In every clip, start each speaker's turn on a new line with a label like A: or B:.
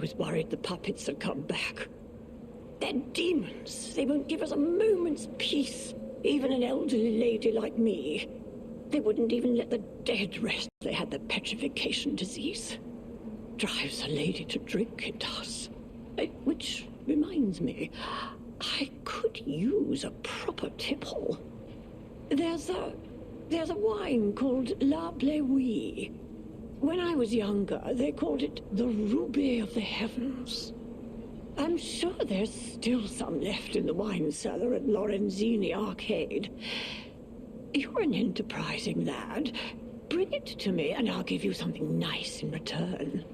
A: was worried the puppets had come back. They're demons. They won't give us a moment's peace. Even an elderly lady like me. They wouldn't even let the dead rest. They had the petrification disease. Drives a lady to drink, it does. Which reminds me, I could use a proper tipple. There's a wine called La Bleuie. When I was younger, they called it the Ruby of the Heavens. I'm sure there's still some left in the wine cellar at Lorenzini Arcade. You're an enterprising lad. Bring it to me and I'll give you something nice in return.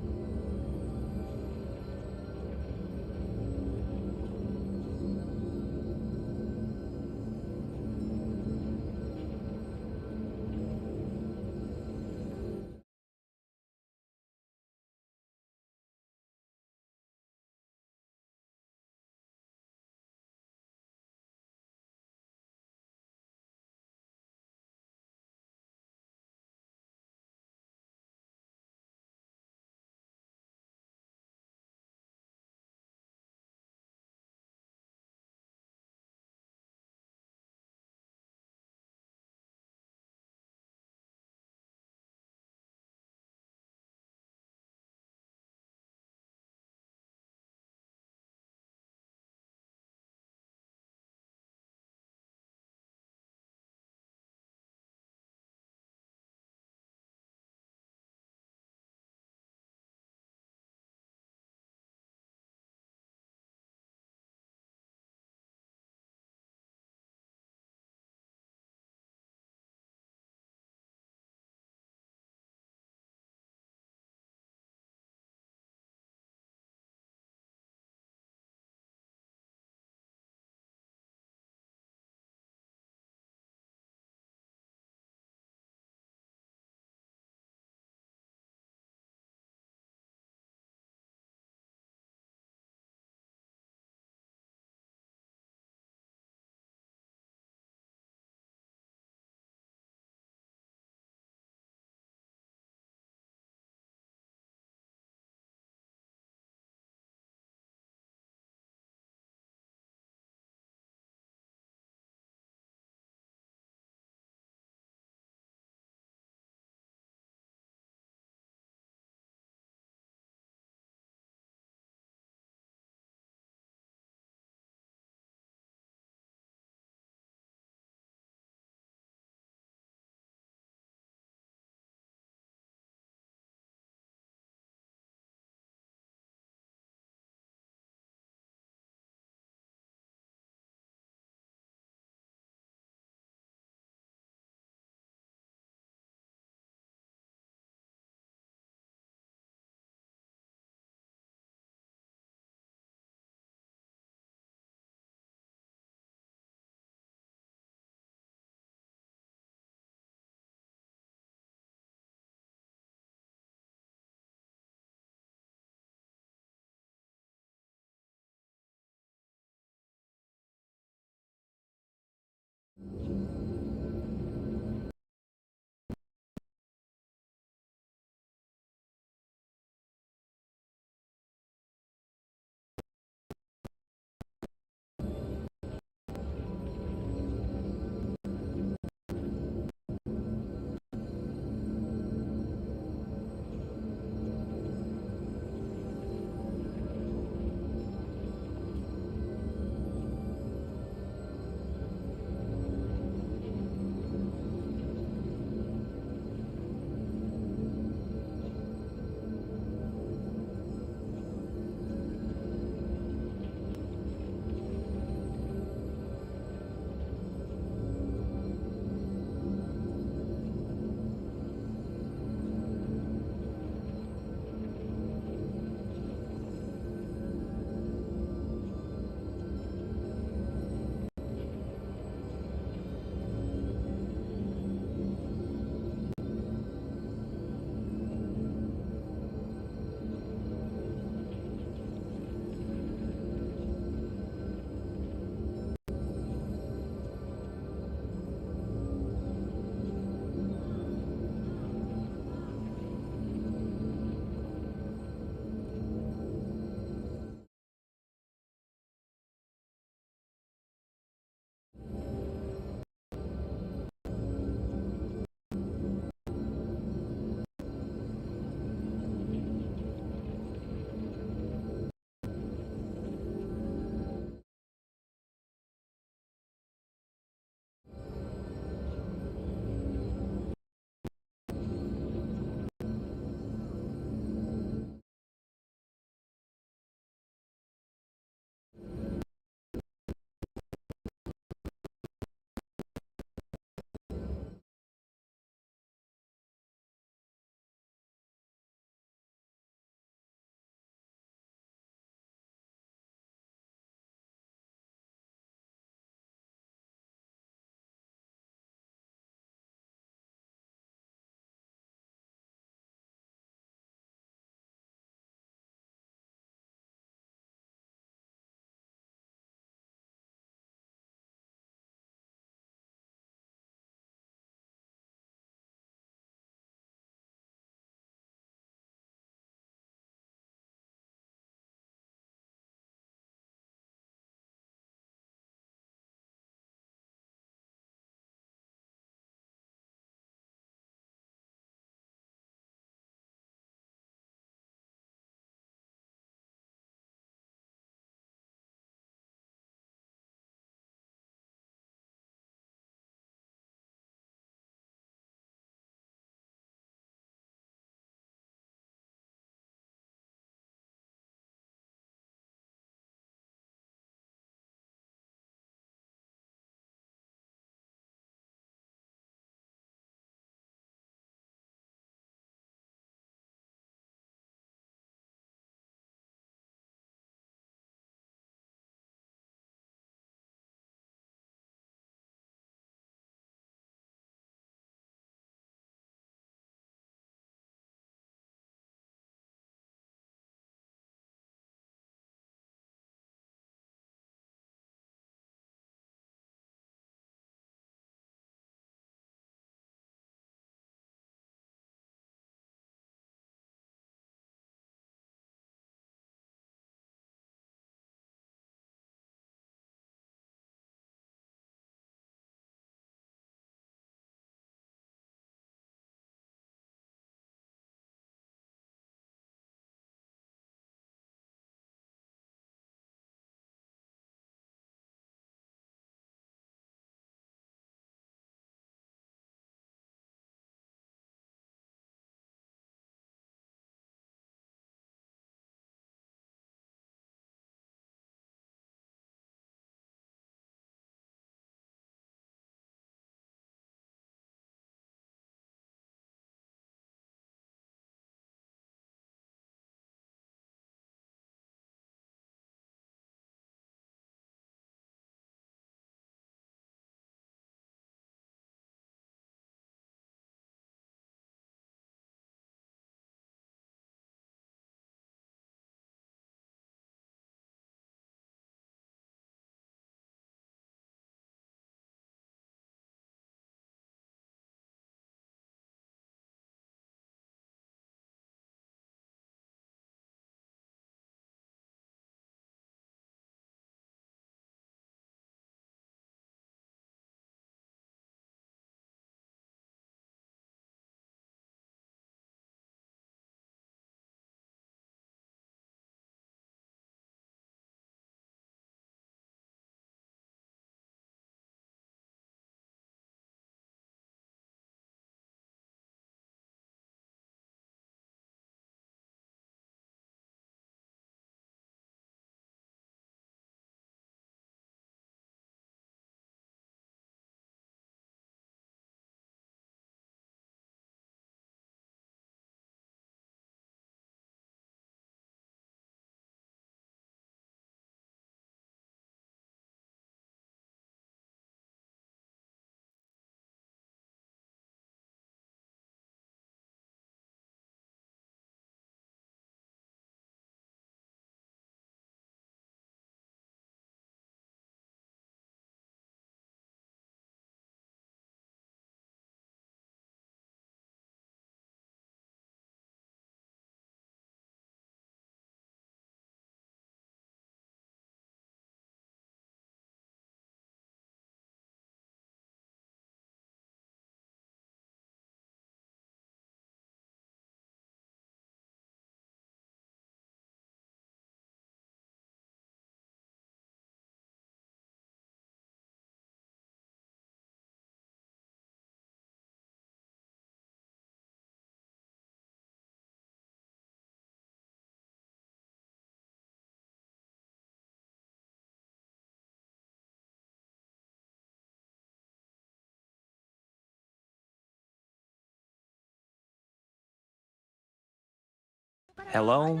B: Hello,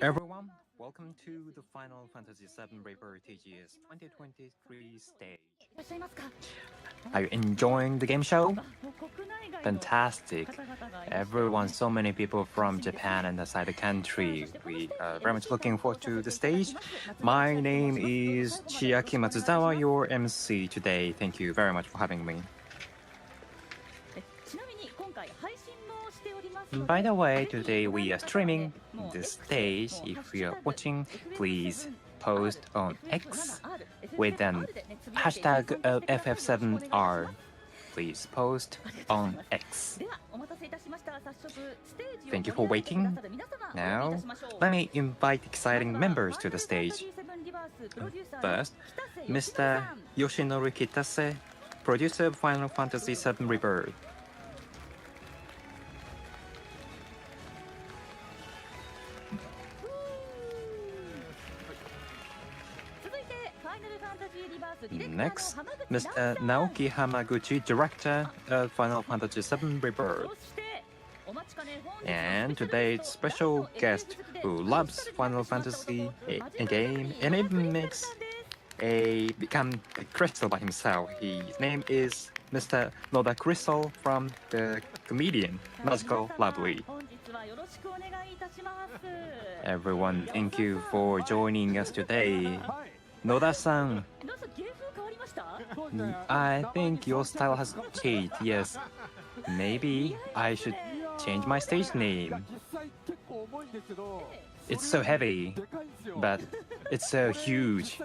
B: everyone. Welcome to the Final Fantasy VII Rebirth TGS 2023 stage. Are you enjoying the game show? Fantastic. Everyone, so many people from Japan and outside the country. We are very much looking forward to the stage. My name is Chiaki Matsuzawa, your MC today. Thank you very much for having me. By the way, today we are streaming this stage. If you are watching, please post on X with an hashtag FF7R. Please post on X. Thank you for waiting. Now, let me invite exciting members to the stage. First, Mr. Yoshinori Kitase, producer of Final Fantasy VII Rebirth. Next, Mr. Naoki Hamaguchi, director of Final Fantasy VII Rebirth. And today's special guest who loves Final Fantasy game and even makes become a crystal by himself. His name is Mr. Noda Crystal from the comedian Magical Lovely. Everyone, thank you for joining us today. Noda-san, I think your style has changed, yes. Maybe I should change my stage name. It's so heavy, but it's so huge.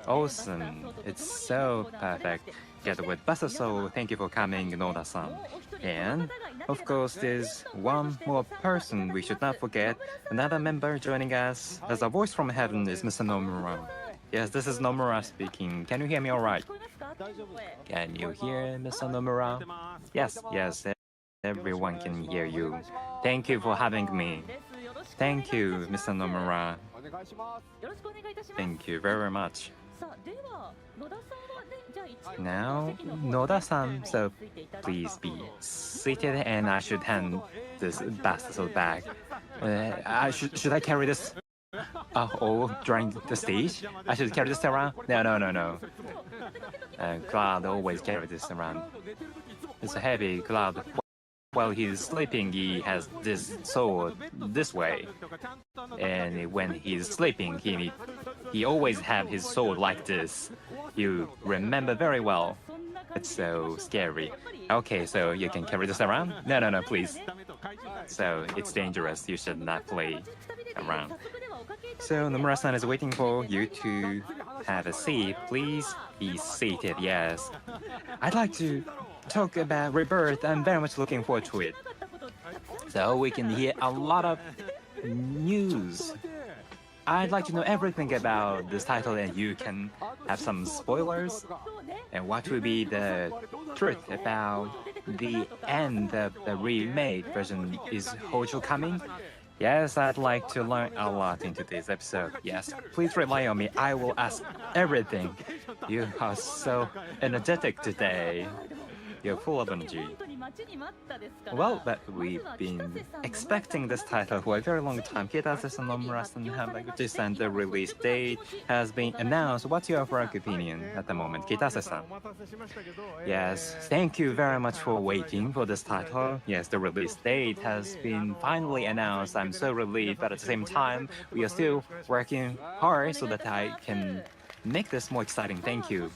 B: Awesome. It's so perfect. Together with Basaso, thank you for coming, Noda-san. And, of course, there's one more person we should not forget. Another member joining us as a voice from heaven is Mr. Nomura. Yes, this is Nomura speaking. Can you hear me all right? Can you hear Mr. Nomura? Yes, everyone can hear you. Thank you for having me. Thank you, Mr. Nomura. Thank you very much. Now, Noda-san, so please be seated and I should hand this bastard back. Should I carry this all during the stage? I should carry this around? No. Cloud always carry this around. It's a heavy Cloud. While he's sleeping, he has this sword this way. And when he's sleeping, he always have his sword like this. You remember very well. It's so scary. Okay, so you can carry this around? No, please. So it's dangerous. You should not play around. So Nomura-san is waiting for you to have a seat. Please be seated, yes. I'd like to talk about Rebirth. I'm very much looking forward to it. So we can hear a lot of news. I'd like to know everything about this title and you can have some spoilers. And what will be the truth about the end of the remake version? Is Hojo coming? Yes, I'd like to learn a lot into this episode. Yes, please rely on me. I will ask everything. You are so energetic today. You're full of energy. Well, but we've been expecting this title for a very long time. Kitase-san, Nomura-san, Hamaguchi-san, the release date has been announced. What's your frank opinion at the moment, Kitase-san? Yes, thank you very much for waiting for this title. Yes, the release date has been finally announced. I'm so relieved, but at the same time, we are still working hard so that I can make this more exciting. Thank you.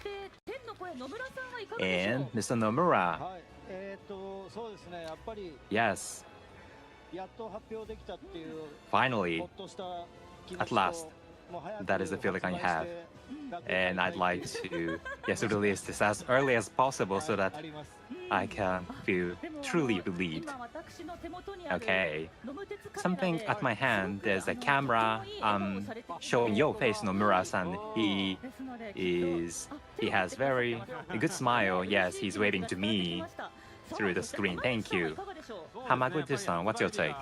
B: And Mr. Nomura. Yes. Finally, at last, that is the feeling I have. And I'd like to release this as early as possible so that I can feel truly relieved. Okay. Something at my hand, there's a camera showing your face, Nomura-san. He has very good smile. Yes, he's waving to me through the screen. Thank you. Hamaguchi-san, what's your take?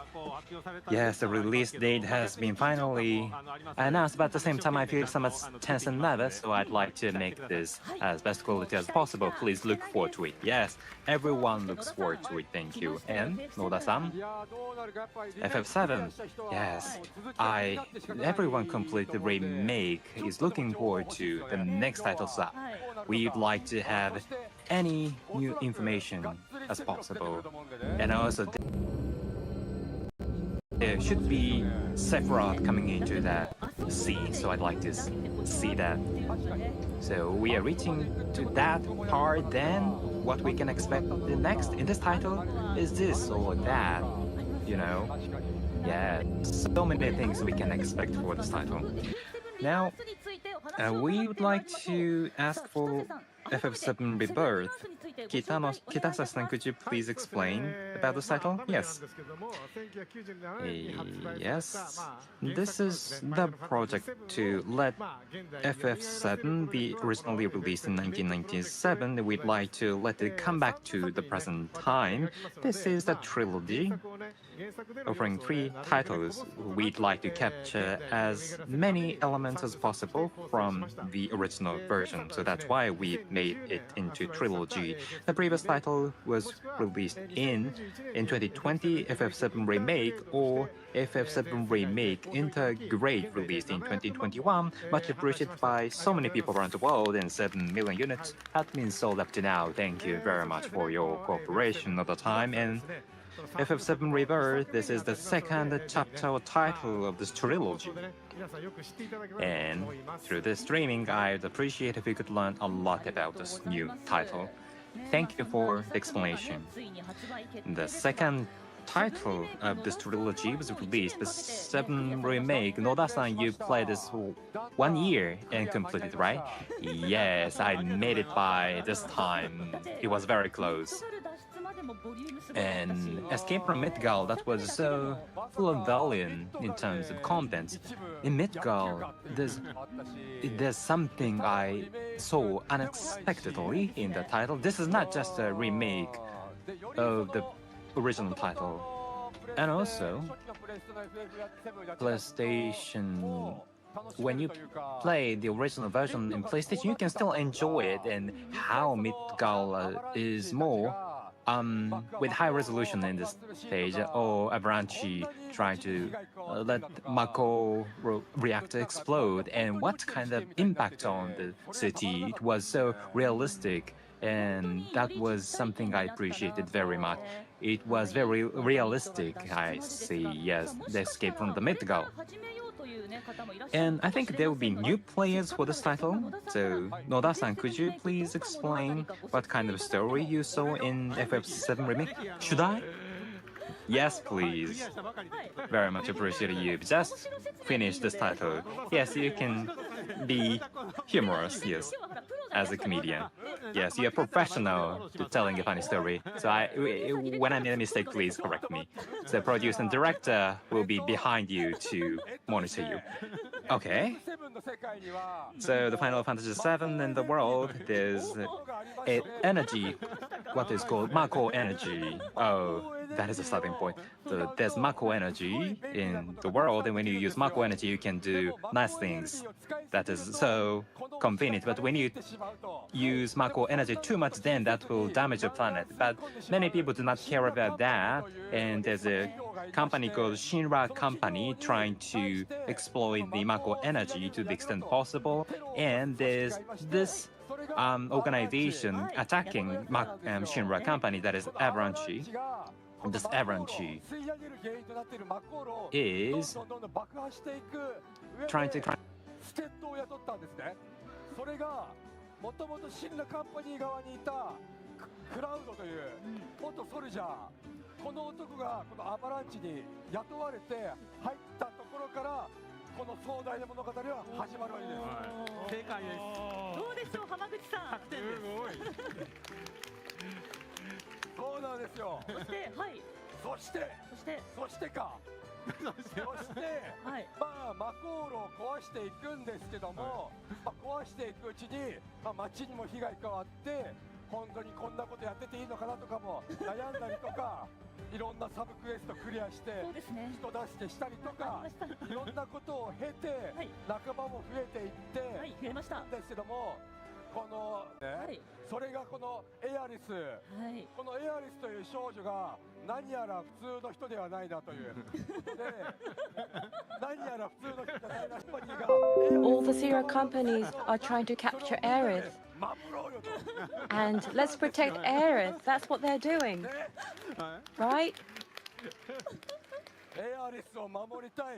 B: Yes, the release date has been finally announced, but at the same time I feel somewhat tense and nervous, so I'd like to make this as best quality as possible. Please look forward to it. Yes, everyone looks forward to it, thank you. And Noda-san? FF7, yes, everyone complete the remake is looking forward to the next title slot. We'd like to have any new information as possible, and also there should be Sephiroth coming into that scene, so I'd like to see that. So we are reaching to that part. Then what we can expect the next in this title is this or that, you know. Yeah, so many things we can expect for this title. Now, we would like to ask for FF7 Rebirth. Kitasa-san, could you please explain about this title? Yes. Yes. This is the project to let FF7 be originally released in 1997. We'd like to let it come back to the present time. This is the trilogy, offering 3 titles. We'd like to capture as many elements as possible from the original version, so that's why we made it into trilogy. The previous title was released in 2020, FF7 Remake, or FF7 Remake Integrate, released in 2021, much appreciated by so many people around the world, and 7 million units have been sold up to now. Thank you very much for your cooperation at the time. And FF7 Rebirth, this is the second chapter or title of this trilogy. And through this streaming, I'd appreciate if you could learn a lot about this new title. Thank you for the explanation. The second title of this trilogy was released, the 7 Remake. Noda-san, you played this 1 year and completed, right? Yes, I made it by this time. It was very close. And Escape from Midgard, that was so full of volume in terms of contents. In Midgard, there's something I saw unexpectedly in the title. This is not just a remake of the original title. And also, PlayStation, when you play the original version in PlayStation, you can still enjoy it, and how Midgard is more with high resolution in this stage, or Avalanche trying to let Mako reactor explode, and what kind of impact on the city. It was so realistic, and that was something I appreciated very much. It was very realistic, I see, yes, the Escape from the Midgard. And I think there will be new players for this title. So, Noda-san, could you please explain what kind of story you saw in FF7 Remake? Should I? Yes, please. Very much appreciated. You just finished this title. Yes, you can be humorous, yes, as a comedian. Yes, you're professional to telling a funny story. So when I made a mistake, please correct me. So producer and director will be behind you to monitor you. Okay. So the Final Fantasy VII in the world, there's energy, what is called Mako energy. Oh, that is a starting point. So there's Mako energy in the world, and when you use Mako energy, you can do nice things. That is so convenient. But when you use Mako energy too much, then that will damage your planet. But many people do not care about that, and there's a company called Shinra Company trying to exploit the Mako energy to the extent possible, and there's this organization attacking Shinra Company, that is Avalanche. This Avalanche is trying to
C: 本当にこんなことやってていいのかなとかも悩んだりとか、いろんなサブクエストクリアして人出してしたりとか、いろんなことを経て仲間も増えていって増えましたんですけども、このね、それがこのエアリス、このエアリスという少女が何やら普通の人ではないなということで、何やら普通の人じゃないな、コンパニーが
D: All the Zero companies are trying to capture Aerith. And let's protect Aerith. That's what they're doing. Right?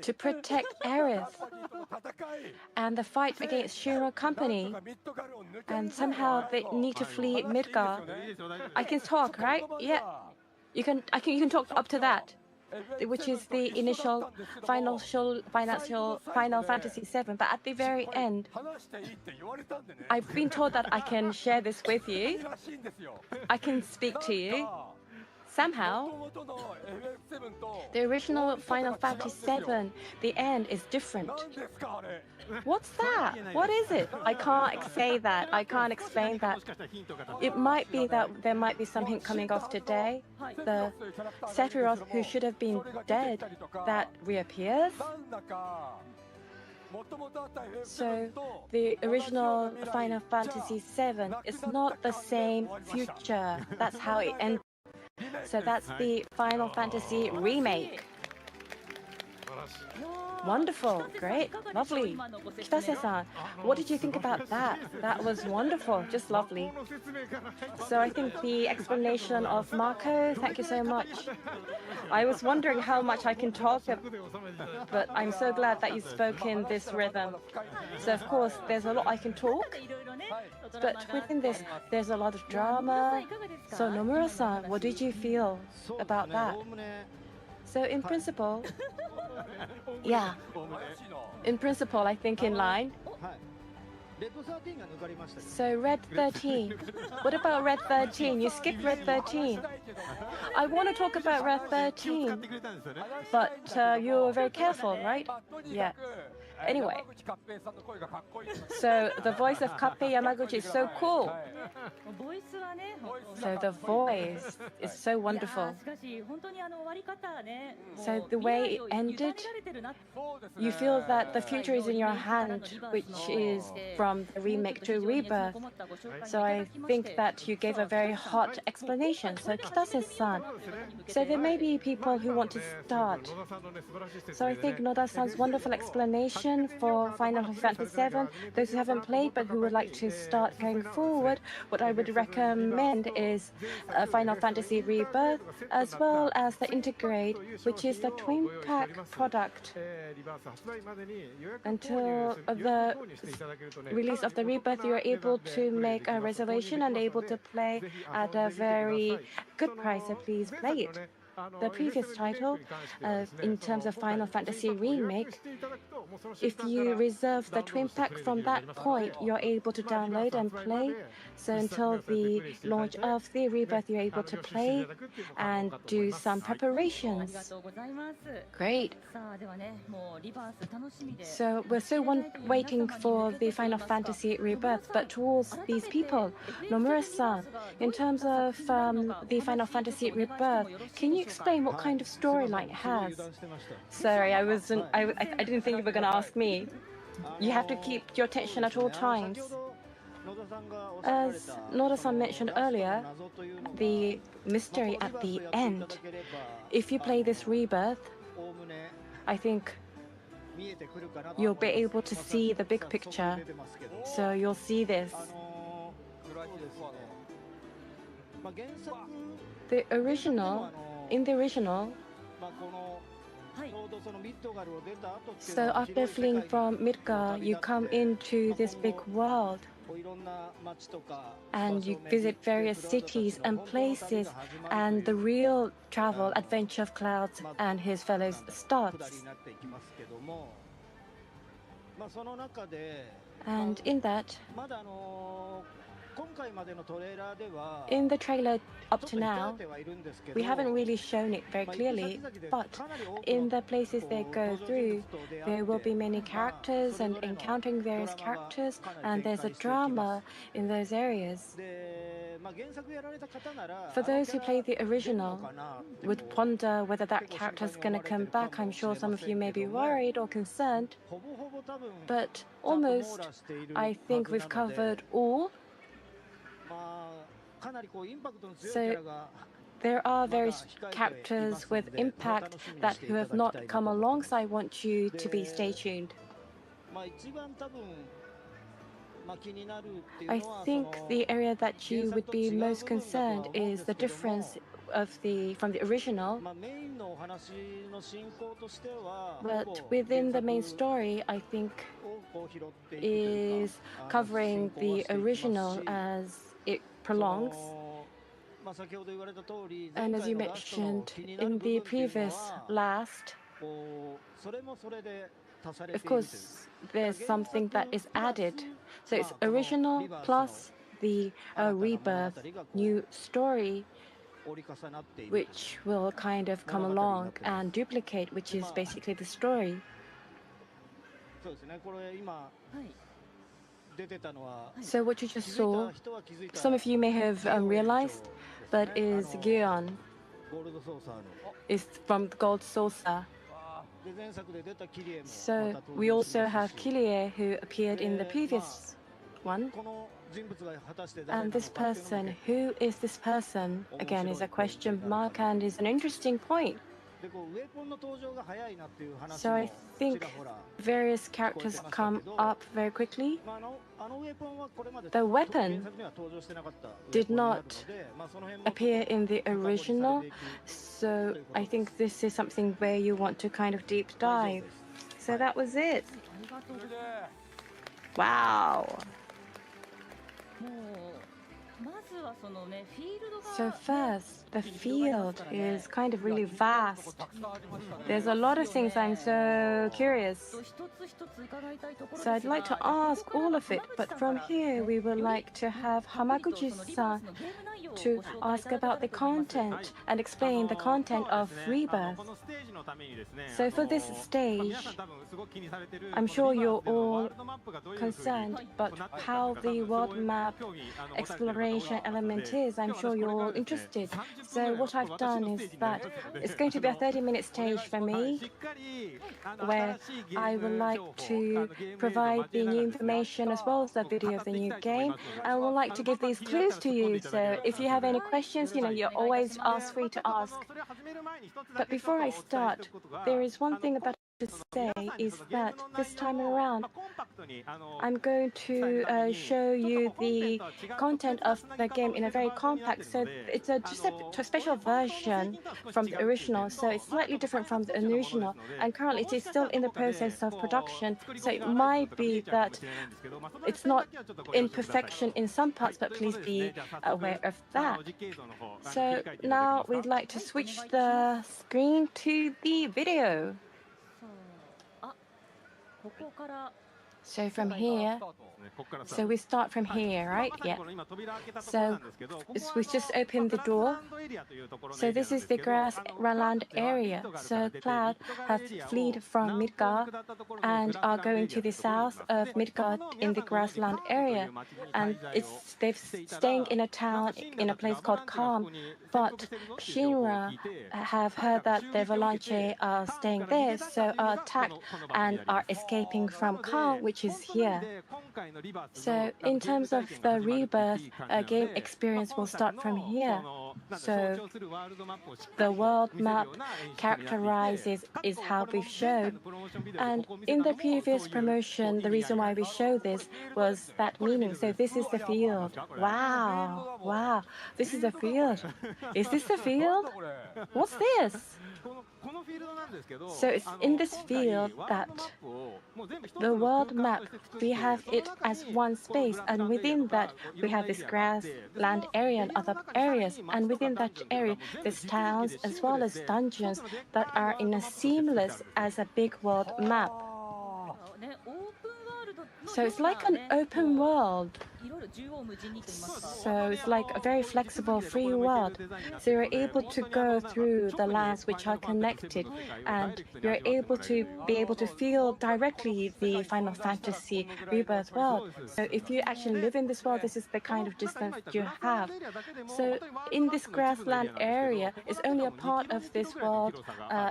D: To protect Aerith. And the fight against Shiro Company. And somehow they need to flee Midgar. I can talk, right? Yeah. You can talk up to that, which is the initial Final Fantasy VII. But at the very end, I've been told that I can share this with you. I can speak to you. Somehow, the original Final Fantasy VII, the end is different. What's that? What is it? I can't say that. I can't explain that. It might be that there might be some hint coming off today. The Sephiroth who should have been dead that reappears. So the original Final Fantasy VII is not the same future. That's how it ends. So that's the Final Fantasy remake. Wonderful, great, lovely. Kitase-san, what did you think about that? That was wonderful, just lovely. So I think the explanation of Marco, thank you so much. I was wondering how much I can talk, but I'm so glad that you spoke in this rhythm. So of course, there's a lot I can talk, but within this, there's a lot of drama. So Nomura-san, what did you feel about that? So in principle, yeah, in principle, I think in line. So Red 13, what about Red 13? You skipped Red 13. I want to talk about Red 13, but you were very careful, right? Yeah. Anyway, so the voice of Kappei Yamaguchi is so cool. So the voice is so wonderful. So the way it ended, you feel that the future is in your hand, which is from the remake to Rebirth. So I think that you gave a very hot explanation. So Kitase-san, so there may be people who want to start. So I think Noda-san's wonderful explanation for Final Fantasy VII, those who haven't played but who would like to start going forward, what I would recommend is Final Fantasy Rebirth, as well as the Integrate, which is the twin pack product. Until the release of the Rebirth, you are able to make a reservation and able to play at a very good price, so please play it. The previous title, in terms of Final Fantasy Remake, if you reserve the twin pack from that point, you're able to download and play. So until the launch of the Rebirth, you're able to play and do some preparations. Great. So we're still waiting for the Final Fantasy Rebirth, but towards these people, Nomura-san, in terms of the Final Fantasy Rebirth, can you explain what kind of storyline it has? Sorry, I didn't think you were going to ask me. You have to keep your attention at all times. As Noda-san mentioned earlier, the mystery at the end. If you play this Rebirth, I think you'll be able to see the big picture. So you'll see this. In the original, so after fleeing from Midgar, you come into this big world and you visit various cities and places, and the real travel adventure of Clouds and his fellows starts. And in that, in the trailer up to now, we haven't really shown it very clearly, but in the places they go through, there will be many characters and encountering various characters, and there's a drama in those areas. For those who played the original, would wonder whether that character's going to come back. I'm sure some of you may be worried or concerned, but almost, I think we've covered all. So there are various characters with impact that who have not come along, so I want you to be stay tuned. I think the area that you would be most concerned is the difference from the original. But within the main story, I think is covering the original as it prolongs. And as you mentioned in the previous last, of course, there's something that is added. So it's original plus the rebirth, new story, which will kind of come along and duplicate, which is basically the story. So what you just saw, some of you may have realized, but is Gion, is from Gold Saucer. So we also have Kilie, who appeared in the previous one. And this person, who is this person? Again, is a question mark and is an interesting point. So I think various characters come up very quickly. The weapon did not appear in the original, so I think this is something where you want to kind of deep dive. So that was it. Wow. So first, the field is kind of really vast. There's a lot of things I'm so curious. So I'd like to ask all of it, but from here we would like to have Hamaguchi-san to ask about the content and explain the content of Rebirth. So for this stage, I'm sure you're all concerned about how the world map exploration element is. I'm sure you're all interested. So what I've done is that it's going to be a 30-minute stage for me, where I would like to provide the new information as well as the video of the new game. I would like to give these clues to you. So if you have any questions, you're always free to ask. But before I start, there is one thing about to say is that this time around, I'm going to show you the content of the game in a very compact. So it's just a special version from the original. So it's slightly different from the original. And currently it is still in the process of production. So it might be that it's not in perfection in some parts, but please be aware of that. So now we'd like to switch the screen to the video. So from here, so we start from here, right? Yeah. So we just opened the door. So this is the grassland area. So Cloud has fled from Midgard and are going to the south of Midgard in the grassland area. And they're staying in a town, in a place called Calm. But Shinra have heard that the Avalanche are staying there, so are attacked and are escaping from Calm, which is here. So in terms of the Rebirth game experience, will start from here. So the world map characterizes is how we've shown. And in the previous promotion, the reason why we show this was that meaning. So this is the field. Wow. Wow. This is the field. Is this the field? What's this? So it's in this field that the world map, we have it as one space, and within that we have this grassland area and other areas, and within that area there's towns as well as dungeons that are in a seamless as a big world map. So it's like an open world. So it's like a very flexible, free world. So you're able to go through the lands which are connected, and you're able to feel directly the Final Fantasy Rebirth world. So if you actually live in this world, this is the kind of distance you have. So in this grassland area, it's only a part of this world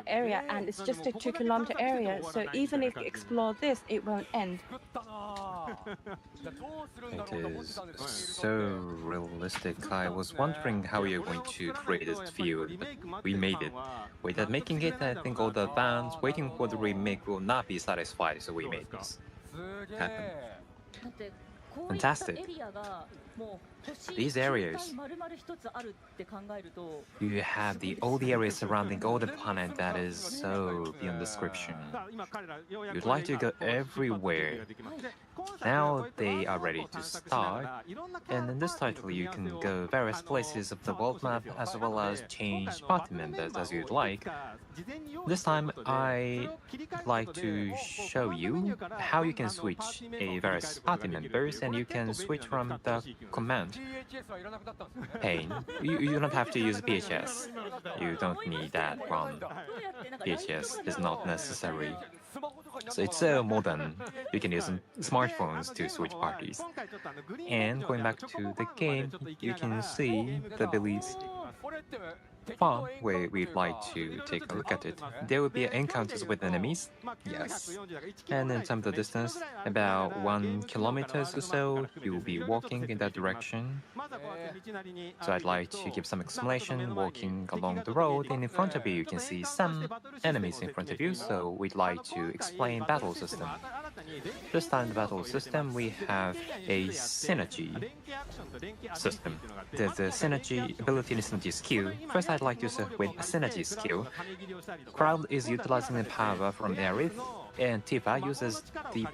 D: area, and it's just a 2-kilometer area. So even if you explore this, it won't end.
B: It is so realistic. I was wondering how you're going to create this field, but we made it. Without making it, I think all the fans waiting for the remake will not be satisfied, so we made this happen. Fantastic. These areas, you have all the areas surrounding all the planet that is so beyond description. You'd like to go everywhere. Now they are ready to start, and in this title you can go various places of the world map as well as change party members as you'd like. This time I'd like to show you how you can switch various party members, and you can switch from the command pane. You don't have to use PHS. You don't need that from PHS. It's not necessary. So it's so modern. You can use smartphones to switch parties. And going back to the game, you can see the Billy's farm where we'd like to take a look at it. There will be encounters with enemies, yes. And in terms of the distance, about 1 kilometer or so, you will be walking in that direction. So I'd like to give some explanation. Walking along the road, and in front of you, you can see some enemies in front of you, so we'd like to explain battle system. This time in the battle system, we have a synergy system. There's a synergy ability and synergy skill. First, I'd like to start with a synergy skill. Crowd is utilizing the power from Aerith, and Tifa uses the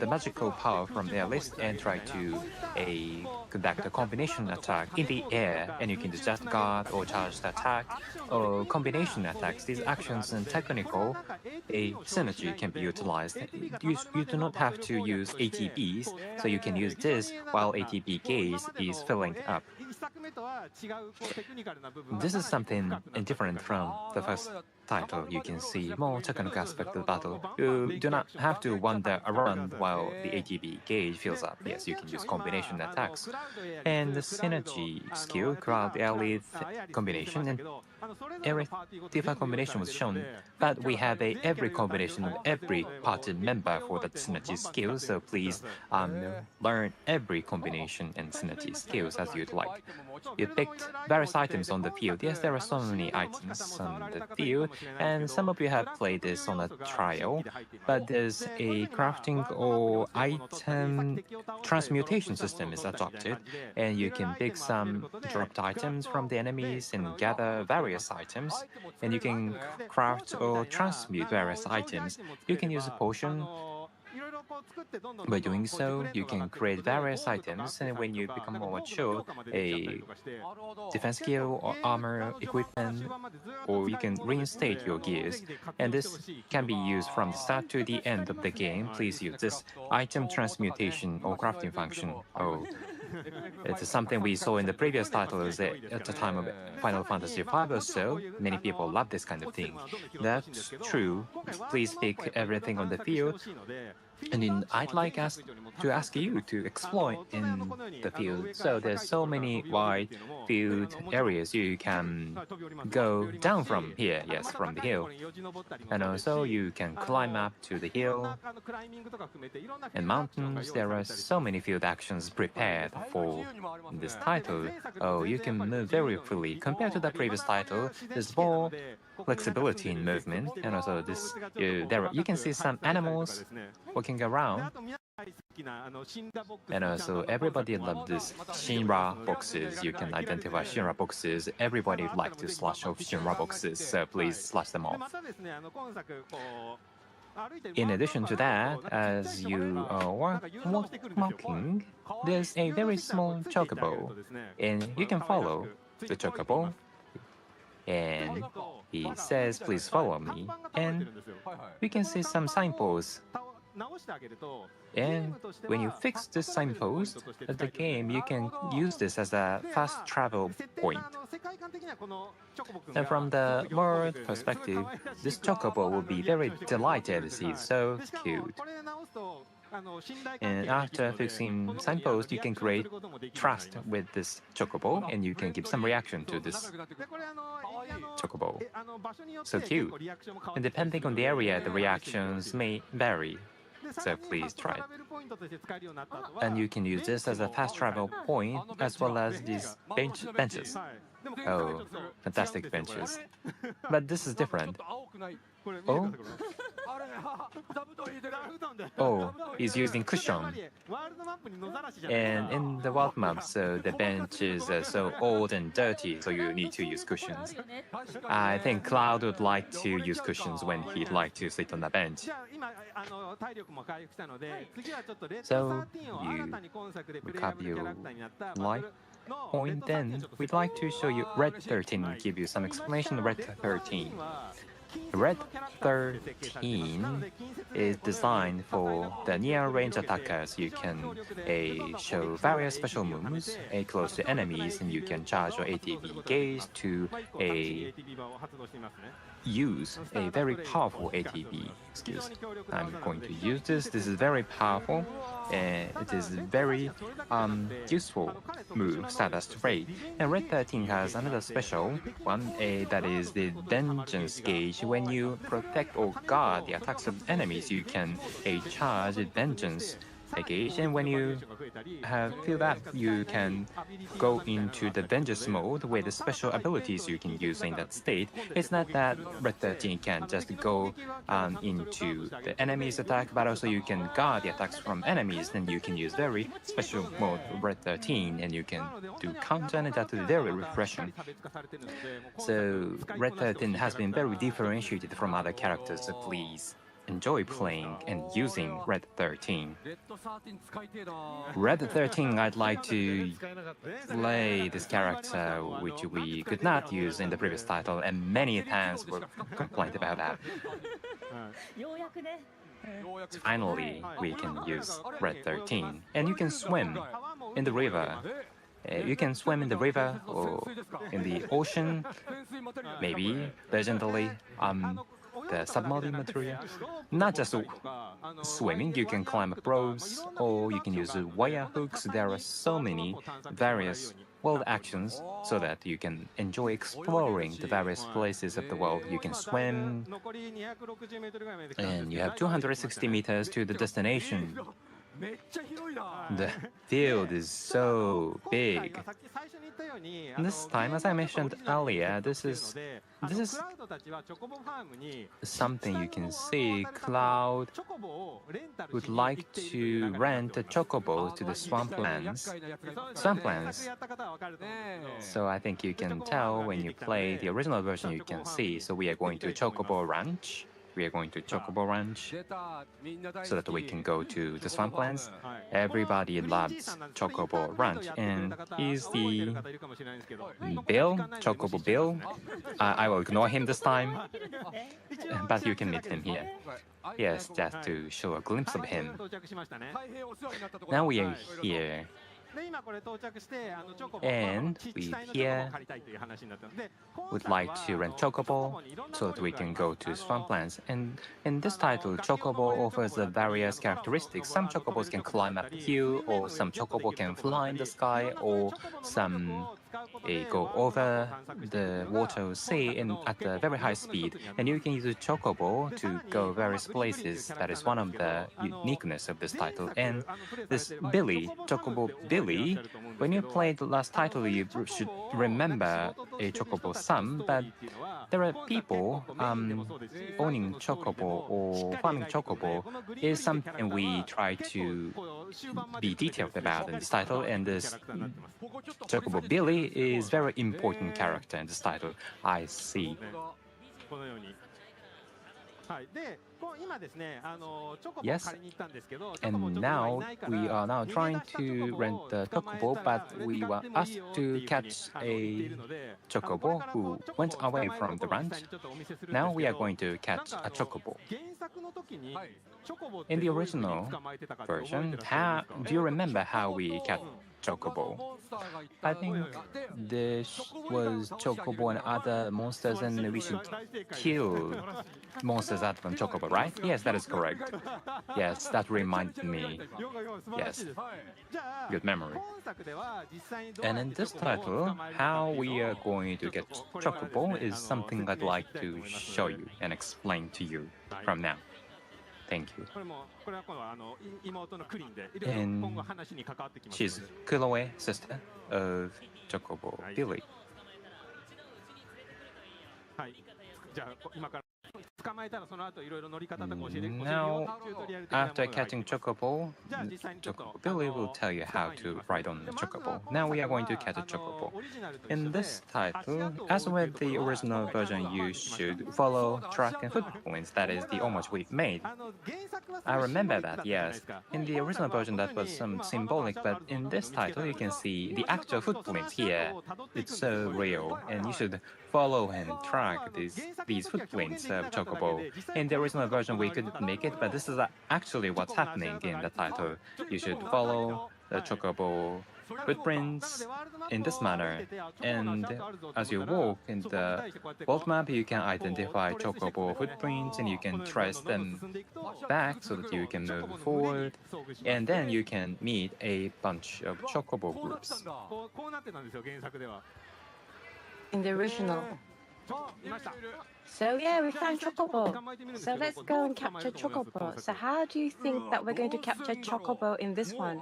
B: magical power from Aerith and try to conduct a combination attack in the air, and you can do just guard or charge the attack or combination attacks. These actions and technical synergy can be utilized. You do not have to use ATBs, so you can use this while ATB gauge is filling up. This is something different from the first title. You can see more technical aspect of the battle. You do not have to wander around while the ATB gauge fills up. Yes, you can use combination attacks. And the synergy skill, crowd Aerith combination, and Aerith Tifa combination was shown, but we have every combination of every party member for the synergy skill, so please learn every combination and synergy skills as you'd like. You picked various items on the field. Yes, there are so many items on the field, and some of you have played this on a trial, but there's a crafting or item transmutation system is adopted, and you can pick some dropped items from the enemies and gather various items, and you can craft or transmute various items. You can use a potion. By doing so, you can create various items, and when you become more mature, a defense skill or armor equipment, or you can reinstate your gears, and this can be used from the start to the end of the game. Please use this item transmutation or crafting function. It's something we saw in the previous titles at the time of Final Fantasy V or so. Many people love this kind of thing. That's true. Please pick everything on the field. And then I'd like to ask you to explore in the field. So there's so many wide field areas you can go down from here, yes, from the hill. And also you can climb up to the hill and mountains. There are so many field actions prepared for this title. You can move very freely. Compared to the previous title, there's more flexibility in movement, and also you can see some animals walking around. And also everybody loves this Shinra boxes. You can identify Shinra boxes. Everybody would like to slash off Shinra boxes, so please slash them off. In addition to that, as you are walking, there's a very small chocobo, and you can follow the chocobo, and he says, please follow me, and we can see some signposts And when you fix this signpost at the game, you can use this as a fast travel point. And from the world perspective, this chocobo will be very delighted to see. So cute. And after fixing signpost, you can create trust with this chocobo, and you can give some reaction to this chocobo. So cute. And depending on the area, the reactions may vary. So please try it. And you can use this as a fast travel point as well as these benches. Oh, fantastic benches. But this is different. Oh? Oh, he's using cushion. And in the world map, so the benches are so old and dirty, so you need to use cushions. I think Cloud would like to use cushions when he'd like to sit on the bench. So you recap your life point, then we'd like to show you Red 13, give you some explanation of Red 13. Red 13 is designed for the near-range attackers. You can show various special moves close to enemies, and you can charge your ATB gauge to use a very powerful ATB. Excuse me. I'm going to use this. This is very powerful. It is very useful move, status trait. And Red 13 has another special one, that is the Vengeance gauge. When you protect or guard the attacks of enemies, you can charge Vengeance gauge, and when you feel that, you can go into the Vengeance mode with the special abilities you can use in that state. It's not that Red 13 can just go into the enemy's attack, but also you can guard the attacks from enemies. Then you can use very special mode Red 13, and you can do counter, and that is very refreshing. So Red 13 has been very differentiated from other characters, so please enjoy playing and using Red 13. Red 13, I'd like to play this character, which we could not use in the previous title, and many times were complained about that. Finally, we can use Red 13, and you can swim in the river. You can swim in the river or in the ocean, maybe legendary. The submarine material. Not just swimming, you can climb up ropes, or you can use wire hooks. There are so many various world actions so that you can enjoy exploring the various places of the world. You can swim, and you have 260 meters to the destination. The field is so big. This time, as I mentioned earlier, this is something you can see. Cloud would like to rent a chocobo to the swamplands. So I think you can tell when you play the original version, you can see. So we are going to Chocobo Ranch. We are going to Chocobo Ranch so that we can go to the swamplands. Everybody loves Chocobo Ranch, and he's the Bill, Chocobo Bill. I will ignore him this time, but you can meet him here. Yes, just to show a glimpse of him. Now we are here. And we here would like to rent Chocobo so that we can go to swamplands. And in this title, Chocobo offers the various characteristics. Some Chocobos can climb up the hill, or some Chocobo can fly in the sky, or some go over the water or sea at a very high speed. And you can use a Chocobo to go various places. That is one of the uniqueness of this title. And this Billy, Chocobo Billy, when you play the last title, you should remember a Chocobo some, but there are people owning Chocobo or farming Chocobo is something we try to be detailed about in this title, and this Chocobo Billy is very important character in this title. I see. Yes, and now we are now trying to rent the chocobo, but we were asked to catch a chocobo who went away from the ranch. Now we are going to catch a chocobo. In the original version, do you remember how we catch chocobo? I think this was chocobo and other monsters, and we should kill monsters other than chocobo, right? Yes, that is correct. Yes, that reminded me. Yes, good memory. And in this title, how we are going to get chocobo is something I'd like to show you and explain to you from now. Thank you. And she's Kuloe, sister of Chocobo Billy. Now, after catching Chocobo, Chocobo Billy will tell you how to ride on the Chocobo. Now we are going to catch a Chocobo. In this title, as with the original version, you should follow track and footprints. That is the homage we've made. I remember that, yes. In the original version, that was some symbolic, but in this title, you can see the actual footprints here. It's so real, and you should follow and track these footprints of Chocobo. In the original version, we couldn't make it, but this is actually what's happening in the title. You should follow the Chocobo footprints in this manner, and as you walk in the world map, you can identify Chocobo footprints and you can trace them back so that you can move forward, and then you can meet a bunch of Chocobo groups.
D: In the original. So yeah, we found Chocobo. So let's go and capture Chocobo. So how do you think that we're going to capture Chocobo in this one?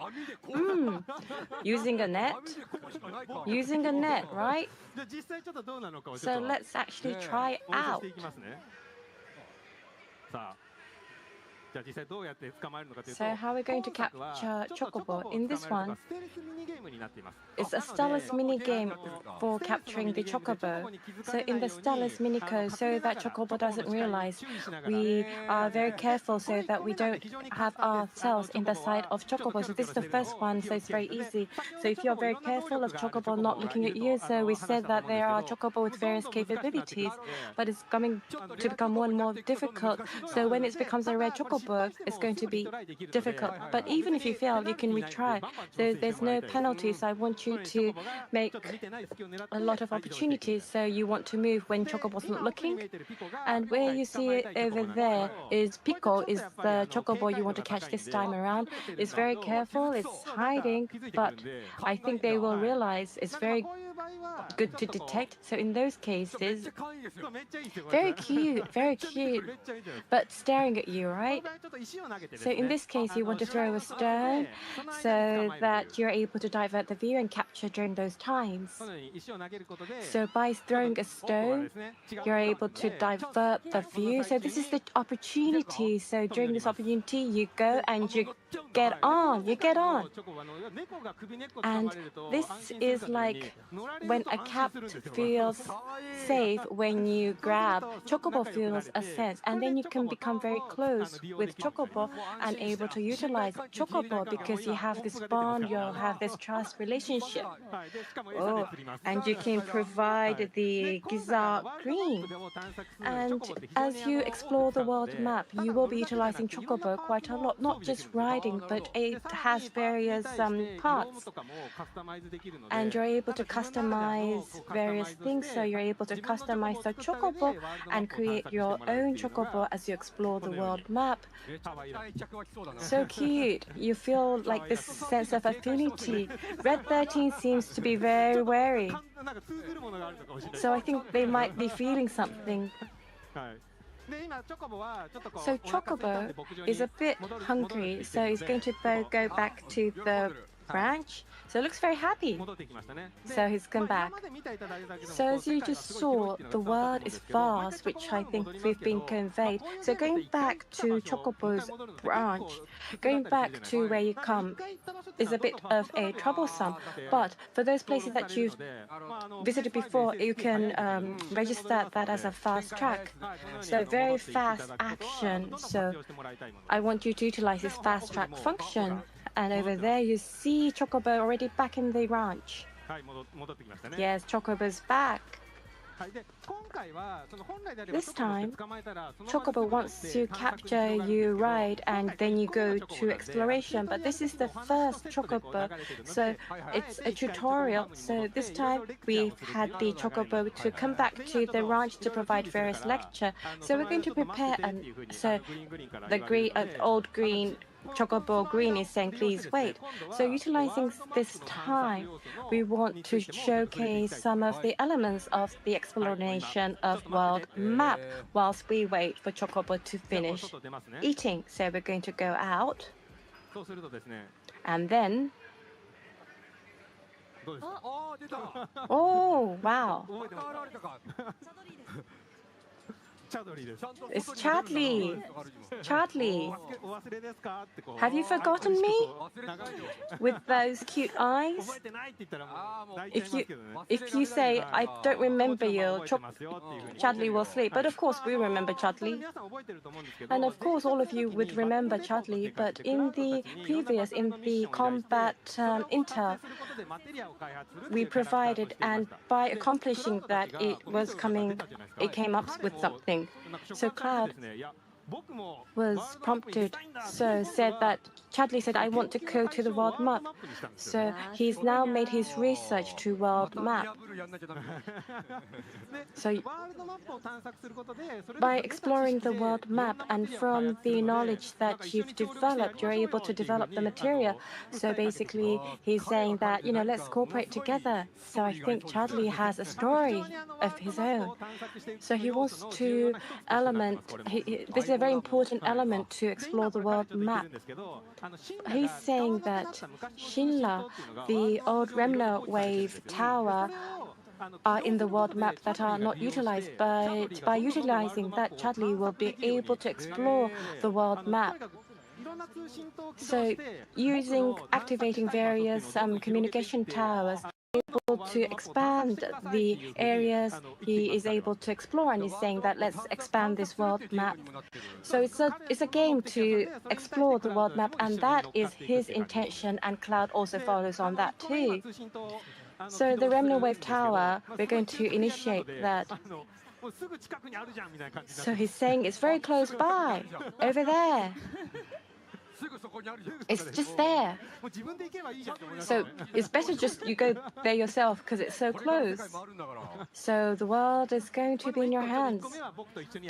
D: Using a net? Using a net, right? So let's actually try it out. So how are we going to capture Chocobo? In this one, it's a Stealth mini-game for capturing the Chocobo. So in the Stealth mini-code, so that Chocobo doesn't realize, we are very careful so that we don't have ourselves in the sight of Chocobo. So this is the first one, so it's very easy. So if you're very careful of Chocobo not looking at you, so we said that there are Chocobo with various capabilities, but it's coming to become more and more difficult. So when it becomes a red Chocobo, it's going to be difficult. But even if you fail, you can retry. So there's no penalty. So I want you to make a lot of opportunities. So you want to move when Chocobo's not looking. And where you see it over there is Pico, is the Chocobo you want to catch this time around. It's very careful, it's hiding, but I think they will realize it's very good to detect. So in those cases, very cute, but staring at you, right? So in this case, you want to throw a stone so that you're able to divert the view and capture during those times. So by throwing a stone, you're able to divert the view. So this is the opportunity. So during this opportunity, you go and you get on. And this is like when a cat feels safe when you grab. Chocobo feels a sense, and then you can become very close with Chocobo and able to utilize Chocobo because you have this bond, you'll have this trust relationship. Oh, and you can provide the Giza green. And as you explore the world map, you will be utilizing Chocobo quite a lot, not just riding, but it has various parts. And you're able to customize various things, so you're able to customize the Chocobo and create your own Chocobo as you explore the world map. So cute. You feel like this sense of affinity. Red 13 seems to be very wary. So I think they might be feeling something. So Chocobo is a bit hungry, so he's going to go back to the branch. So it looks very happy. So he's come back. So as you just saw, the world is vast, which I think we've been conveyed. So going back to Chocobo's branch, going back to where you come, is a bit of a troublesome. But for those places that you've visited before, you can register that as a fast track. So very fast action. So I want you to utilize this fast track function. And over there, you see Chocobo already back in the ranch. Yes, Chocobo's back. This time, Chocobo wants to capture you right, and then you go to exploration. But this is the first Chocobo, so it's a tutorial. So this time, we've had the Chocobo to come back to the ranch to provide various lecture. So we're going to prepare, so the old green Chocobo Green is saying, please wait. So utilizing this time, we want to showcase some of the elements of the exploration of world map whilst we wait for Chocobo to finish eating. So we're going to go out. And then... Oh, wow. It's Chadley. Chadley. Have you forgotten me? With those cute eyes? If you say, I don't remember you, Chadley will sleep. But of course, we remember Chadley. And of course, all of you would remember Chadley. But in the previous, in the combat intel, we provided, and by accomplishing that, it came up with something. So Cloud was prompted, so said that Chadley said, I want to go to the world map. So he's now made his research to world map. So by exploring the world map and from the knowledge that you've developed, you're able to develop the material. So basically, he's saying that, let's cooperate together. So I think Chadley has a story of his own. So he wants to this is a very important element to explore the world map. He's saying that Shinla, the old Remno Wave Tower, are in the world map that are not utilized, but by utilizing that, Chadley will be able to explore the world map. So activating various communication towers, able to expand the areas he is able to explore, and he's saying that let's expand this world map. So it's a game to explore the world map, and that is his intention, and Cloud also follows on that too. So the Remno Wave Tower, we're going to initiate that. So he's saying it's very close by, over there. It's just there. So it's better just you go there yourself because it's so close. So the world is going to be in your hands.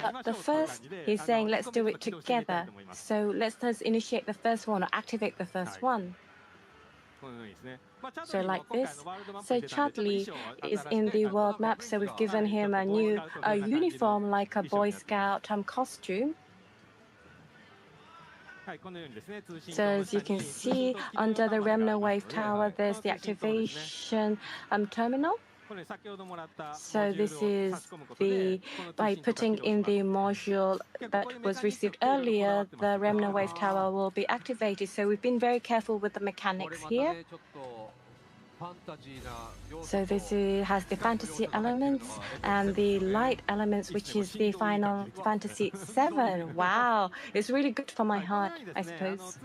D: But the first, he's saying, let's do it together. So let's initiate the first one or activate the first one. So like this. So Chadley is in the world map. So we've given him a new uniform like a Boy Scout costume. So as you can see, under the Remno Wave Tower, there's the activation terminal. So this is by putting in the module that was received earlier, the Remno Wave Tower will be activated. So we've been very careful with the mechanics here. So this has the fantasy elements and the light elements, which is the Final Fantasy VII. Wow, it's really good for my heart, I suppose.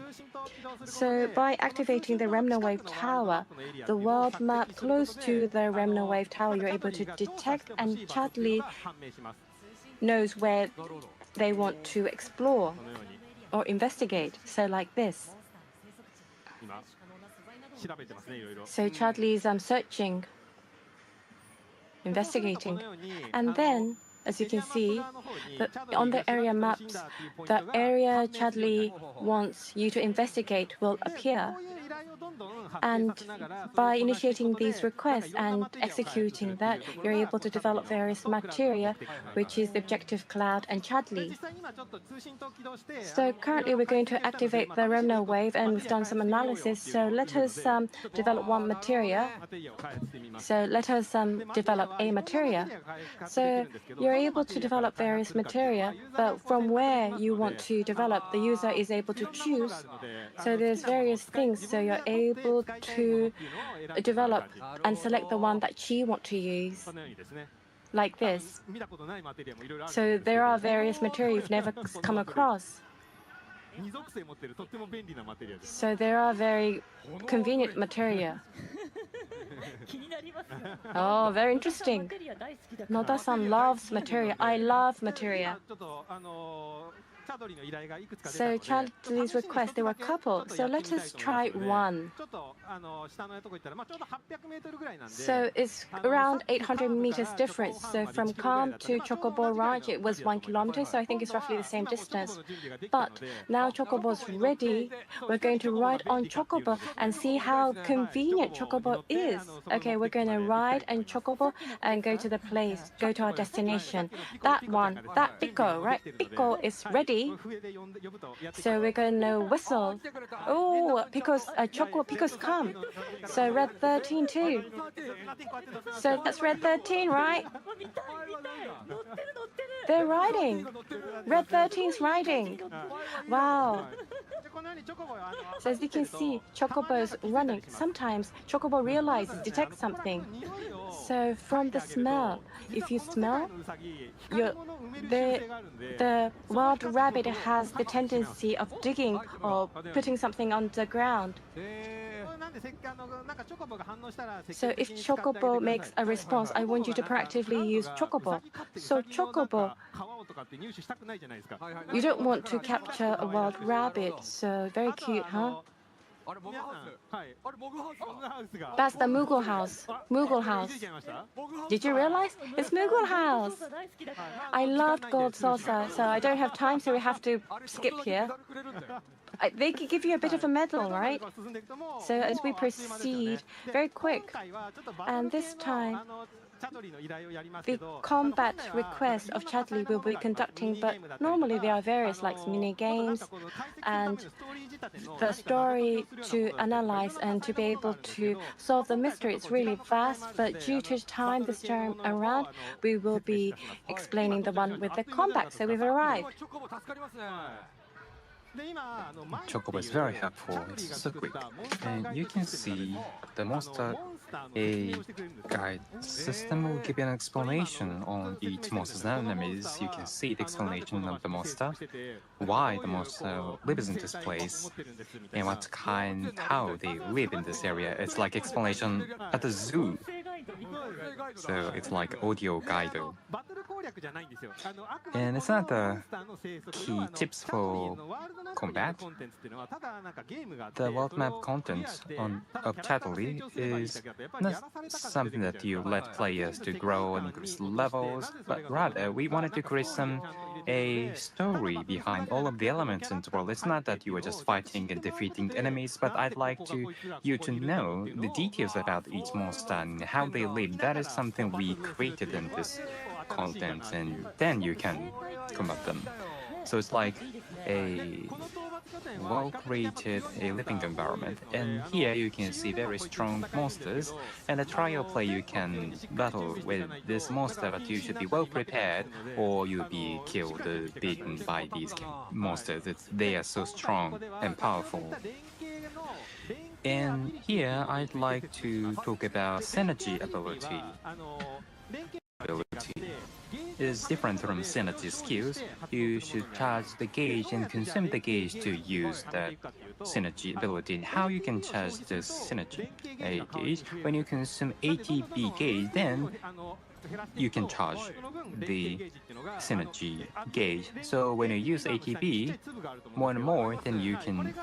D: So by activating the Remno Wave Tower, the world map close to the Remno Wave Tower, you're able to detect, and Chadley knows where they want to explore or investigate. So like this. So Chadley is searching, investigating. And then, as you can see, on the area maps, the area Chadley wants you to investigate will appear. And by initiating these requests and executing that, you're able to develop various material, which is the objective Cloud and Chadley. So currently we're going to activate the Remno Wave, and we've done some analysis. So let us develop one material. So let us develop a material. So you're able to develop various material, but from where you want to develop, the user is able to choose. So there's various things. So you're able to develop and select the one that you want to use, like this. So there are various materials you've never come across. So there are very convenient material. Oh, very interesting. Noda-san loves material. I love material. So Charlie's request, there were a couple. So let us try one. So it's around 800 meters difference. So from Calm to Chocobo Ranch, it was 1 kilometer. So I think it's roughly the same distance. But now Chocobo's ready. We're going to ride on Chocobo and see how convenient Chocobo is. Okay, we're going to ride on Chocobo and go to the place, go to our destination. That one, that Pico, right? Pico is ready. So we're going to whistle. Oh, Pico's Pico's come. So red 13 too. So that's red 13, right? They're riding. Red 13's riding. Wow. So as you can see, Chocobo's running. Sometimes Chocobo realizes, detects something. So from the smell, if you smell, the wild rabbit has the tendency of digging or putting something on the ground. So if Chocobo makes a response, I want you to proactively use Chocobo. So Chocobo, you don't want to capture a wild rabbit, so very cute, huh? That's the Moogle house. Moogle house. Did you realize? It's Moogle house. I loved Gold Saucer, so I don't have time, so we have to skip here. They could give you a bit of a medal, right? So as we proceed, very quick. And this time, the combat request of Chadley will be conducting, but normally there are various like mini games and the story to analyze and to be able to solve the mystery. It's really vast, but due to time this time around, we will be explaining the one with the combat. So we've arrived.
B: Chocobo is very helpful. It's so quick. And you can see the monster a guide system will give you an explanation on each monster's enemies. You can see the explanation of the monster, why the monster lives in this place, and how they live in this area. It's like explanation at the zoo. So it's like audio guide. And it's not the key tips for combat. The world map content of Chatterley is not something that you let players to grow and increase levels, but rather we wanted to create a story behind all of the elements in the world. It's not that you are just fighting and defeating enemies, but I'd like you to know the details about each monster and how they live. That is something we created in this content, and then you can combat them. So it's like a well-created living environment, and here you can see very strong monsters. And a trial play, you can battle with this monster, but you should be well prepared or you'll be killed, beaten by these monsters. They are so strong and powerful. And here I'd like to talk about synergy ability. Is different from synergy skills. You should charge the gauge and consume the gauge to use that synergy ability. And how you can charge this synergy gauge? When you consume ATB gauge, then you can charge the synergy gauge. So when you use ATB more and more, then you can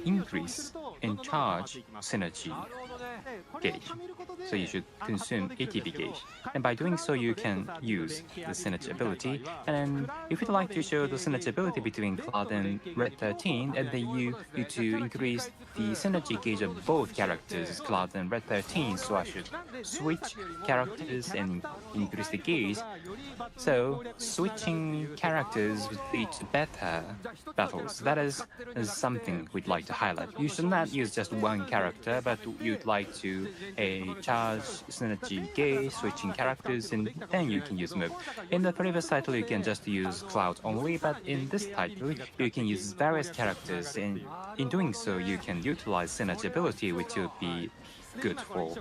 B: increase and charge synergy gauge. So you should consume ATB gauge. And by doing so, you can use the synergy ability. And if you'd like to show the synergy ability between Cloud and Red 13, and then you need to increase the synergy gauge of both characters, Cloud and Red 13. So I should switch characters and increase the gauge. So switching characters would lead to better battles. That is something we'd like to highlight. You should not use just one character, but you'd like to a charge synergy gauge, switching characters, and then you can use move. In the previous title, you can just use Cloud only, but in this title, you can use various characters, and in doing so, you can utilize synergy ability, which will be good for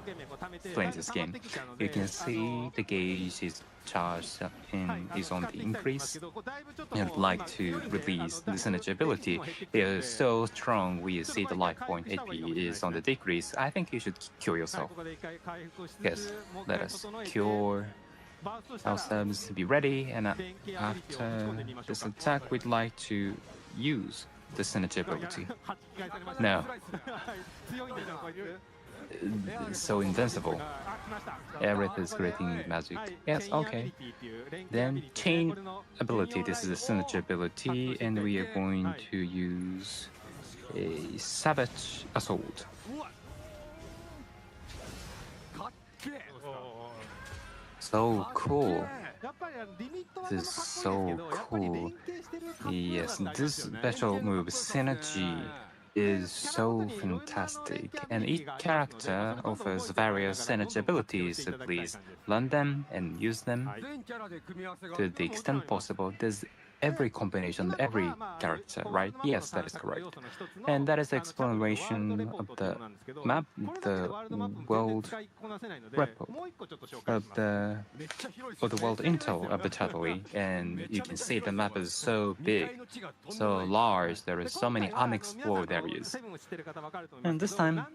B: playing this game. You can see the gauge is charged and is on the increase. I'd like to release the synergy ability. They are so strong, we see the life point AP is on the decrease. I think you should cure yourself. Yes, let us cure ourselves, be ready, and after this attack, we'd like to use the synergy ability. No. So invincible. Aerith is creating magic. Yes, okay. Then chain ability. This is a synergy ability, and we are going to use a savage assault. So cool. This is so cool. Yes, this special move, synergy, is so fantastic, and each character offers various synergy abilities, so please learn them and use them to the extent possible. There's every combination, every character, right? Yes, that is correct. And that is the explanation of the map, the world repo of the world intel of the title. And you can see the map is so big, so large. There is so many unexplored areas. And this time,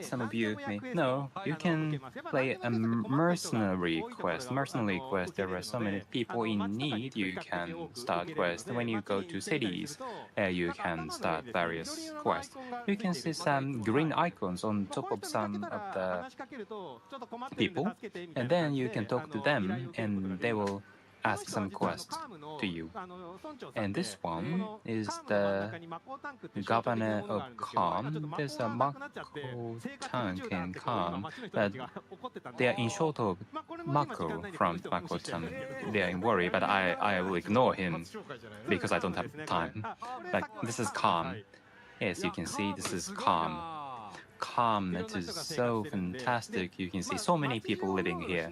B: some of you may know, you can play a mercenary quest. Mercenary quest, there are so many people in need. You can start quests. When you go to cities, you can start various quests. You can see some green icons on top of some of the people, and then you can talk to them, and they will ask some quests to you. And this one is the governor of Calm. There's a Mako Tank in Calm, but they are in short of Mako from Mako-chan. They are in worry, but I will ignore him because I don't have time. Like, this is Calm. Yes, you can see this is Calm. Calm, it is so fantastic. You can see so many people living here.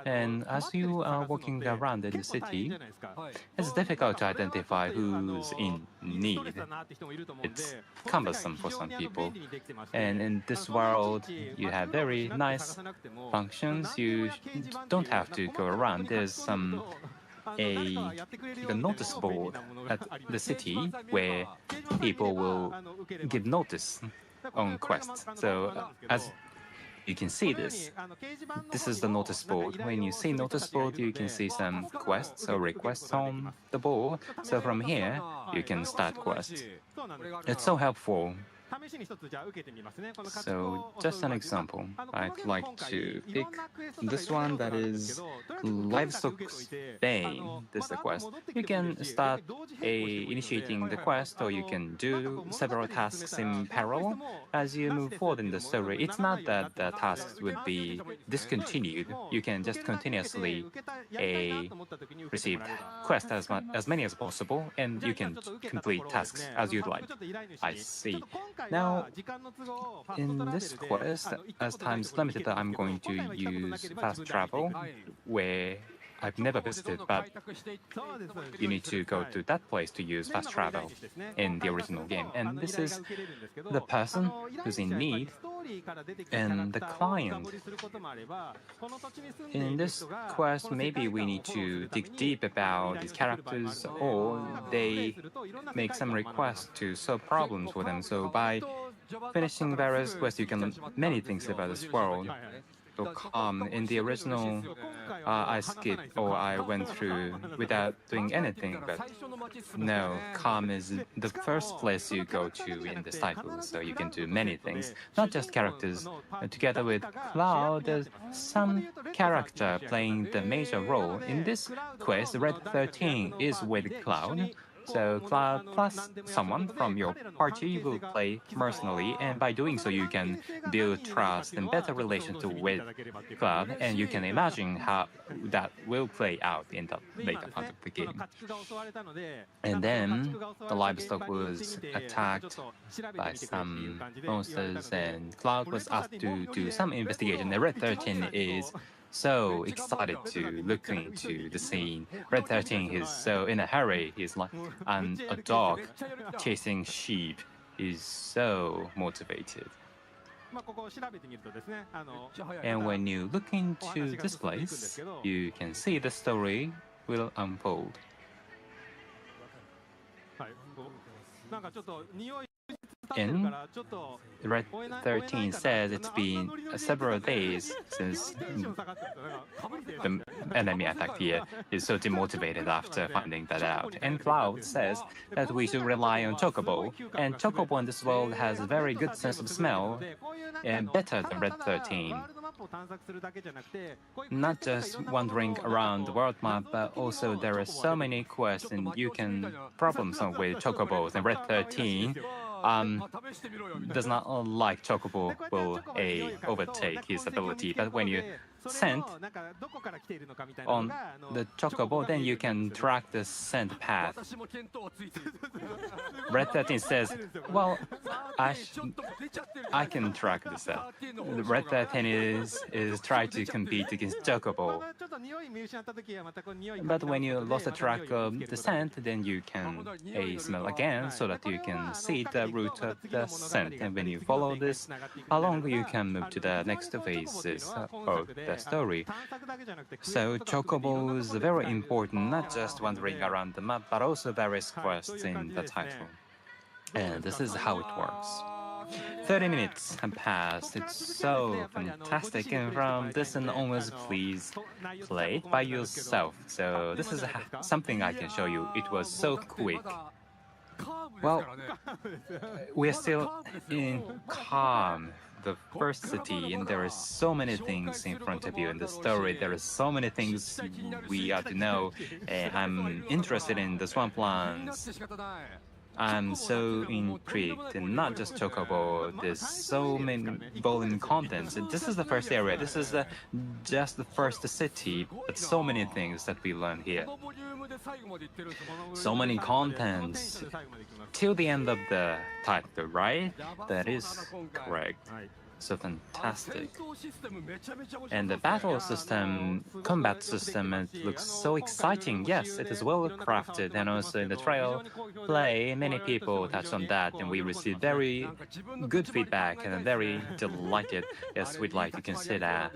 B: And as you are walking around in the city, it's difficult to identify who's in need. It's cumbersome for some people. And in this world, you have very nice functions. You don't have to go around. There's a notice board at the city where people will give notice on quests. So as you can see this is the notice board. When you see notice board, you can see some quests or requests on the board. So from here, you can start quests. It's so helpful. So just an example, I'd like to pick this one, that is Livestock Bane. This is the quest. You can start initiating the quest, or you can do several tasks in parallel as you move forward in the story. It's not that the tasks would be discontinued. You can just continuously receive quests as many as possible, and you can complete tasks as you'd like. I see. Now, in this quest, as time is limited, I'm going to use fast travel, where I've never visited, but you need to go to that place to use fast travel in the original game. And this is the person who's in need and the client. In this quest, maybe we need to dig deep about these characters, or they make some requests to solve problems for them. So by finishing various quests, you can learn many things about this world. So Calm, in the original, I skipped, or I went through without doing anything, but no, Calm is the first place you go to in this title, so you can do many things, not just characters. Together with Cloud, there's some character playing the major role. In this quest, Red 13 is with Cloud, So Cloud plus someone from your party will play personally, and by doing so you can build trust and better relations with Cloud, and you can imagine how that will play out in the later part of the game. And then the livestock was attacked by some monsters, and Cloud was asked to do some investigation. And Red 13 is so excited to look into the scene. Red 13 is so in a hurry. He's like a dog chasing sheep. Is so motivated. And when you look into this place, you can see the story will unfold. In Red 13 says it's been several days since the enemy attacked here. Is so demotivated after finding that out. And Cloud says that we should rely on Chocobo, and Chocobo in this world has a very good sense of smell, and better than Red 13. Not just wandering around the world map, but also there are so many quests and you can problem solve with Chocobos. And Red 13 does not like Chocobo will overtake his ability, but when you scent on the Chocobo, then you can track the scent path. Red 13 says, well, I can track this out. Red 13 is trying to compete against Chocobo. But when you lost the track of the scent, then you can smell again so that you can see the route of the scent. And when you follow this along, you can move to the next phases of the story. So Chocobo is very important, not just wandering around the map, but also various quests in the title. And this is how it works. 30 minutes have passed. It's so fantastic, and from this and onwards, please play it by yourself. So this is something I can show you. It was so quick. Well, we are still in calm, the first city, and there are so many things in front of you in the story. There are so many things we have to know. I'm interested in the swamplands. I'm so intrigued, and not just Chocobo. There's so many volume contents. This is the first area. This is just the first city, but so many things that we learn here. So many contents till the end of the title, right? That is correct. So fantastic. And the battle system, combat system, it looks so exciting. Yes, it is well crafted, and also in the trial play, many people touched on that, and we received very good feedback and very delighted. Yes, we'd like to consider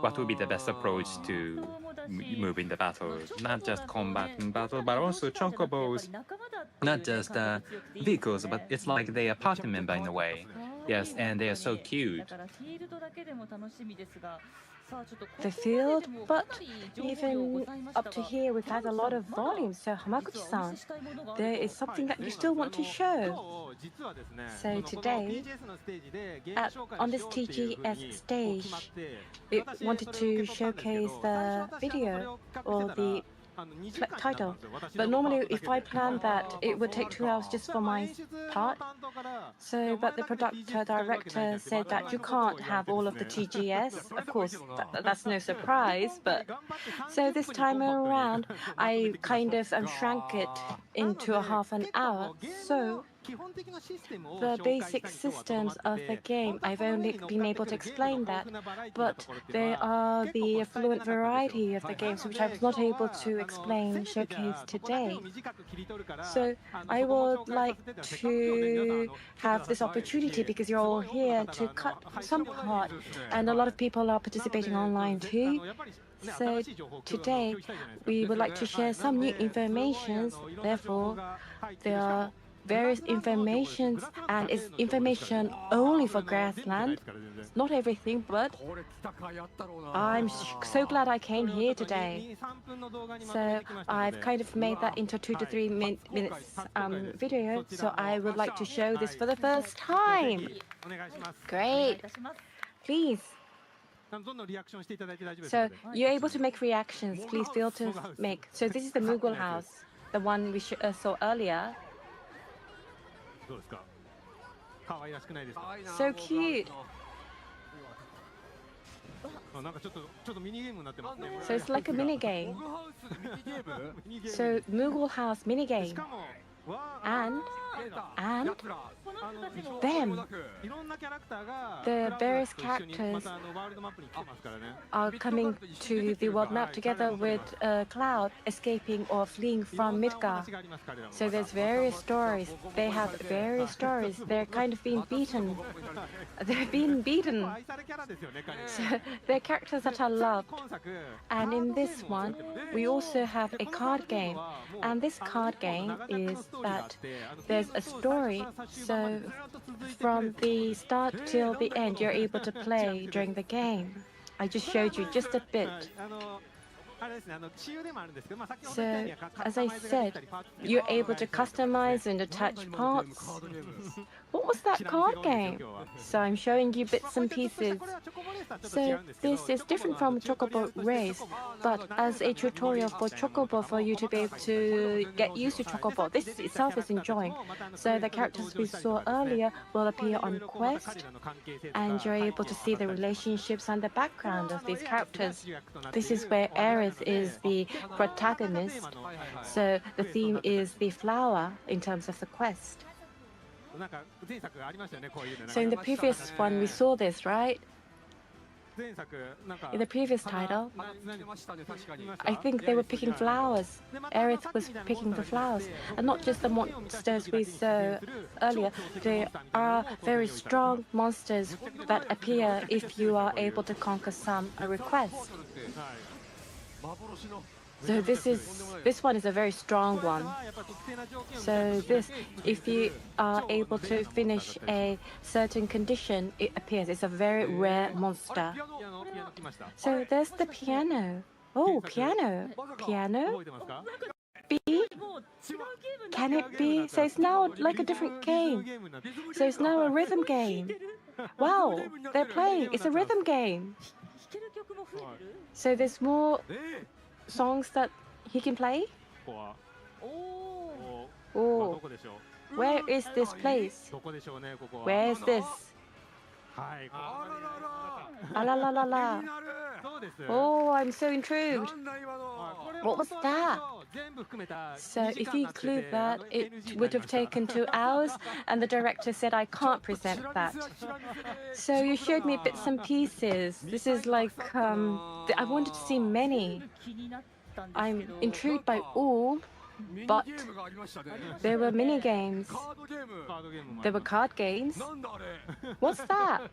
B: what would be the best approach to move in the battle. Not just combat in battle, but also Chocobos. Not just vehicles, but it's like they are party member in a way. Yes, and they are so cute.
D: The field, but even up to here, we've had a lot of volume. So, Hamaguchi-san, there is something that you still want to show. So today, on this TGS stage, we wanted to showcase the video or the title, but normally if I planned that, it would take 2 hours just for my part. So, but the producer director said that you can't have all of the TGS. Of course, that's no surprise, but so this time around, I kind of shrank it into a half an hour. So the basic systems of the game, I've only been able to explain that, but there are the fluent variety of the games which I was not able to explain, showcase today. So I would like to have this opportunity, because you're all here, to cut some part, and a lot of people are participating online too. So today, we would like to share some new information. Therefore, there are various informations, and it's information only for grassland. Not everything, but I'm so glad I came here today. So I've kind of made that into 2 to 3 minutes video. So I would like to show this for the first time. Great. Please. So you're able to make reactions. Please feel to make. So this is the Moogle house. the one we saw earlier. So cute. So it's like a mini game. So Moogle House mini game. And then the various characters are coming to the world map together with Cloud escaping or fleeing from Midgar. So there's various stories. They have various stories. They're kind of being beaten. They're being beaten. So they're characters that are loved. And in this one, we also have a card game. And this card game is that there's a story, so from the start till the end you're able to play during the game. I just showed you just a bit. So, as I said, you're able to customize and attach parts. What was that card game? So I'm showing you bits and pieces. So this is different from Chocobo Race, but as a tutorial for Chocobo for you to be able to get used to Chocobo, this itself is enjoying. So the characters we saw earlier will appear on Quest, and you're able to see the relationships and the background of these characters. This is where Aerith is the protagonist. So the theme is the flower in terms of the quest. So in the previous one we saw this, right? In the previous title, I think they were picking flowers. Aerith was picking the flowers. And not just the monsters we saw earlier. There are very strong monsters that appear if you are able to conquer some requests. So this one is a very strong one. So this, if you are able to finish a certain condition, it appears. It's a very rare monster. So there's the piano. Oh, piano. Piano? B? Can it be? So it's now like a different game. So it's now a rhythm game. Wow, they're playing. It's a rhythm game. So there's more songs that he can play? Oh, where is this place? Where is this? Ah la la la la. Oh, I'm so intrigued. What was that? So if you include that, it would have taken 2 hours, and the director said I can't present that. So you showed me bits and pieces. This is like, I wanted to see many. I'm intrigued by all, but there were mini games. There were card games. What's that?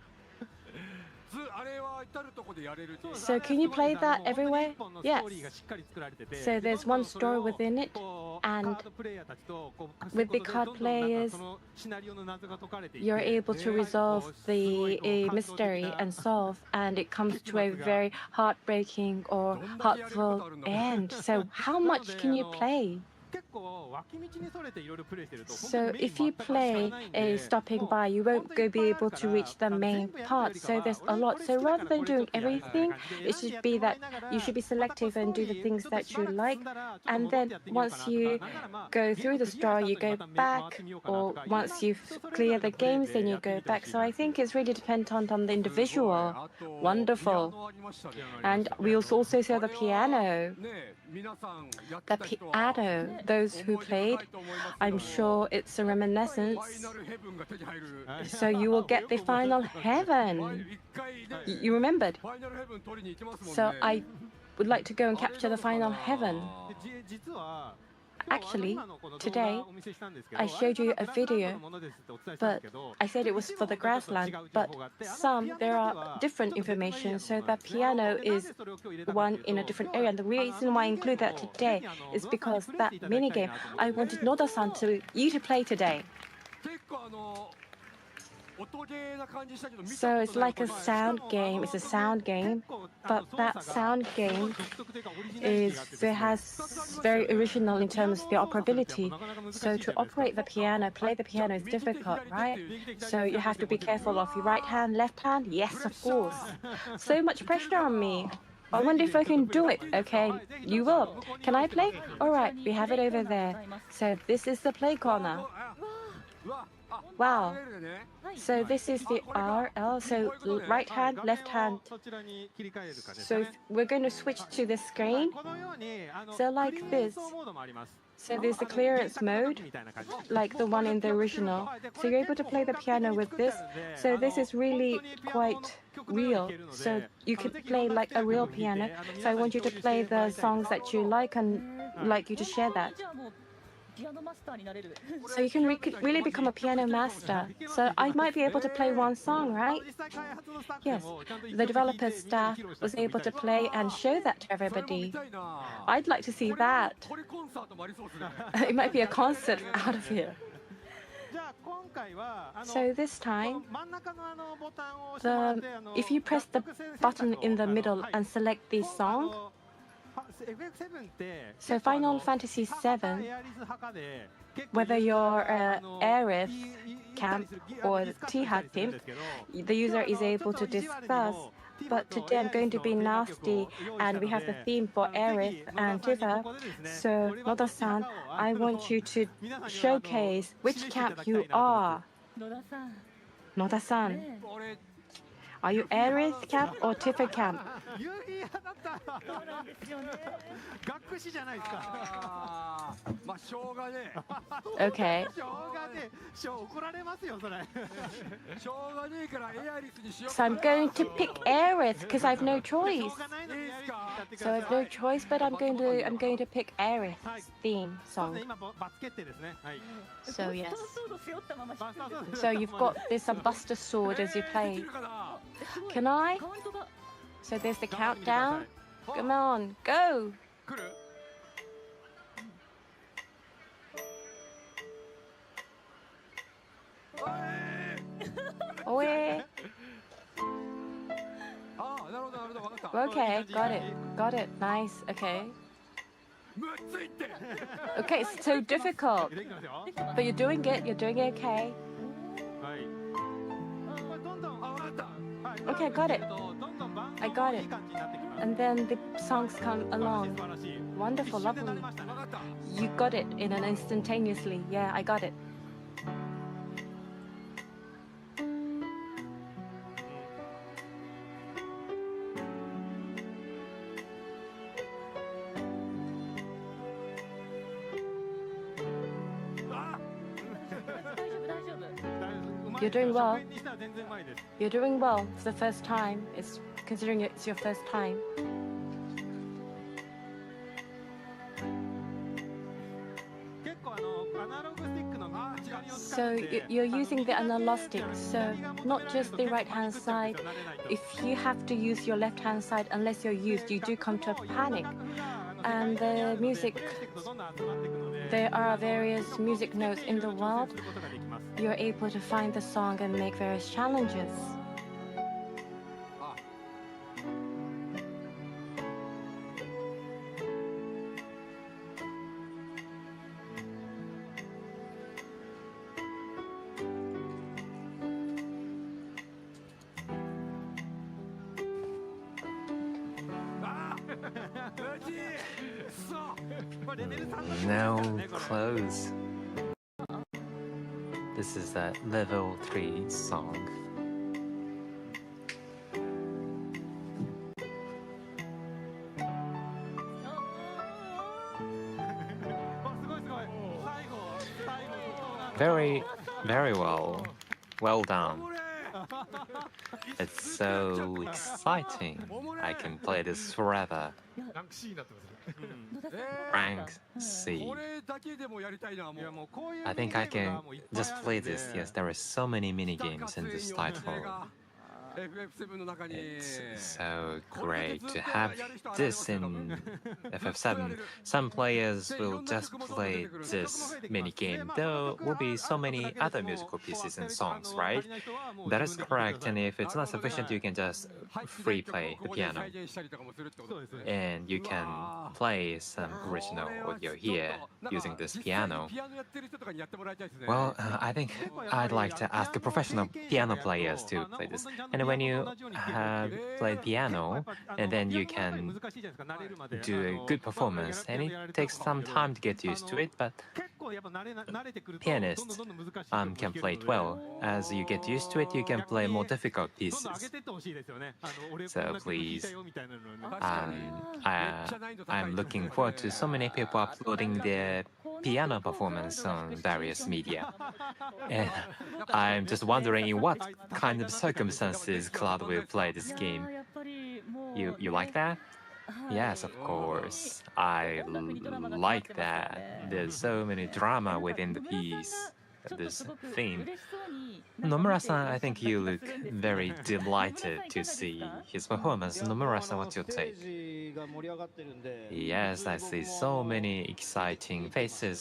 D: So can you play that everywhere? Yes. So there's one story within it, and with the card players, you're able to resolve the mystery and solve, and it comes to a very heartbreaking or heartful end. So how much can you play? So if you play a stopping by, you won't be able to reach the main part. So there's a lot. So rather than doing everything, it should be that you should be selective and do the things that you like. And then once you go through the story, you go back. Or once you've cleared the games, then you go back. So I think it's really dependent on the individual. Wonderful. And we also saw the piano. The piano. Those who played, I'm sure it's a reminiscence. So you will get the final heaven. You remembered? So I would like to go and capture the final heaven. Actually, today, I showed you a video, but I said it was for the grassland, but there are different information, so the piano is one in a different area. And the reason why I include that today is because that minigame, I wanted Noda-san you to play today. So it's like a sound game. It's a sound game, but that sound game has very original in terms of the operability. So to operate the piano, play the piano is difficult, right? So you have to be careful of your right hand, left hand. Yes, of course. So much pressure on me. I wonder if I can do it. Okay, you will. Can I play? All right, we have it over there. So this is the play corner. Wow. So this is the RL, so right hand, left hand. So we're going to switch to the screen. So like this. So there's the clearance mode, like the one in the original. So you're able to play the piano with this. So this is really quite real. So you can play like a real piano. So I want you to play the songs that you like and like you to share that. So you can really become a piano master. So I might be able to play one song, right? Yes. The developer staff was able to play and show that to everybody. I'd like to see that. It might be a concert out of here. So this time, if you press the button in the middle and select the song, so Final Fantasy VII, whether you're Aerith camp or T-Hack team, the user is able to discuss. But today I'm going to be nasty, and we have the theme for Aerith and Tifa. So Noda-san, I want you to showcase which camp you are. Noda-san. Are you Aerith camp or Tifa camp? Okay. So I'm going to pick Aerith because I have no choice. So I have no choice, but I'm going to pick Aerith's theme song. So yes. So you've got this Buster Sword as you play. Can I? So there's the countdown. Come on, go! Oe. Okay, got it, nice, okay. Okay, it's so difficult. But you're doing it okay. Okay, I got it. And then the songs come along. Wonderful, lovely. You got it in an instantaneously. Yeah, I got it. You're doing well. You're doing well. It's the first time. It's considering it's your first time. So you're using the analog stick, so not just the right-hand side. If you have to use your left-hand side, unless you're used, you do come to a panic. And the music, there are various music notes in the world. You're able to find the song and make various challenges.
B: No close. This is that level 3 song. Very, very well. Well done. It's so exciting. I can play this forever. Rank C. I think I can just play this. Yes, there are so many mini games in this title. It's so great to have this in FF7. Some players will just play this mini game. There will be so many other musical pieces and songs, right? That is correct. And if it's not sufficient, you can just free play the piano. And you can play some original audio here using this piano. Well, I think I'd like to ask the professional piano players to play this. Anyway, when you have played piano, and then you can do a good performance, and it takes some time to get used to it, but pianists can play it well. As you get used to it, you can play more difficult pieces. So please, I'm looking forward to so many people uploading their piano performance on various media. And I'm just wondering in what kind of circumstances Cloud will play this game. You like that? Yes, of course. I like that. There's so many drama within the piece, this theme. Nomura-san, I think you look very delighted to see his performance. Nomura-san, what's your take? Yes, I see so many exciting faces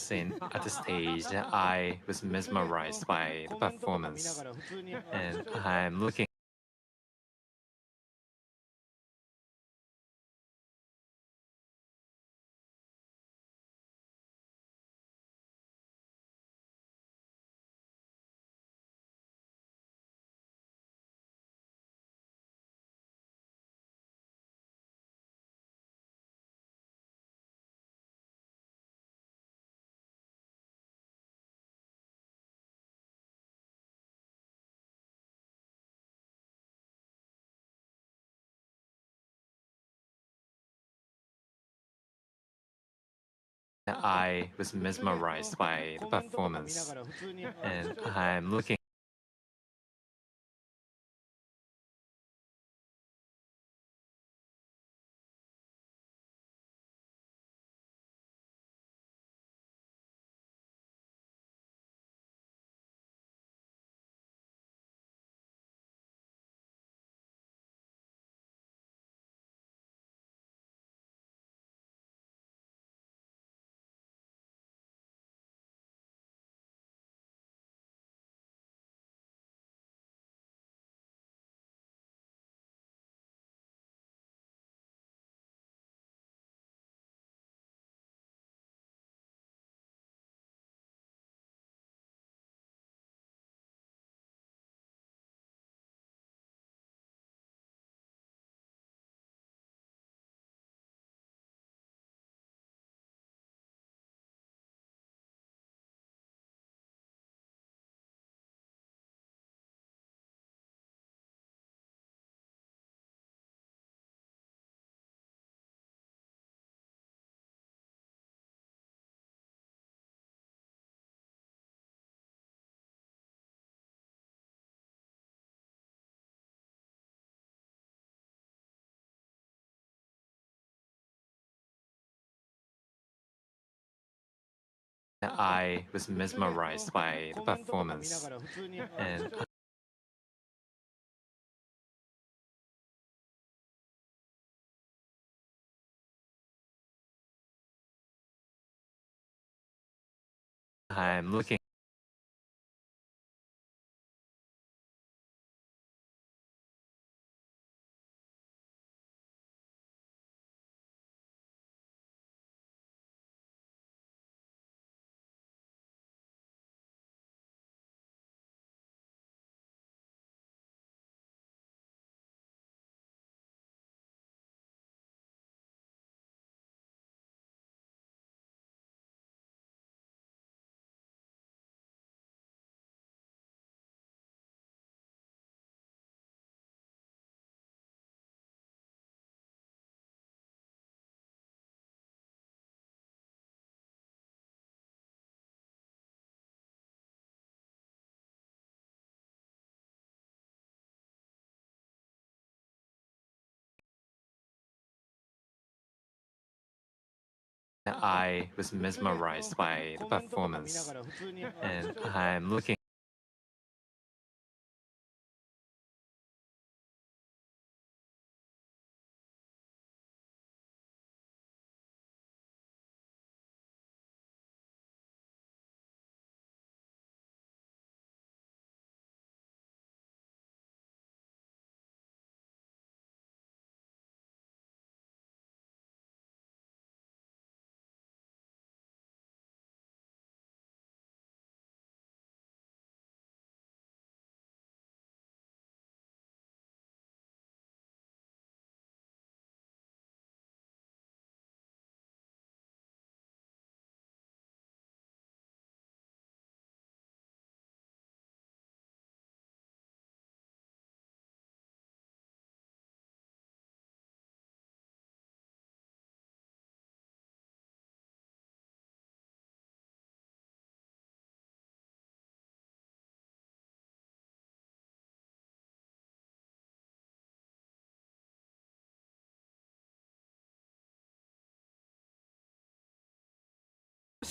B: at the stage. I was mesmerized by the performance, and I'm looking. I was mesmerized by the performance, and I'm looking. I was mesmerized by the performance, and I'm looking. I was mesmerized by the performance, and I'm looking.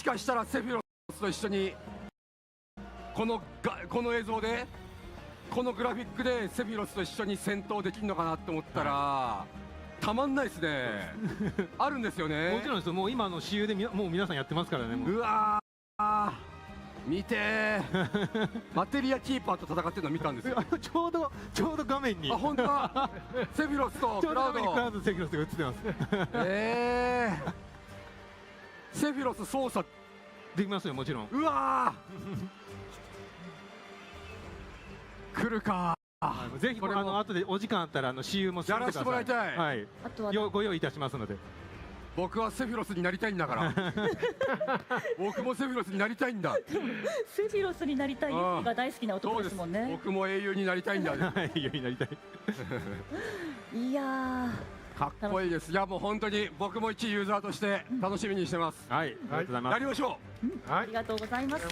C: かしたらセフィロスと一緒にこの映像でこのグラフィックでセフィロスと一緒に戦闘できるのかなと思ったら、たまんないですね。あるんですよね。
E: もちろんですよ。もう今の私有でもう皆さんやってますからね。
C: うわー、見てー。マテリアキーパーと戦ってるの見たんですよ。
E: ちょうど画面に。
C: あ、本当だ。セフィロスとクラウド。
E: クラウドとセフィロスが映ってます。
C: セフィロス操作
E: できますよ、もちろん。
C: うわー。来るか。
E: ぜひ後でお時間あったら私有も
C: やらせてもらいたい。
E: はい。あとはご用意いたしますので。
C: 僕はセフィロスになりたいんだから。僕もセフィロスになりたいんだ。
F: セフィロスになりたいが大好きな男ですもんね。
C: 僕も英雄になりたいんだ。
E: 英雄になりたい。
F: いや
C: ー、かっこいいです。いや、もう本当に僕も一ユーザーとして楽しみにしてます。
E: はい、ありがとうございます。
C: やりましょ
F: う。ありがとうございます。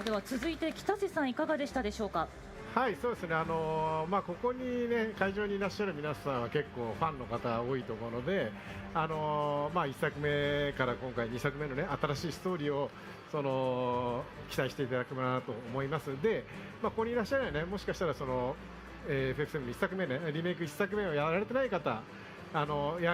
F: では続いて北瀬さんいかがでしたでしょうか。
G: はい、そうですね。ここにね、会場にいらっしゃる皆さんは結構ファンの方多いと思うので、1作目から今回2作目のね、新しいストーリーを期待していただければなと思いますので、ここにいらっしゃるね、もしかしたらFF7 の1作目ね、リメイク1作目をやられてない方、いや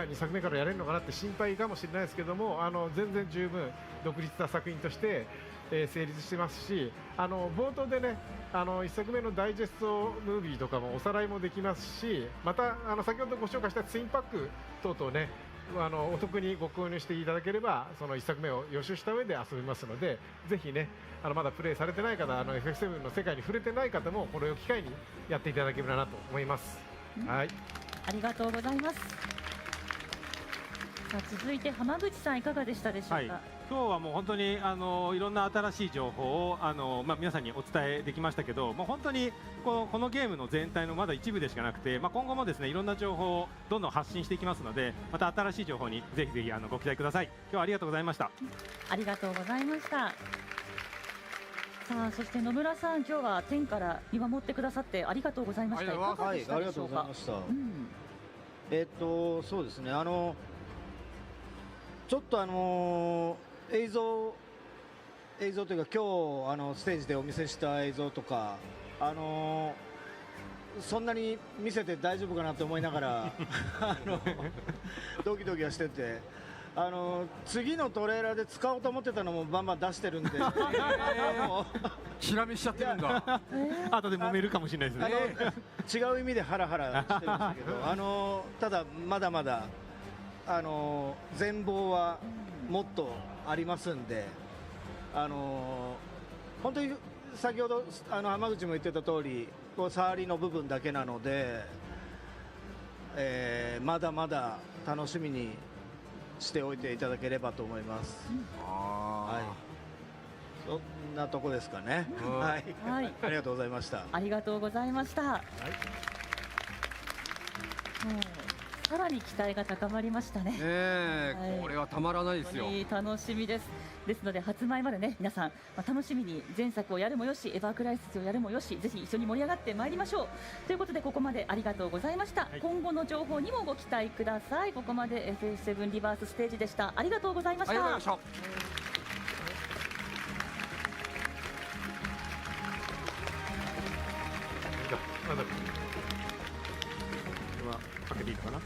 G: 2作目からやれるのかなって心配かもしれないですけども、全然十分独立した作品として成立してますし、冒頭でね、1作目のダイジェストムービーとかもおさらいもできますし、また先ほどご紹介したツインパック等々ね、お得にご購入していただければ、その1作目を予習した上で遊べますので、ぜひね、まだプレイされてない方、FF7 の世界に触れてない方もこれを機会にやっていただければなと思います。はい、
F: ありがとうございます。さあ続いて浜口さんいかがでしたでしょうか。はい、
E: 今日はもう本当にいろんな新しい情報を皆さんにお伝えできましたけど、もう本当にこのゲームの全体のまだ一部でしかなくて、今後もですねいろんな情報をどんどん発信していきますので、また新しい情報にぜひぜひご期待ください。今日はありがとうございました。
F: ありがとうございました。さあそして野村さん、今日は天から見守ってくださってありがとうございました。
H: はい、ありがとうございました。そうですね。ちょっと映像というか今日ステージでお見せした映像とかそんなに見せて大丈夫かなと思いながらドキドキはしてて、次のトレーラーで使おうと思ってたのもバンバン出してるんで
C: ひらめしちゃってるんだ。
E: 後で揉めるかもしれないですね。
H: 違う意味でハラハラしてるんですけどただまだまだ全貌はもっとありますんで、本当に先ほど浜口も言ってた通り触りの部分だけなので、まだまだ楽しみにしておいていただければと思います。はい、そんなとこですかね。はい、はい、ありがとうございました。
F: ありがとうございました。はい、さらに期待が高まりましたね。
C: これはたまらないですよ。
F: 楽しみです。ですので発売までね、皆さん、楽しみに前作をやるもよし、エヴァークライシスをやるもよし、ぜひ一緒に盛り上がってまいりましょう。ということでここまでありがとうございました。今後の情報にもご期待ください。ここまで FF7 リバースステージでした。ありがとうございました。
C: ありがとうございました。
E: まだこれは開けていいのかな。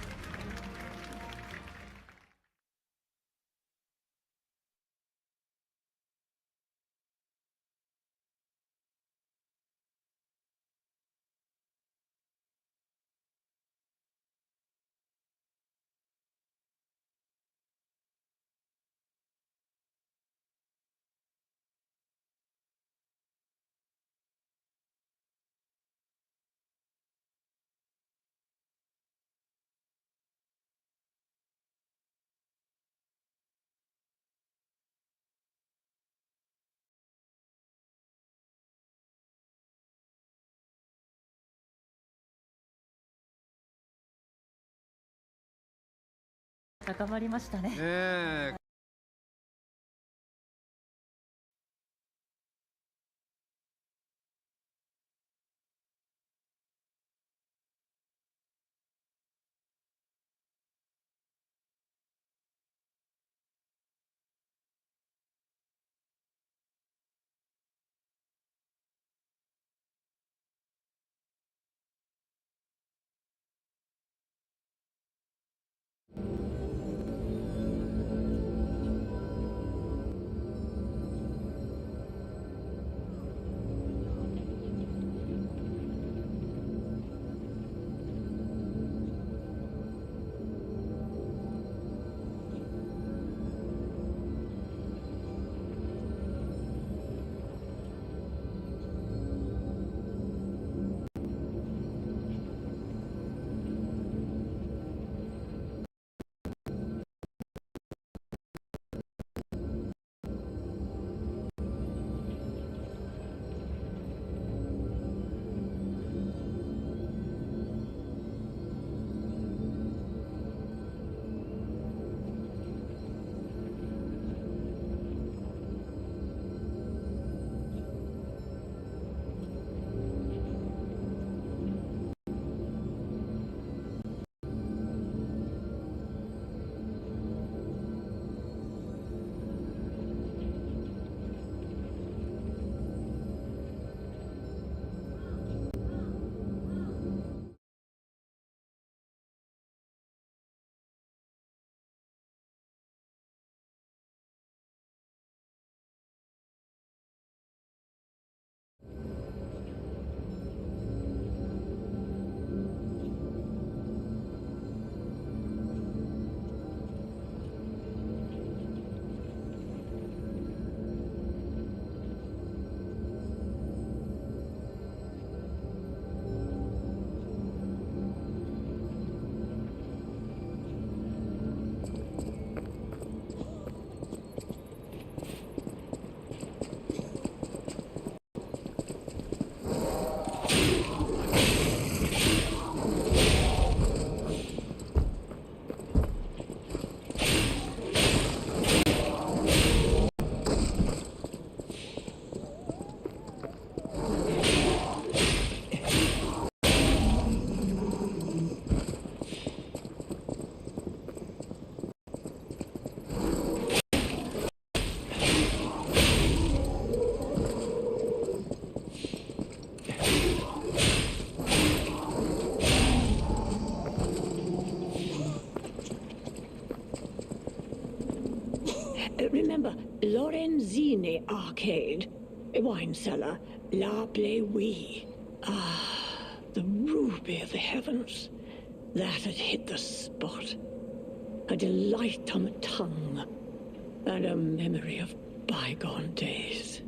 F: 高まりましたね。
A: remember Lorenzini Arcade, a wine cellar, La Bleuie. Ah, the ruby of the heavens. That had hit the spot. A delight on the tongue, and a memory of bygone days.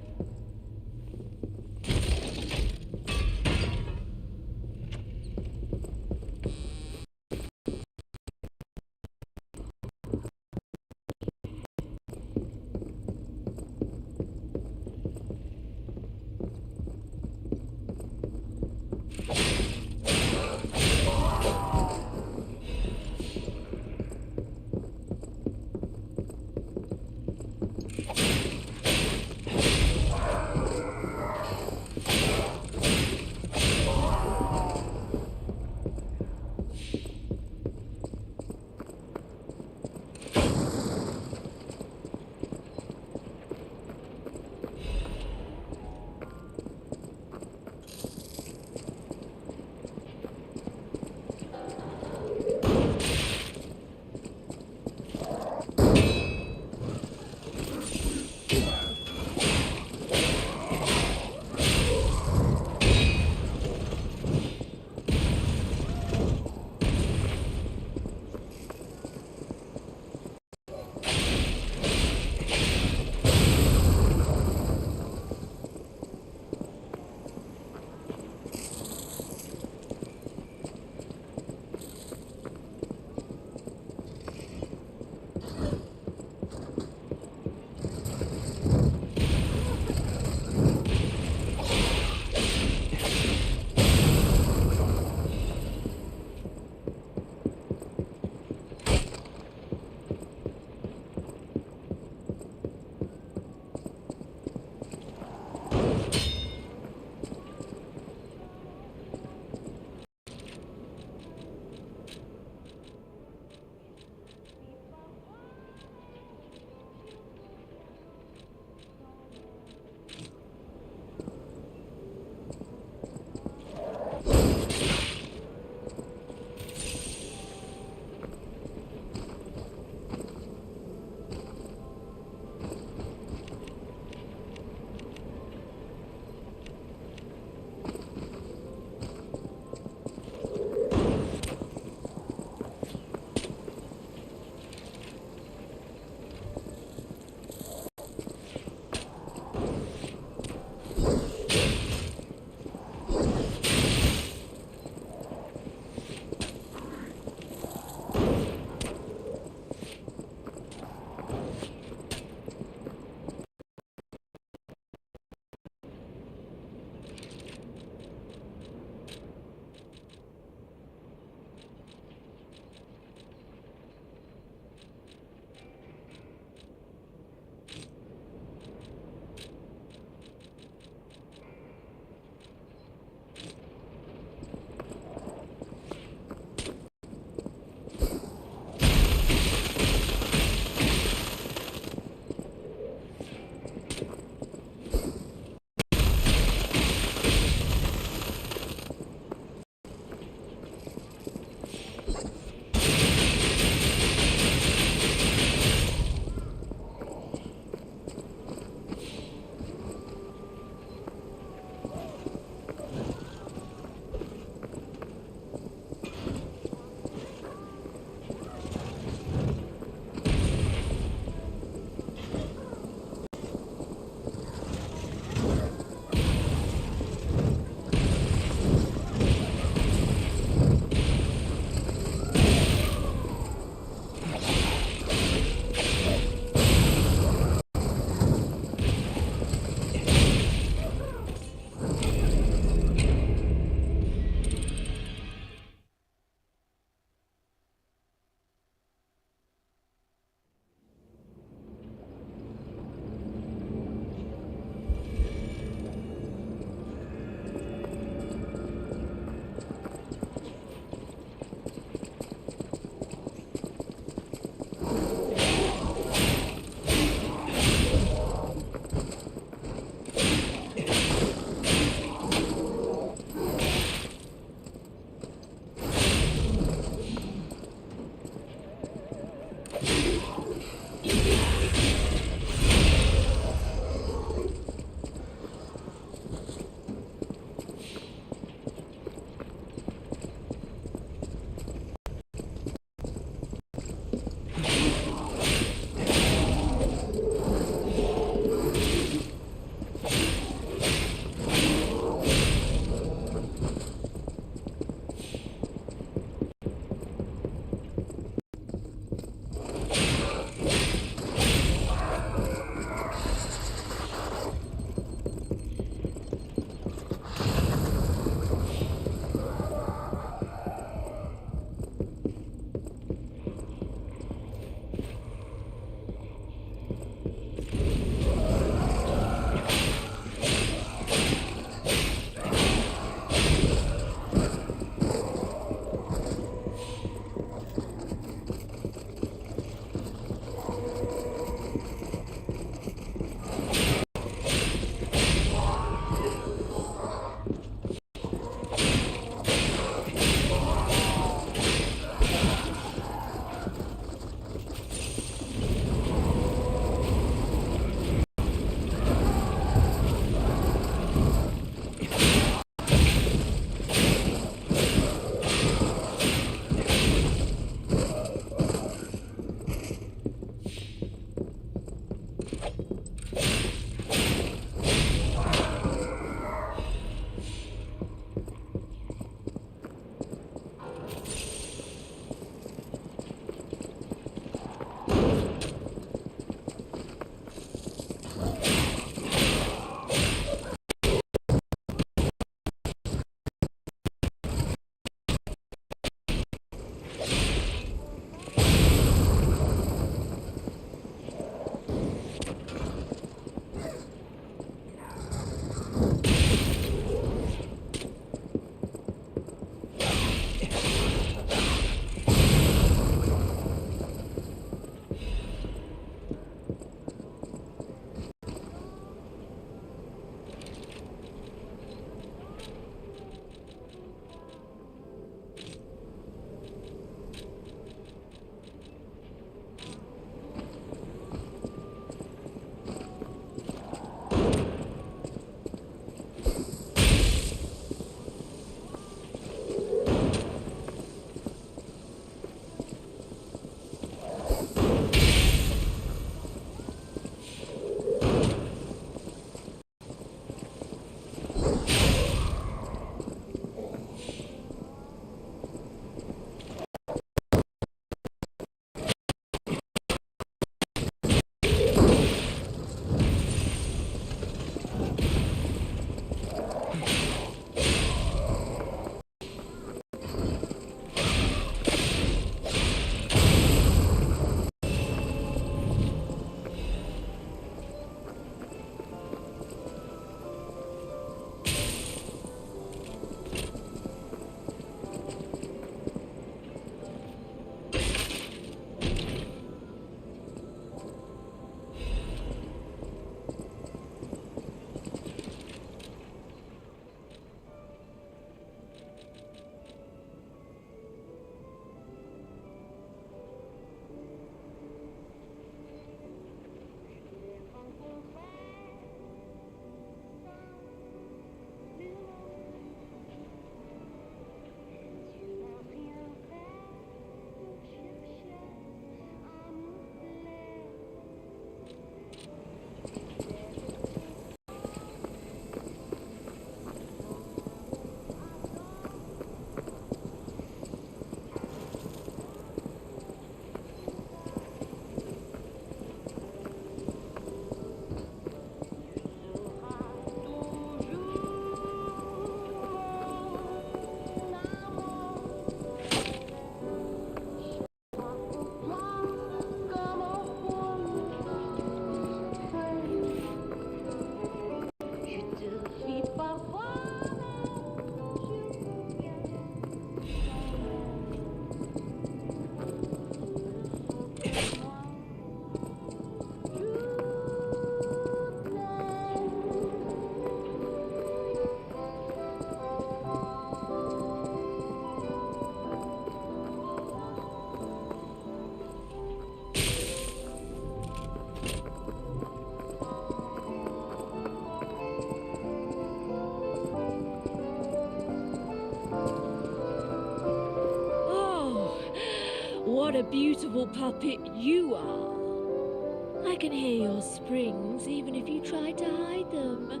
I: What a beautiful puppet you are. I can hear your springs even if you try to hide them.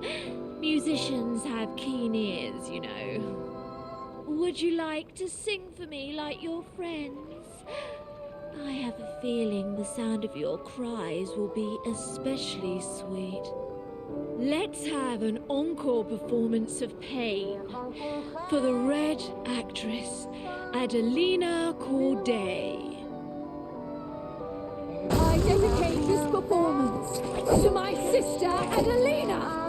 I: Musicians have keen ears, you know. Would you like to sing for me like your friends? I have a feeling the sound of your cries will be especially sweet. Let's have an encore performance of Pain for the Red actress, Adelina Corday. I dedicate this performance to my sister, Adelina.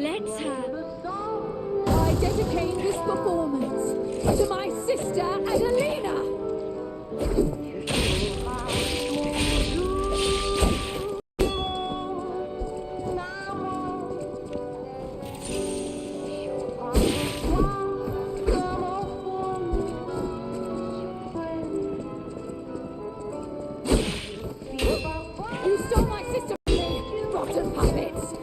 I: Let's have.
A: I dedicate this performance to my sister Adelina. You stole my sister from me, rotten puppets!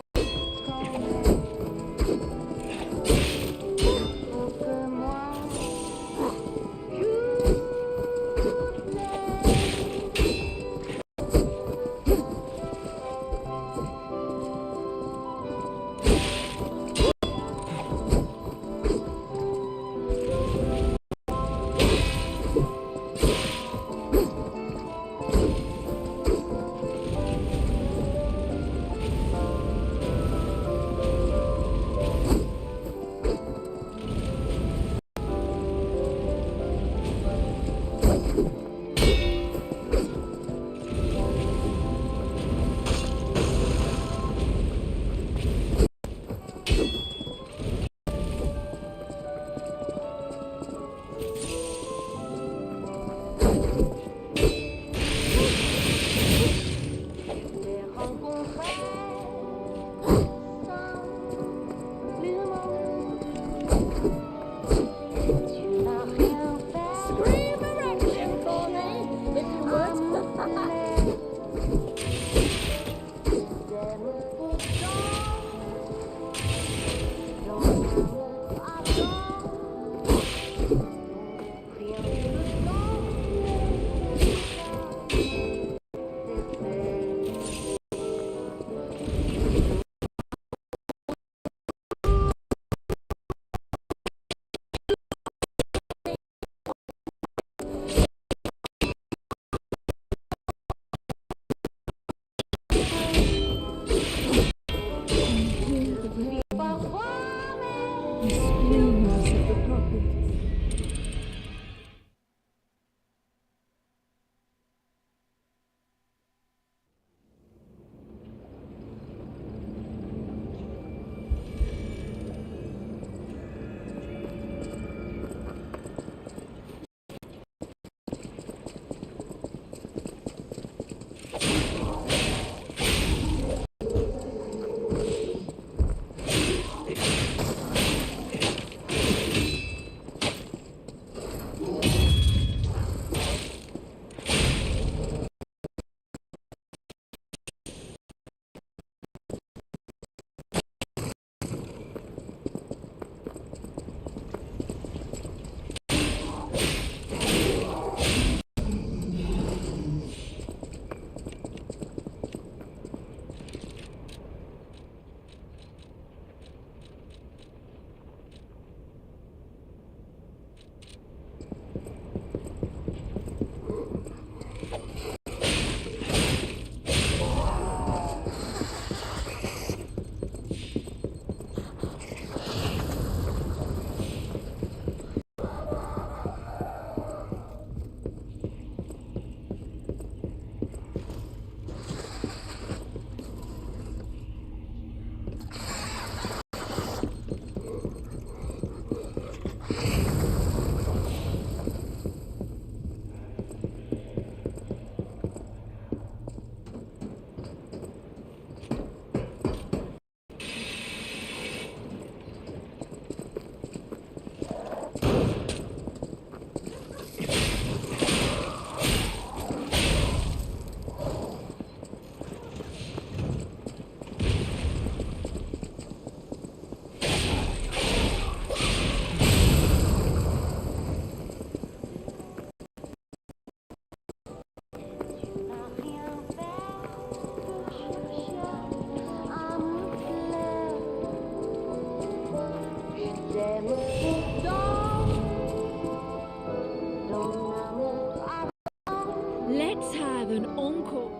I: Let's have an encore.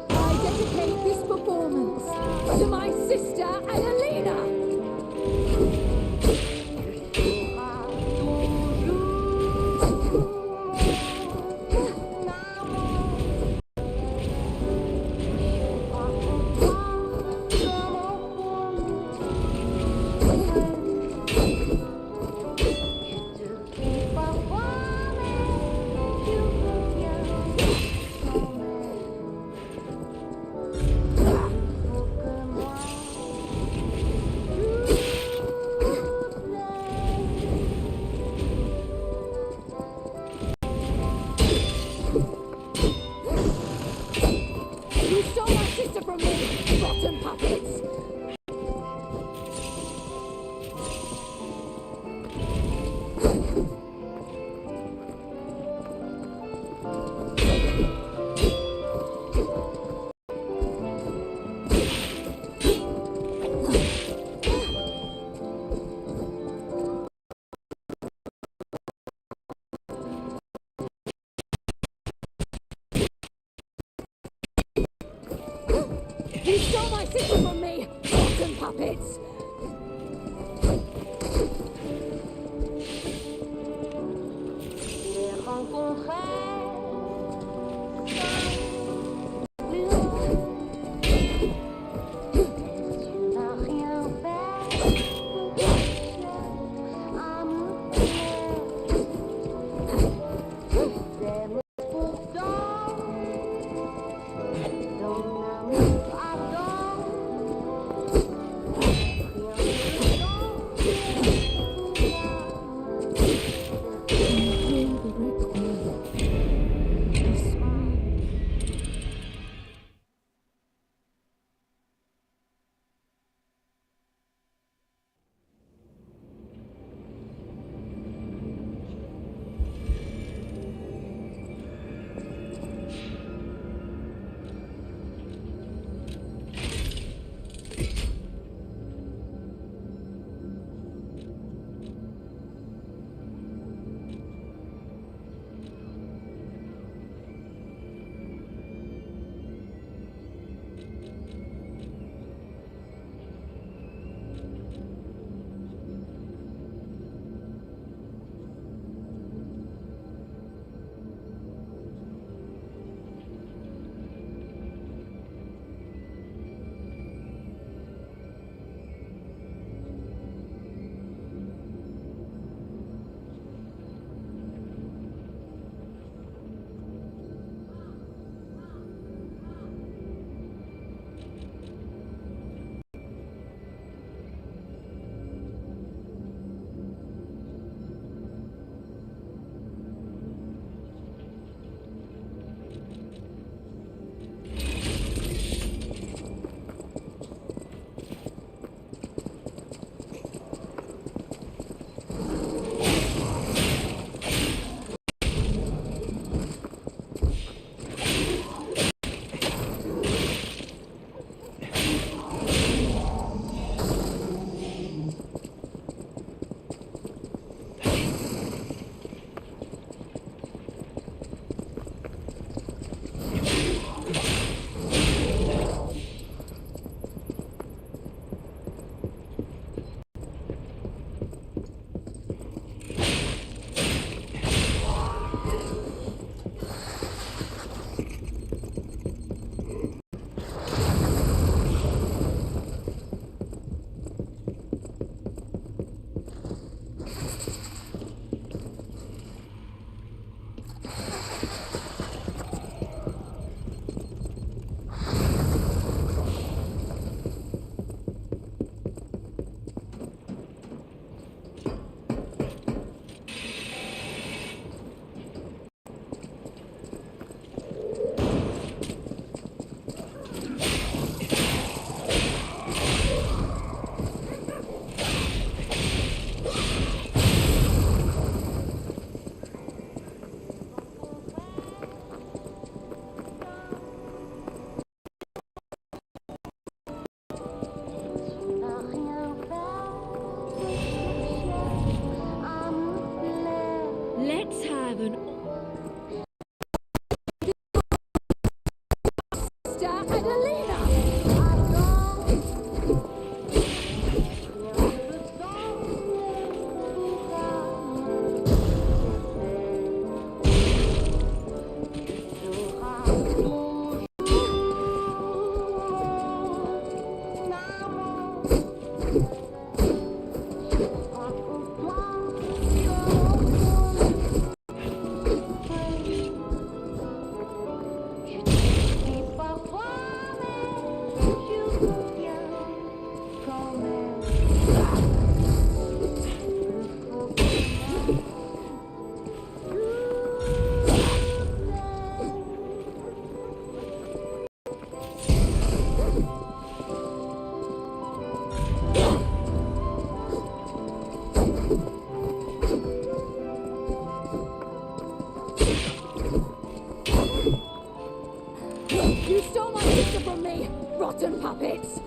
A: I dedicate this performance to my sister Adelina. stole my sister from me, rotten puppets! You stole my sister from me, rotten puppets! rotten puppets!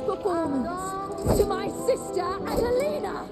A: performance to my sister Adelina.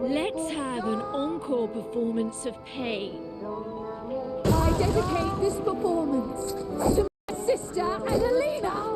I: Let's have an encore performance of pain.
J: I dedicate this performance to my sister Adelina.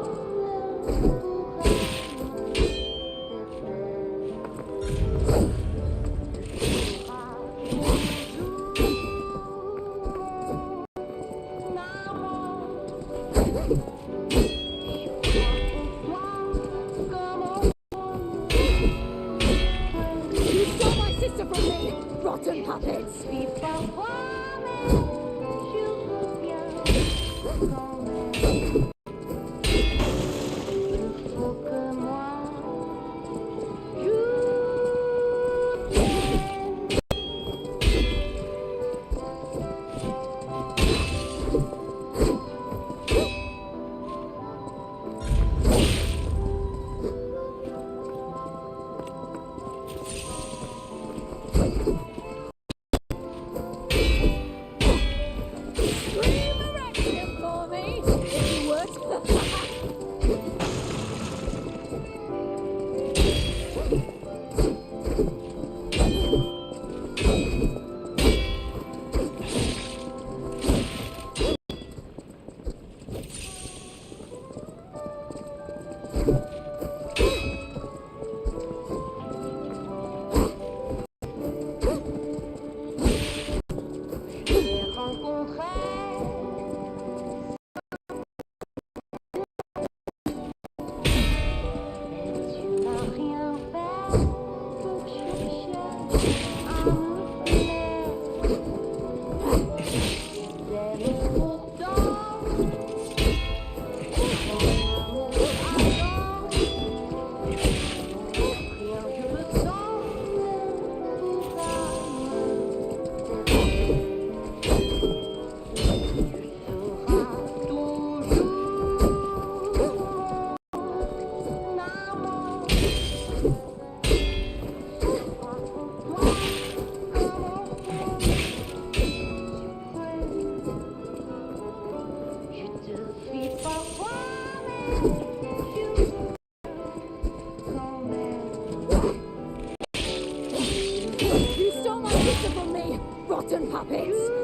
J: You stole my sister from me, rotten puppets. Scream erection for me. rotten puppets!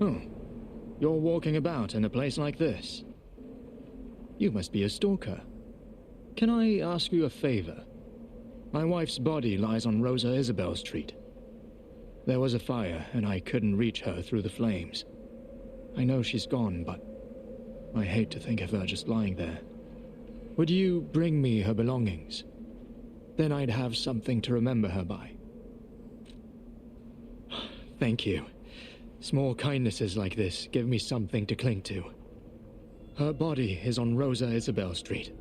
K: Oh, you're walking about in a place like this. You must be a stalker. Can I ask you a favor? My wife's body lies on Rosa Isabel Street. There was a fire, and I couldn't reach her through the flames. I know she's gone, but I hate to think of her just lying there. Would you bring me her belongings? Then I'd have something to remember her by. Thank you. Small kindnesses like this give me something to cling to. Her body is on Rosa Isabel Street.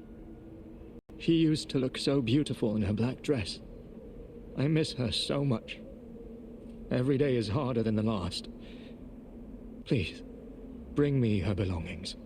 K: She used to look so beautiful in her black dress. I miss her so much. Every day is harder than the last. Please, bring me her belongings.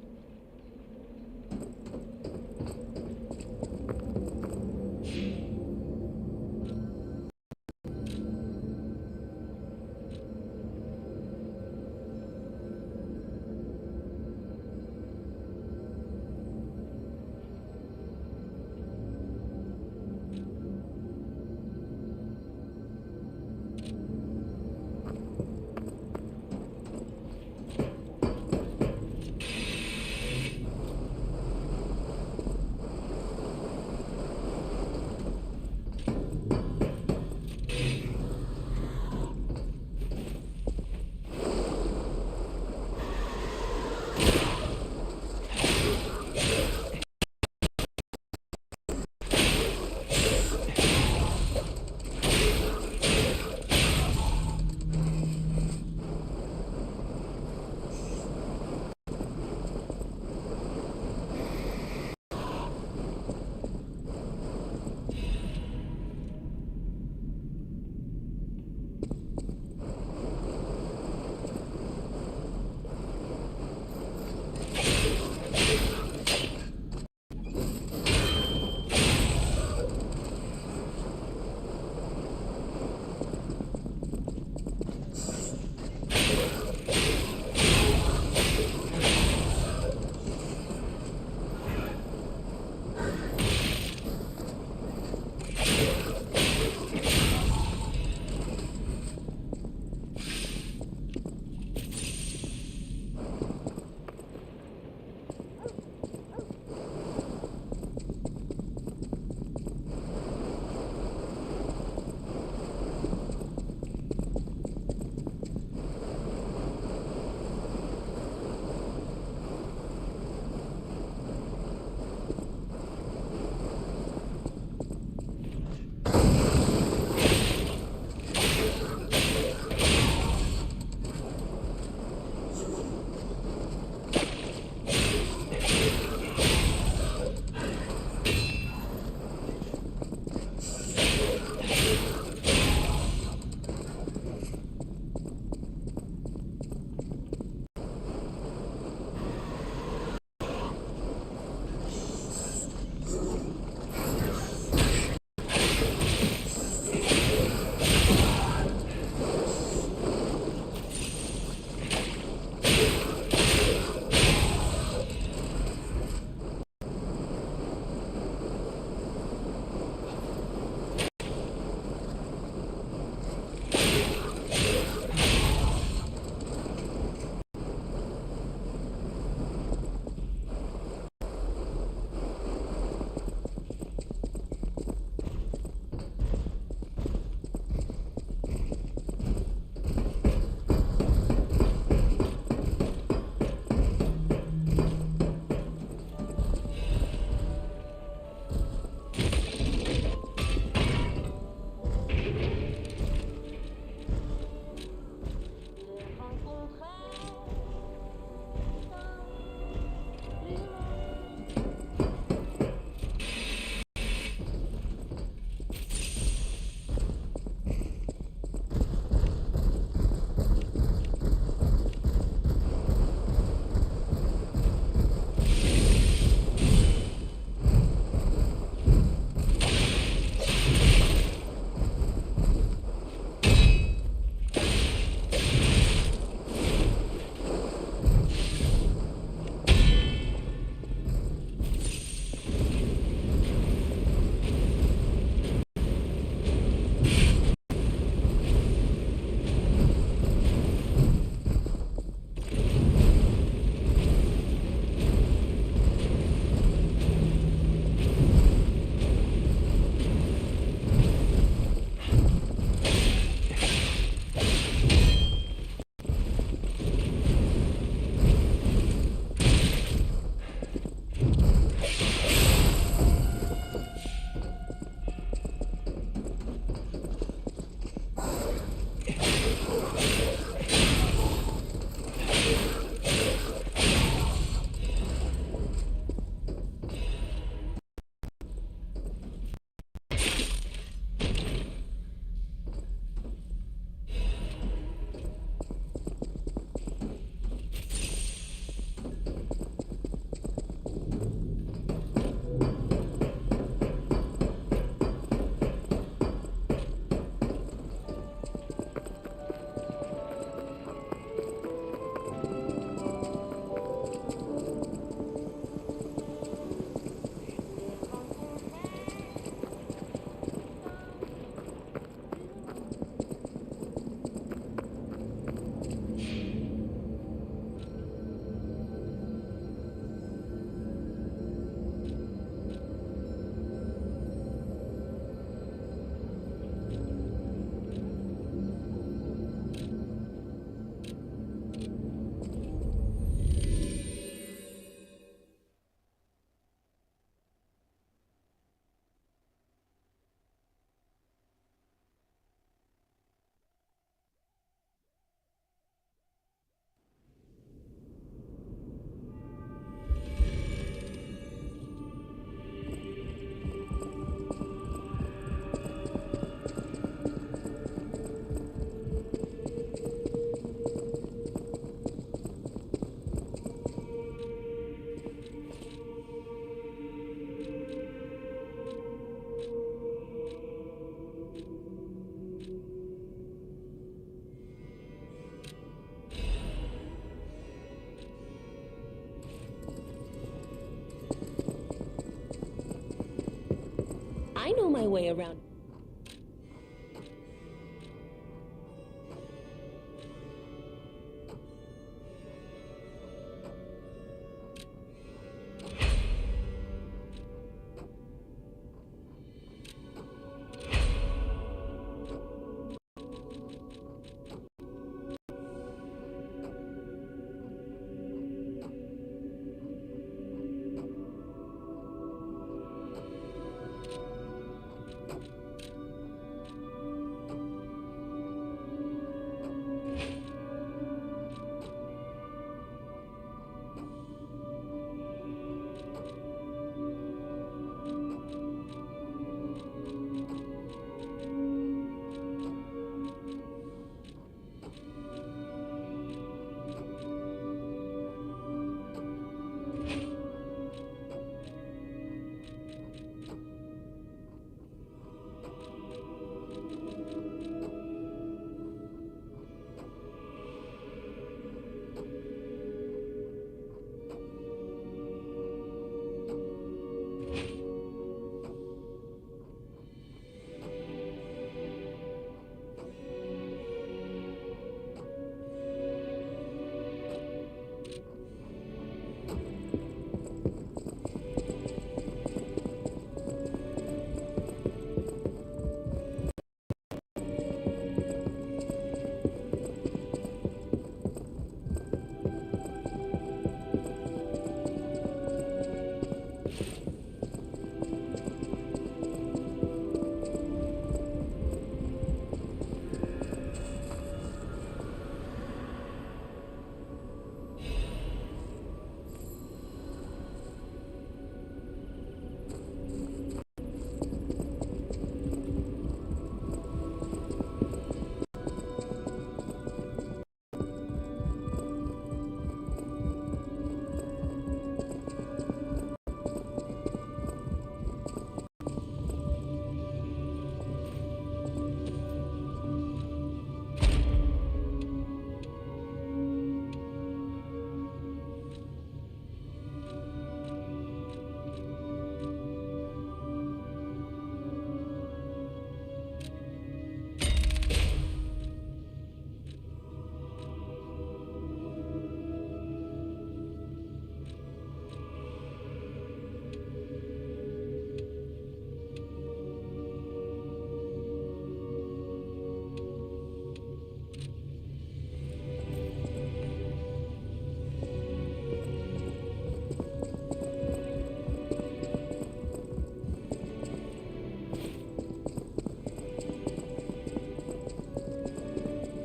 I: I know my way around.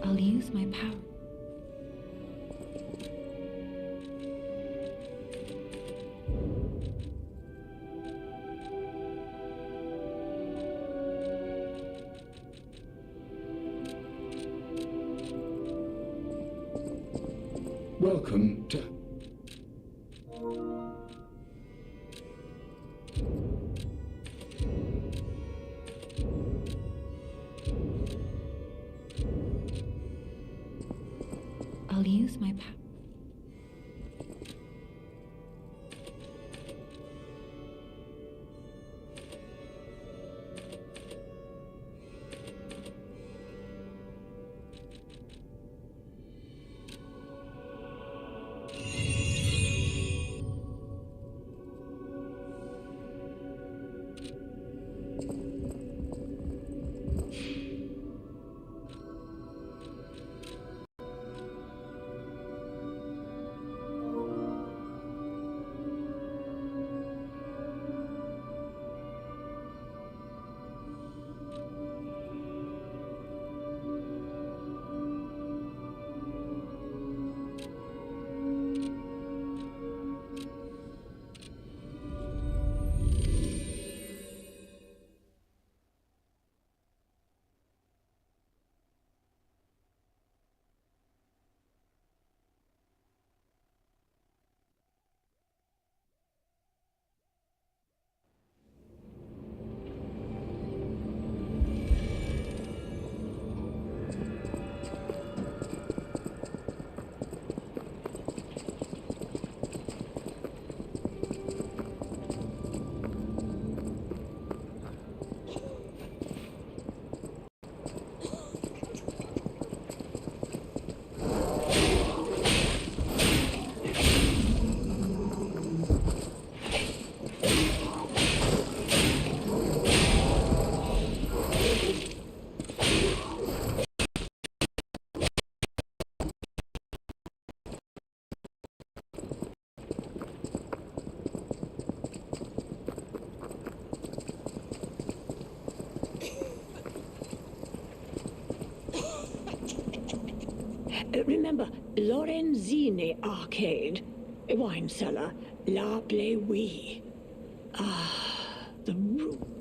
I: I'll use my power.
K: Welcome to...
I: I'll use my power.
A: Remember, Lorenzini Arcade, wine cellar, La Bleuie. Ah, the room.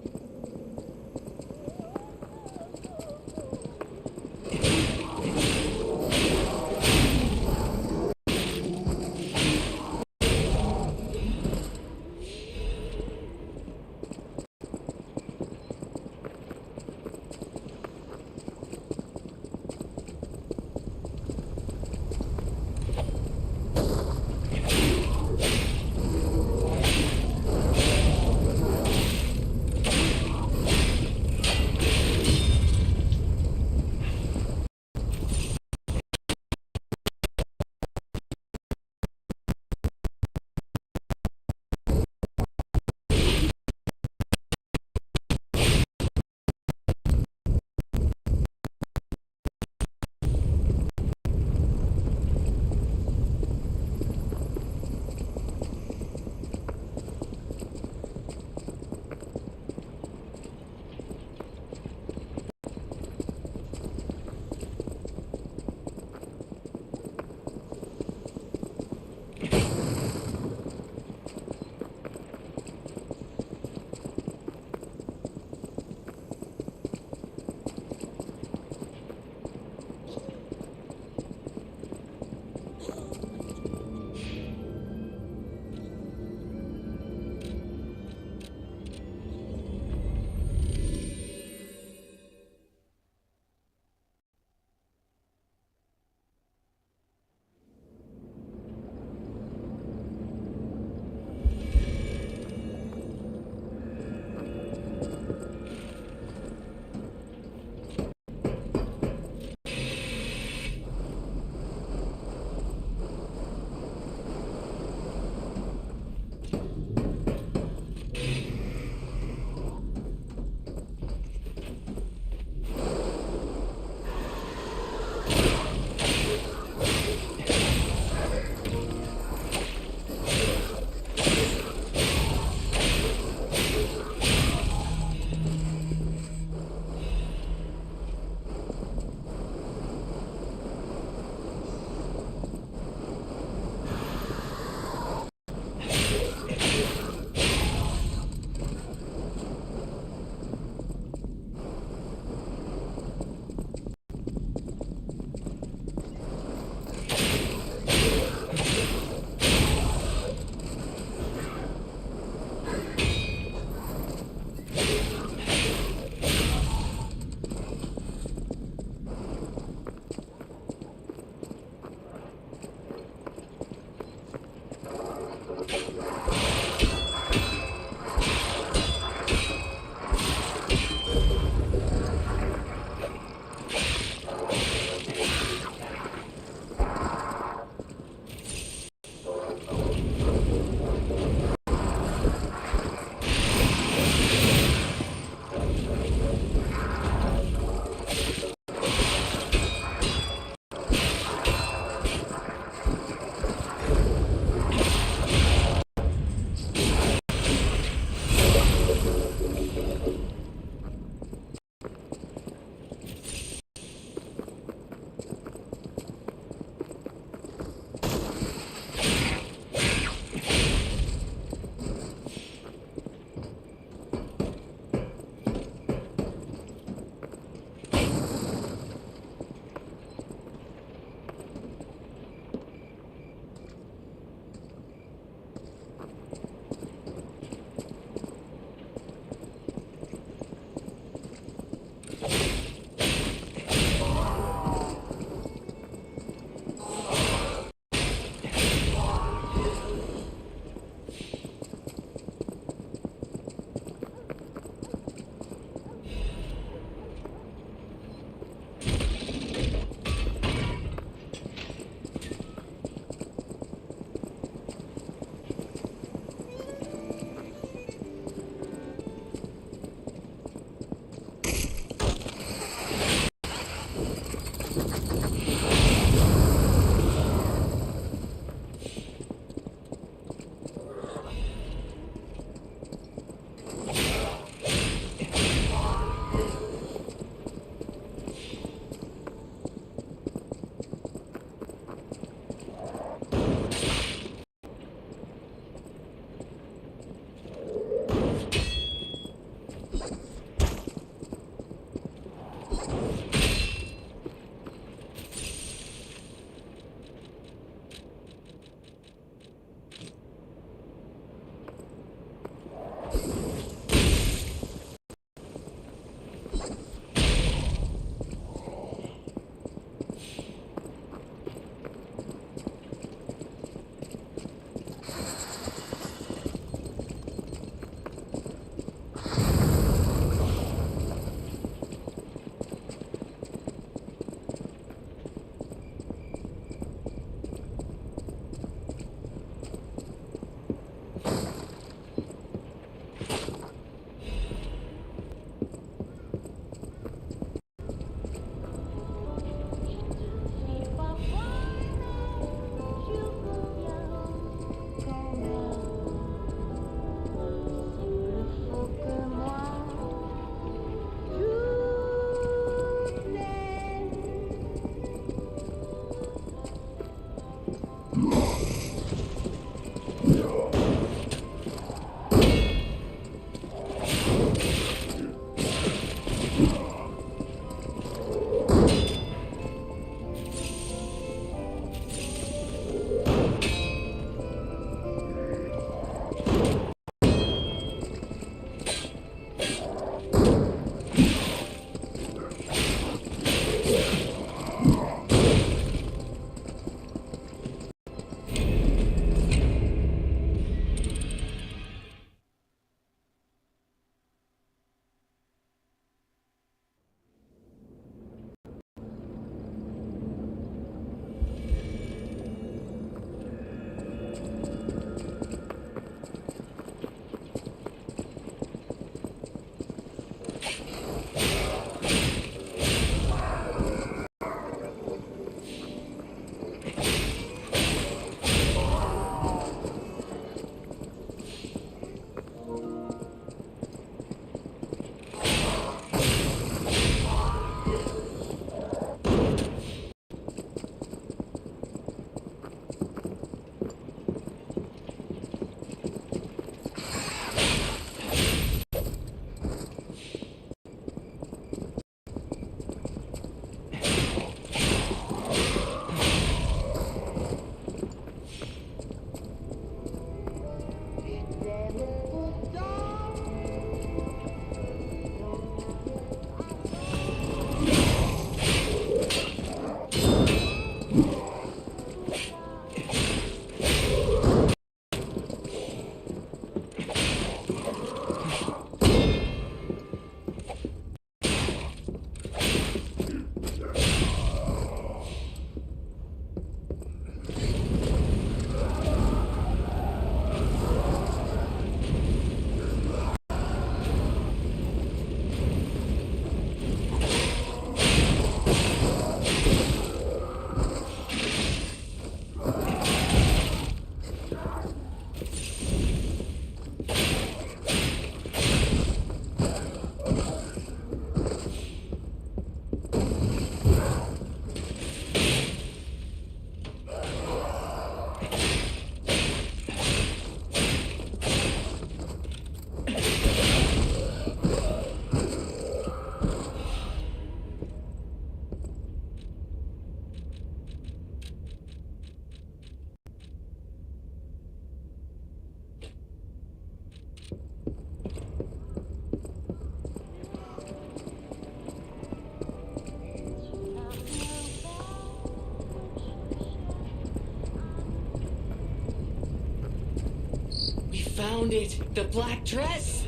L: found it! The black dress!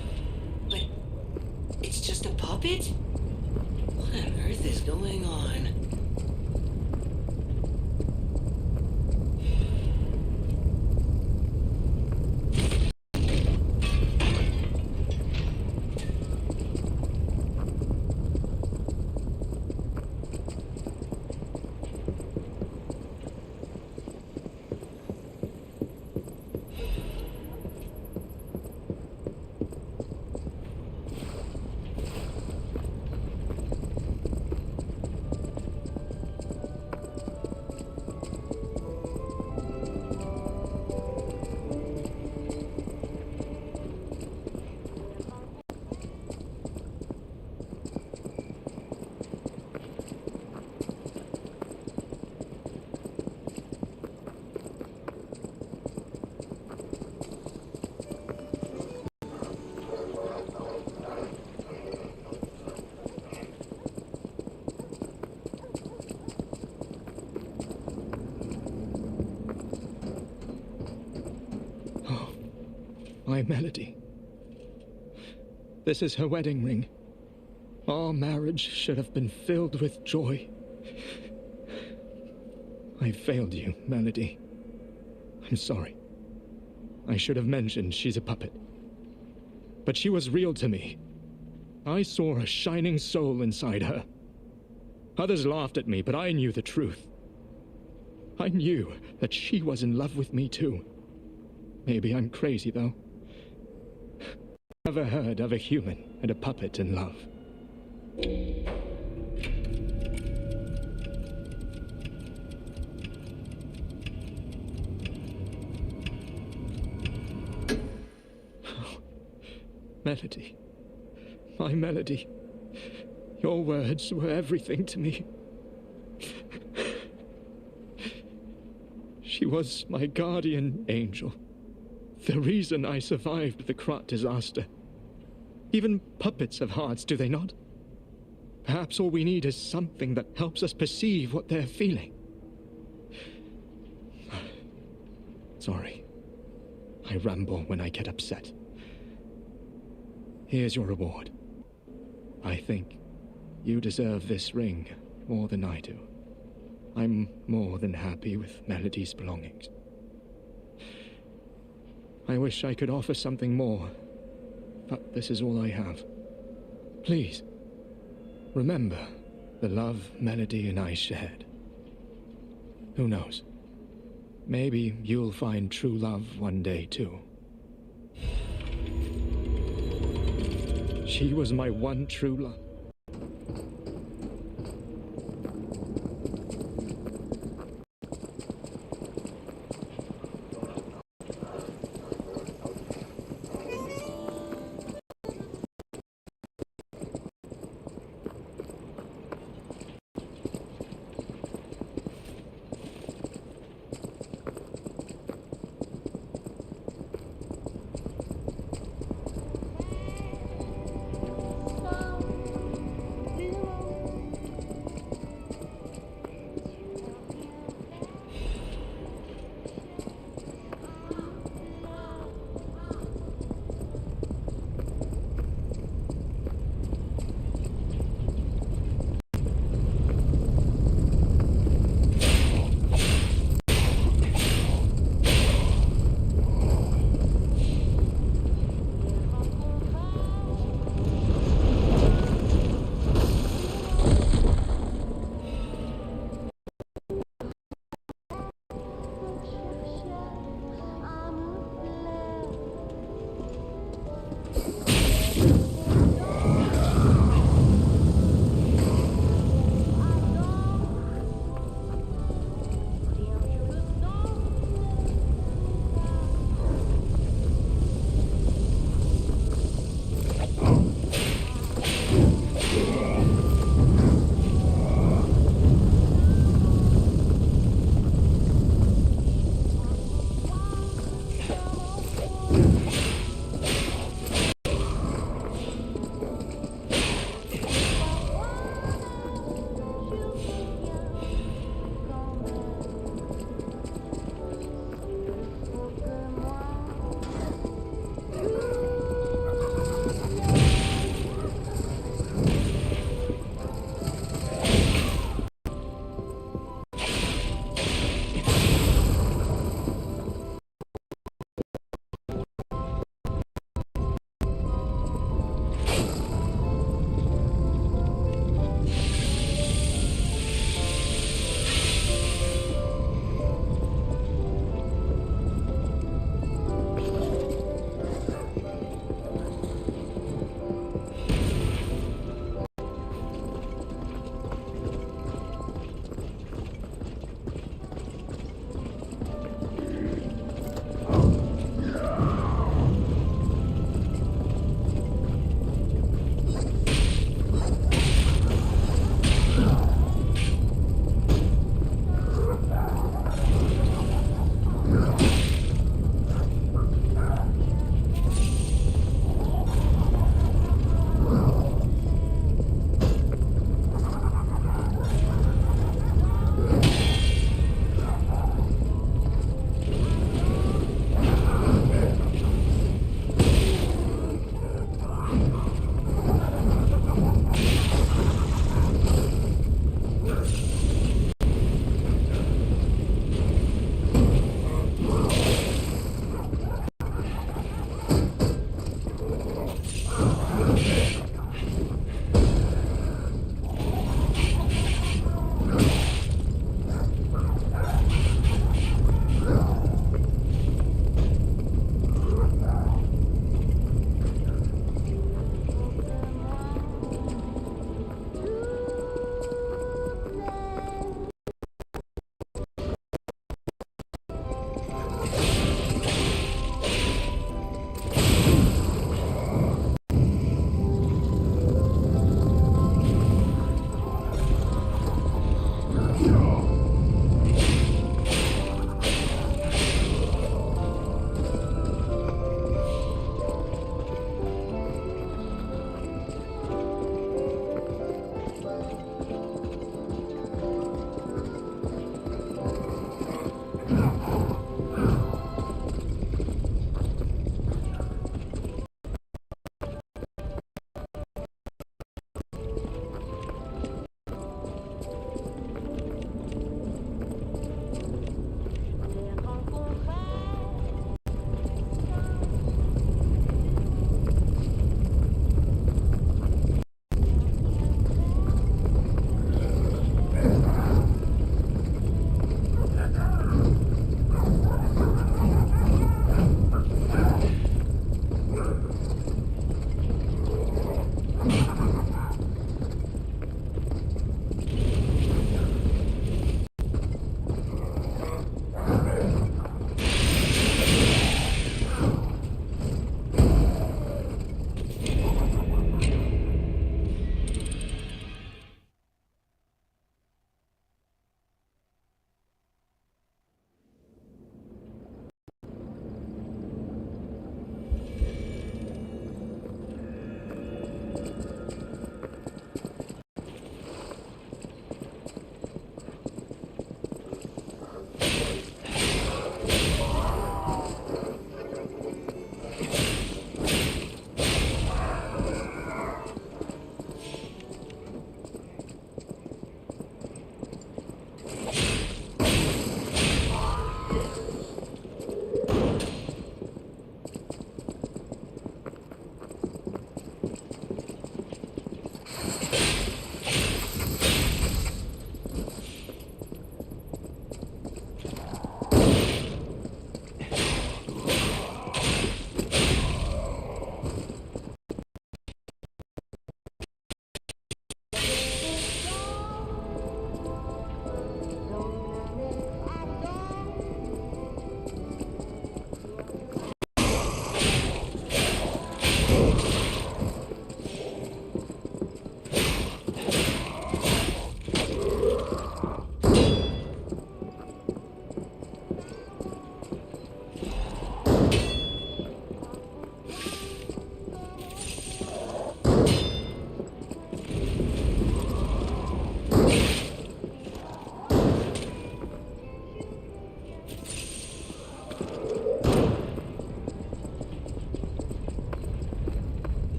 L: But it's just a puppet? What on earth is going on?
K: My Melody. This is her wedding ring. Our marriage should have been filled with joy. I failed you, Melody. I'm sorry. I should have mentioned she's a puppet. But she was real to me. I saw a shining soul inside her. Others laughed at me, but I knew the truth. I knew that she was in love with me too. Maybe I'm crazy, though. Never heard of a human and a puppet in love. Oh, Melody. My Melody. Your words were everything to me. She was my guardian angel. The reason I survived the Krat disaster. Even puppets have hearts, do they not? Perhaps all we need is something that helps us perceive what they're feeling. Sorry. I ramble when I get upset. Here's your reward. I think you deserve this ring more than I do. I'm more than happy with Melody's belongings. I wish I could offer something more, but this is all I have. Please, remember the love Melody and I shared. Who knows? Maybe you'll find true love one day, too. She was my one true love.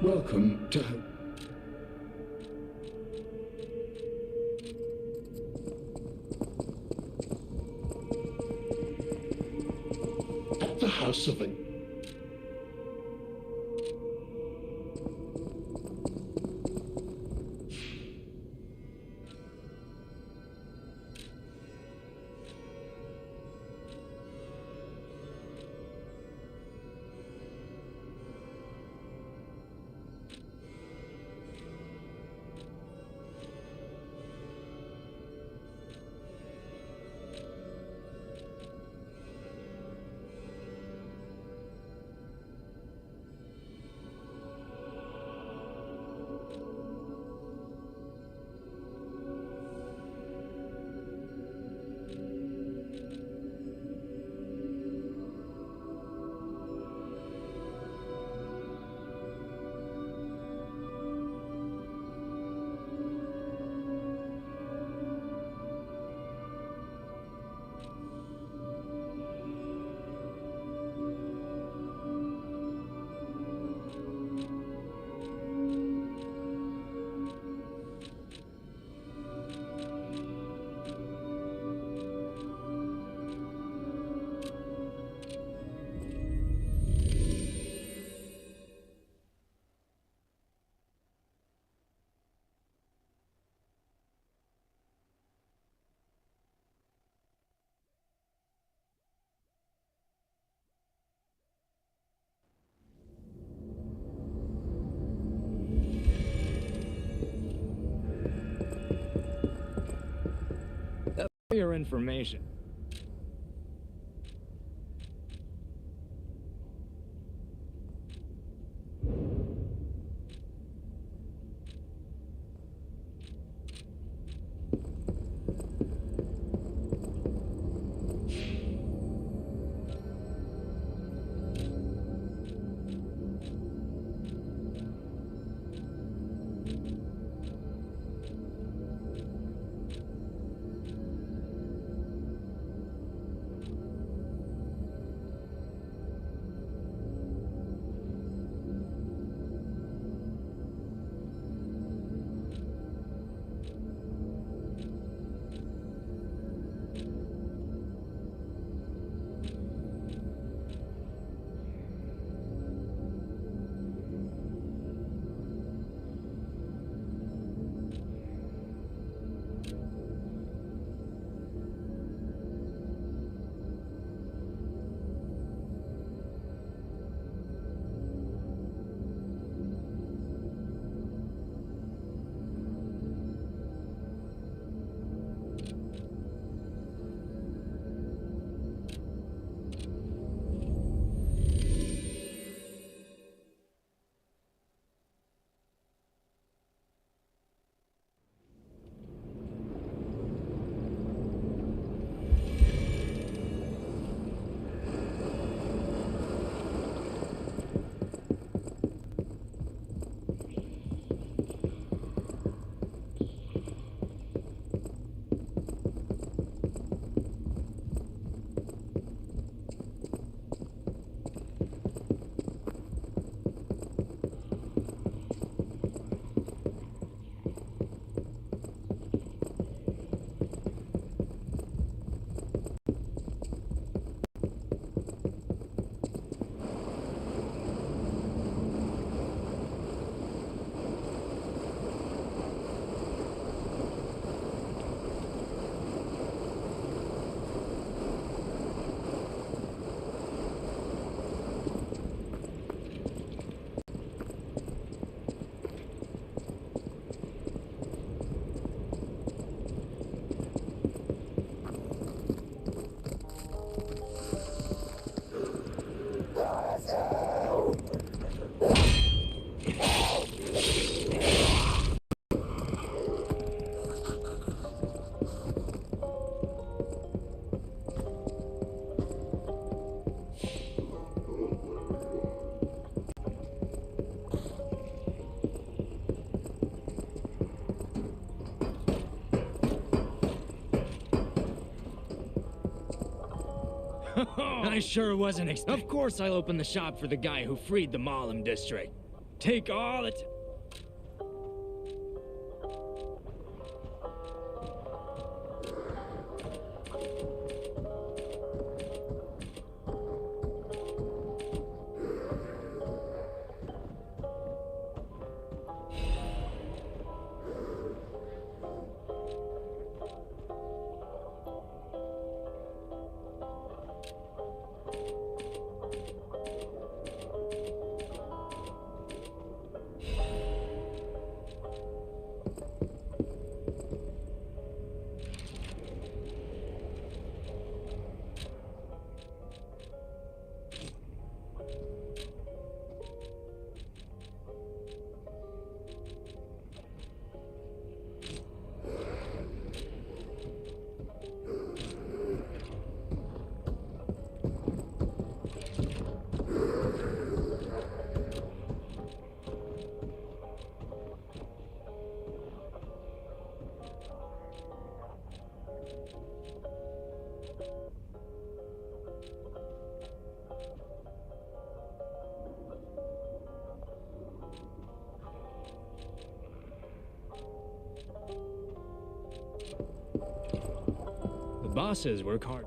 K: Welcome to... At the house of an... For your information.
M: I sure wasn't Of course I'll open the shop for the guy who freed the Malum district.
K: Take all it. The bosses work hard.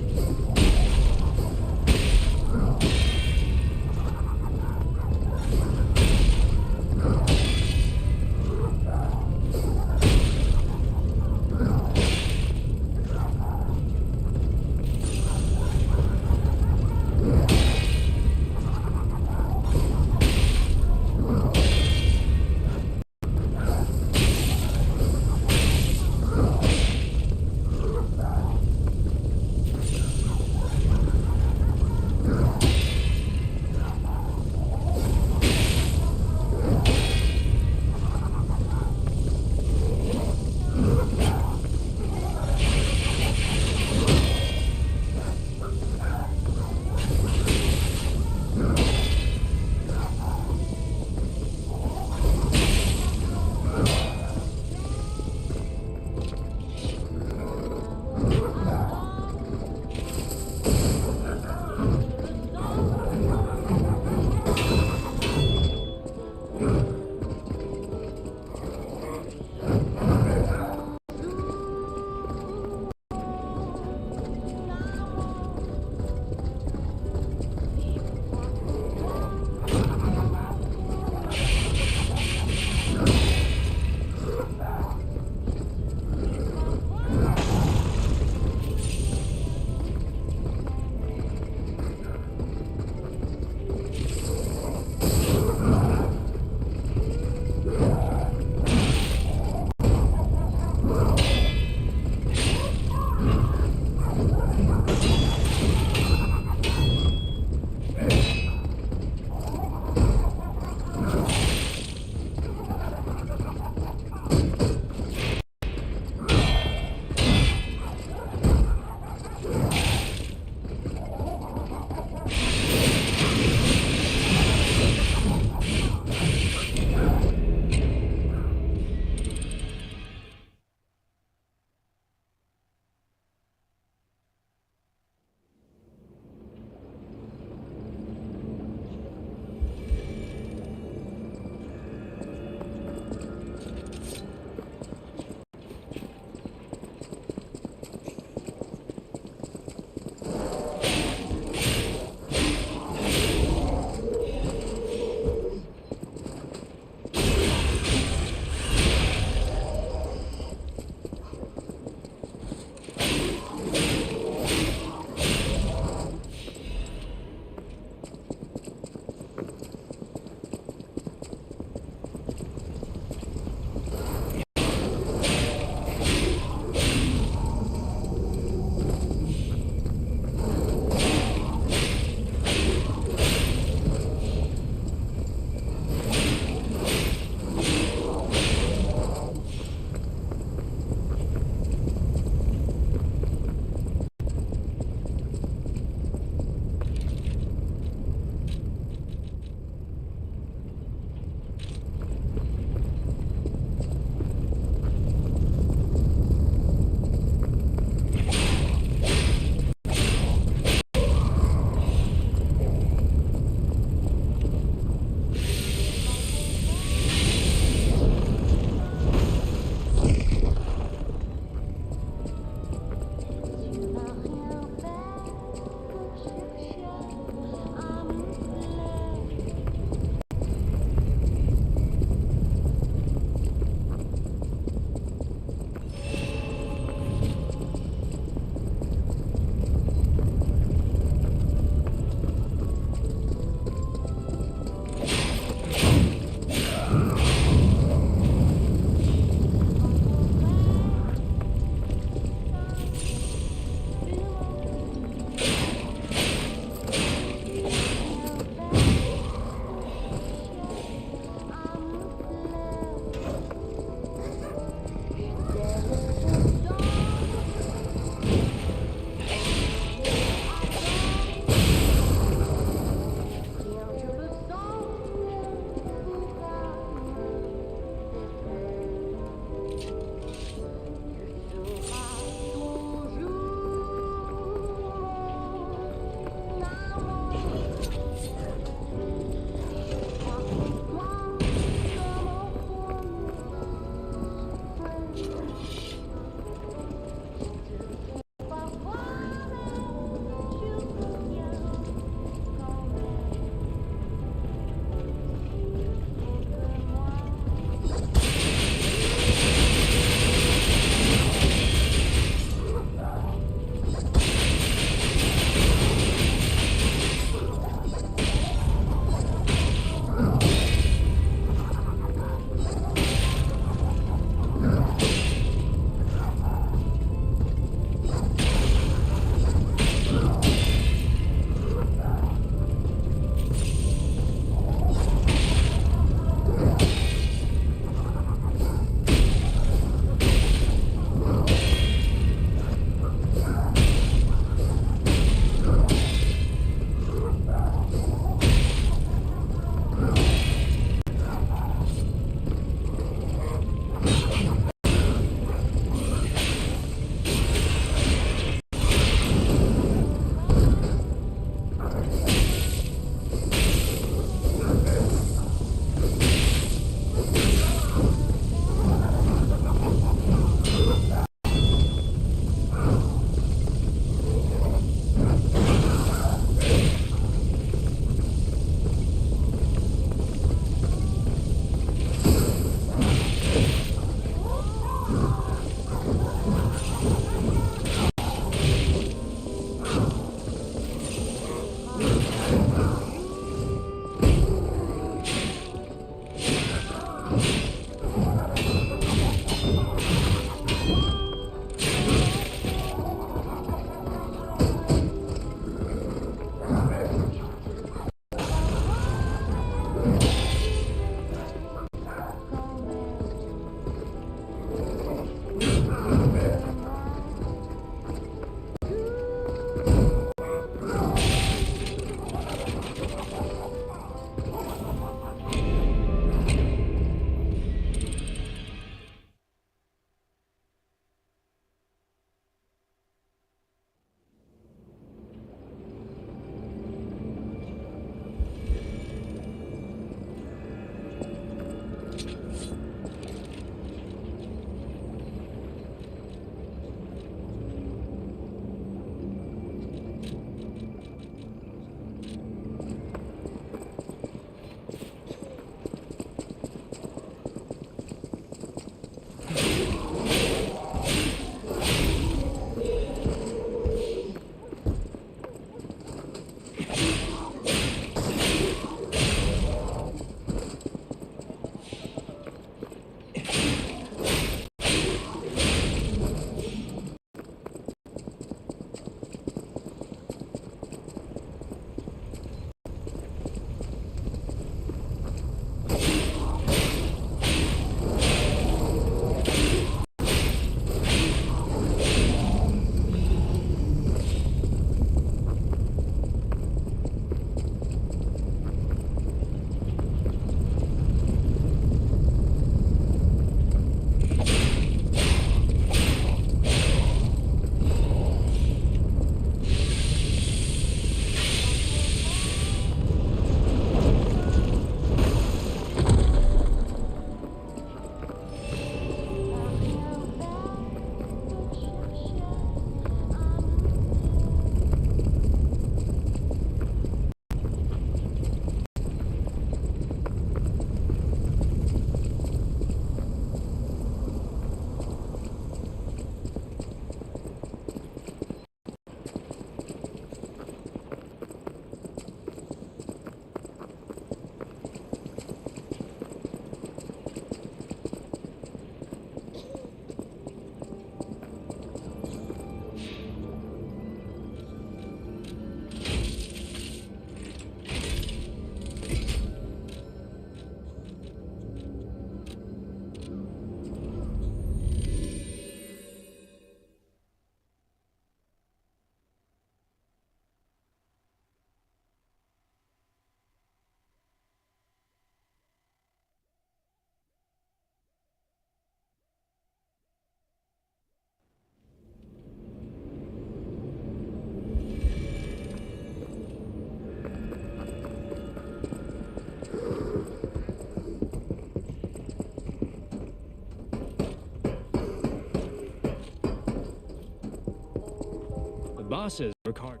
K: bosses record.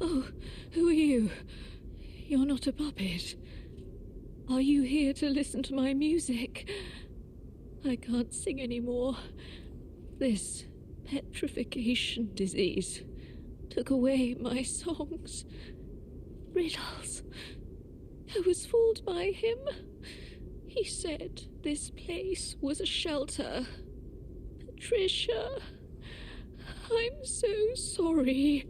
A: Oh, who are you? You're not a puppet. Are you here to listen to my music? I can't sing anymore. This petrification disease took away my songs. Riddles. I was fooled by him. He said this place was a shelter. Patricia, I'm so sorry.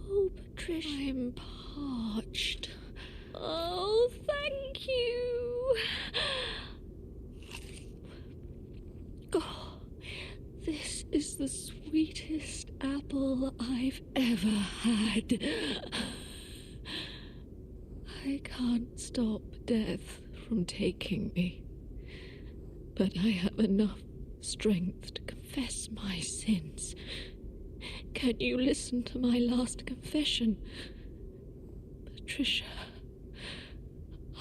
A: Oh, Patricia. I'm parched. Oh, thank you. Oh, this is the sweetest apple I've ever had. I can't stop death from taking me, but I have enough strength to confess my sins. Can you listen to my last confession? Patricia,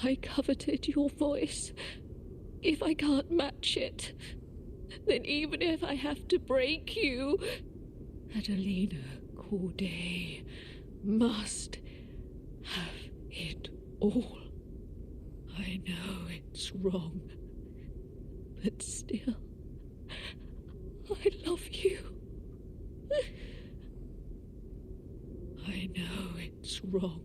A: I coveted your voice. If I can't match it, then even if I have to break you, Adelina Corday must have it all. I know it's wrong, but still, I love you. I know it's wrong.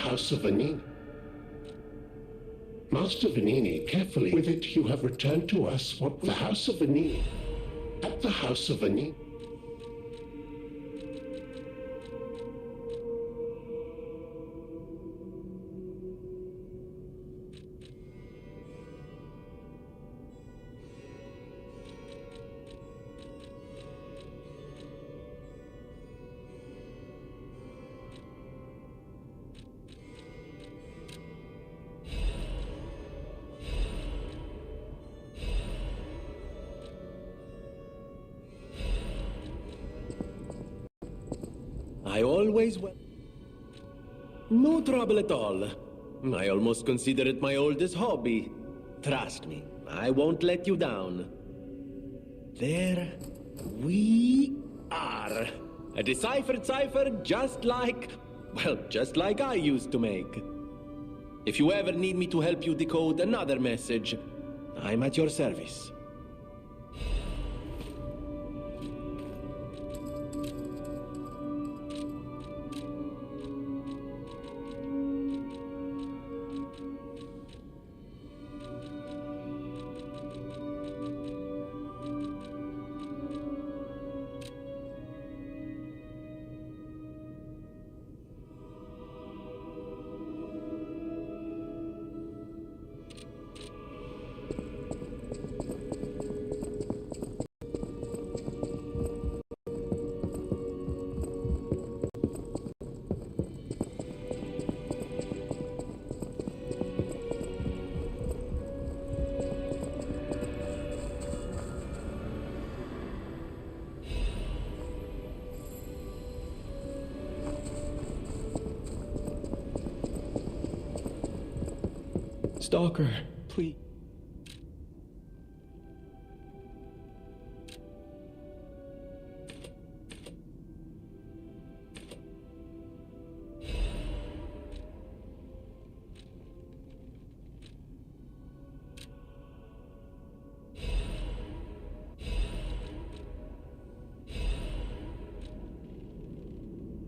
M: House of Vanini. Master Vanini, carefully. With it, you have returned to us what the House of Vanini. At the House of Vanini.
N: I always No trouble at all. I almost consider it my oldest hobby. Trust me, I won't let you down. There we are. A deciphered cipher just like I used to make. If you ever need me to help you decode another message, I'm at your service.
K: Stalker, please.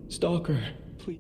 K: Stalker, please.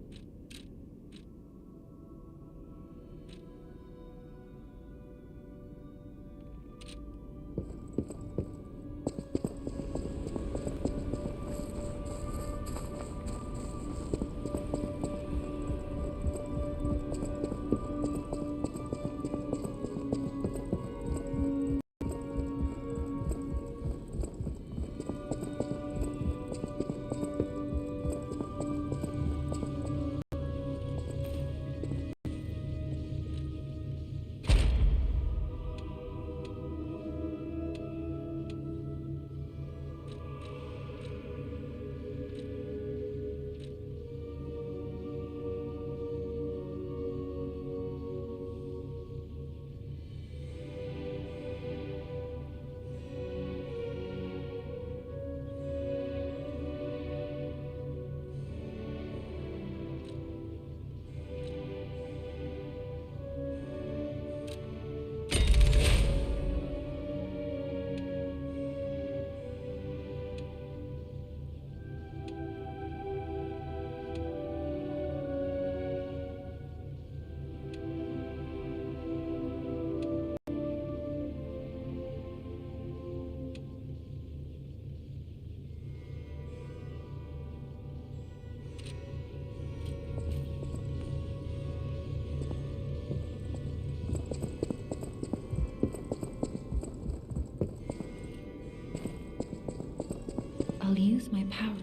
O: I'll use my power.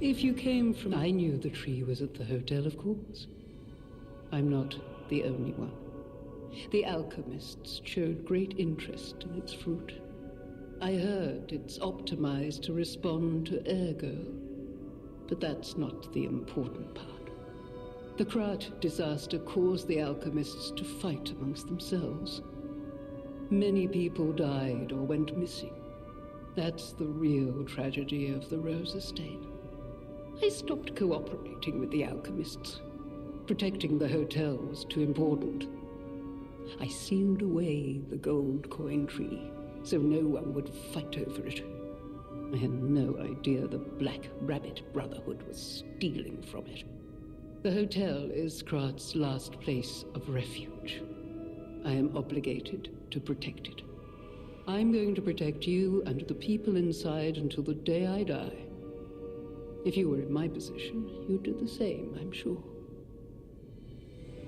P: If you came from... I knew the tree was at the hotel, of course. I'm not the only one. The alchemists showed great interest in its fruit. I heard it's optimized to respond to ergo. But that's not the important part. The Krat disaster caused the alchemists to fight amongst themselves. Many people died or went missing. That's the real tragedy of the Rose Estate. I stopped cooperating with the alchemists. Protecting the hotel was too important. I sealed away the gold coin tree, so no one would fight over it. I had no idea the Black Rabbit Brotherhood was stealing from it. The hotel is Krat's last place of refuge. I am obligated to protect it. I'm going to protect you and the people inside until the day I die. If you were in my position, you'd do the same, I'm sure.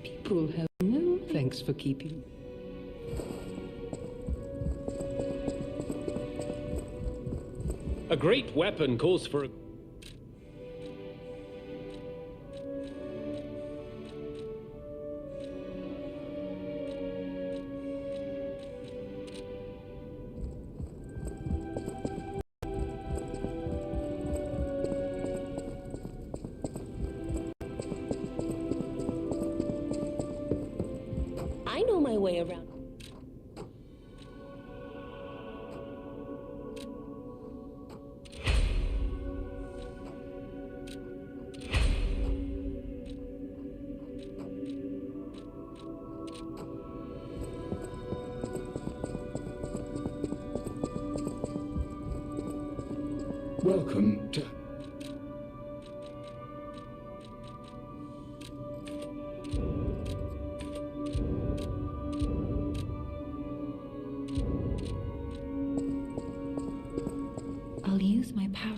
P: People have no thanks for keeping.
Q: A great weapon calls for a...
I: I know my way around.
M: Welcome to...
O: I'll use my power.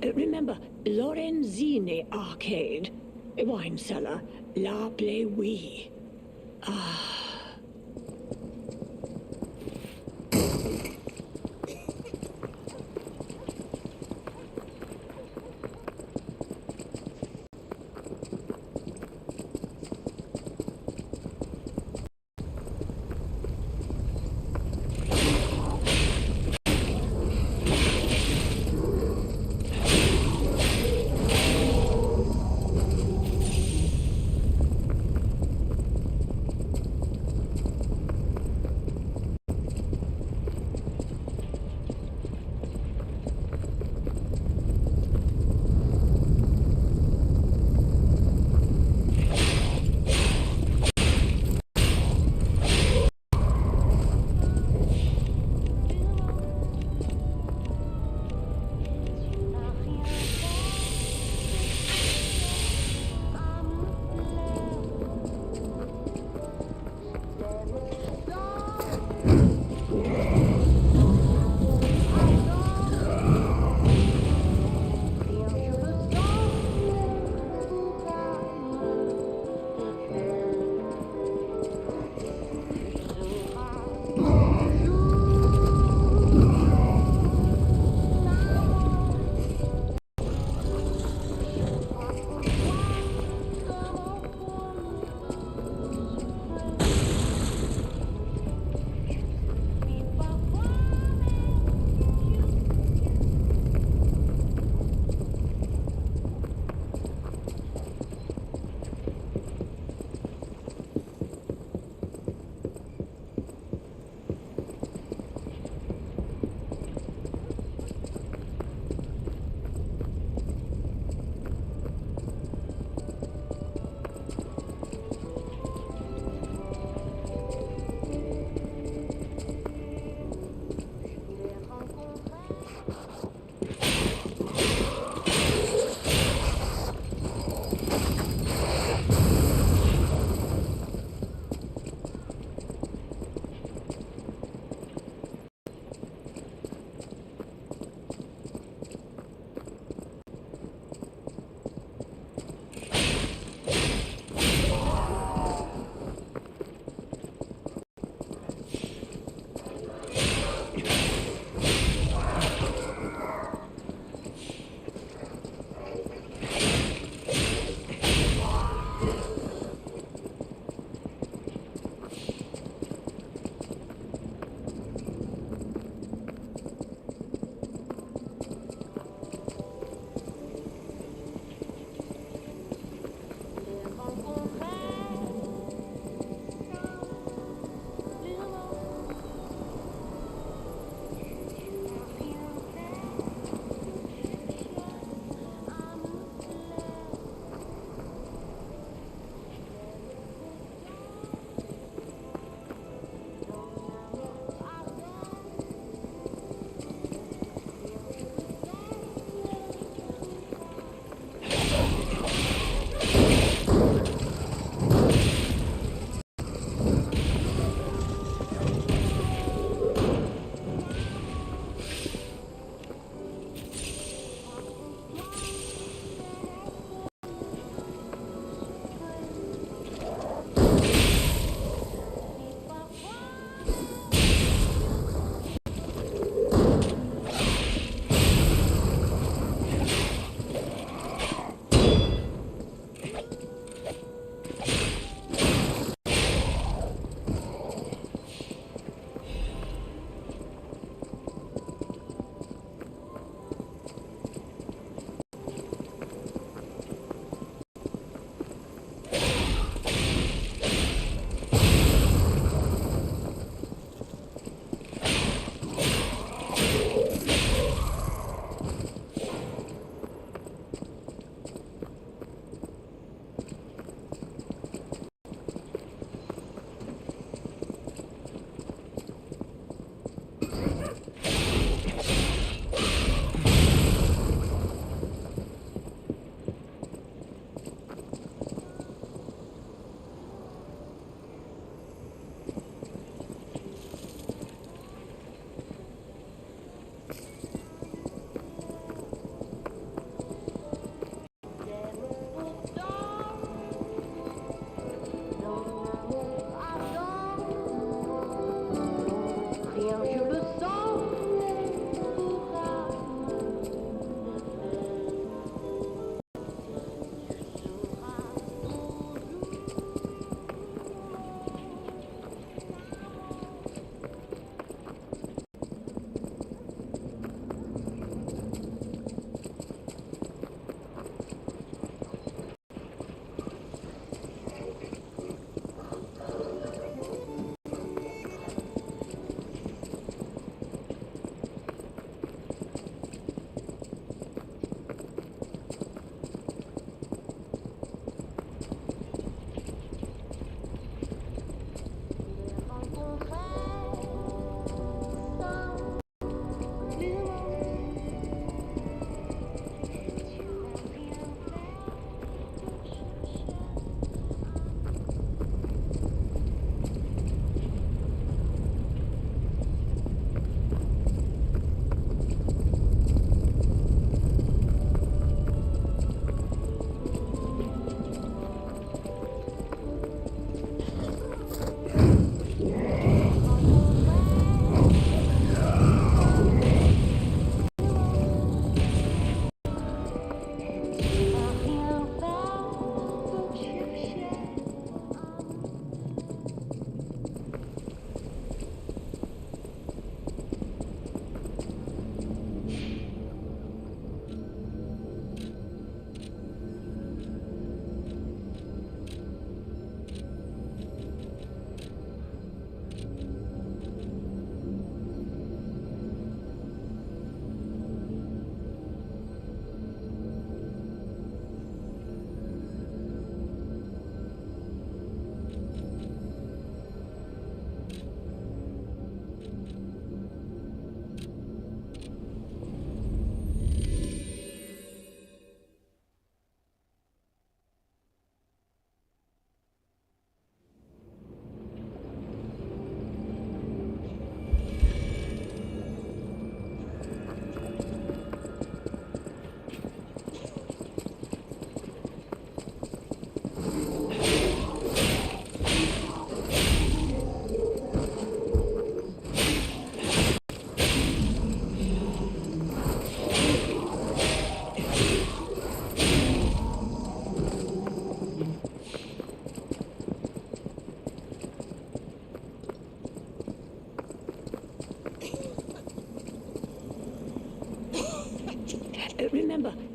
A: Remember, Lorenzini Arcade, wine cellar, La Bleuie. Ah.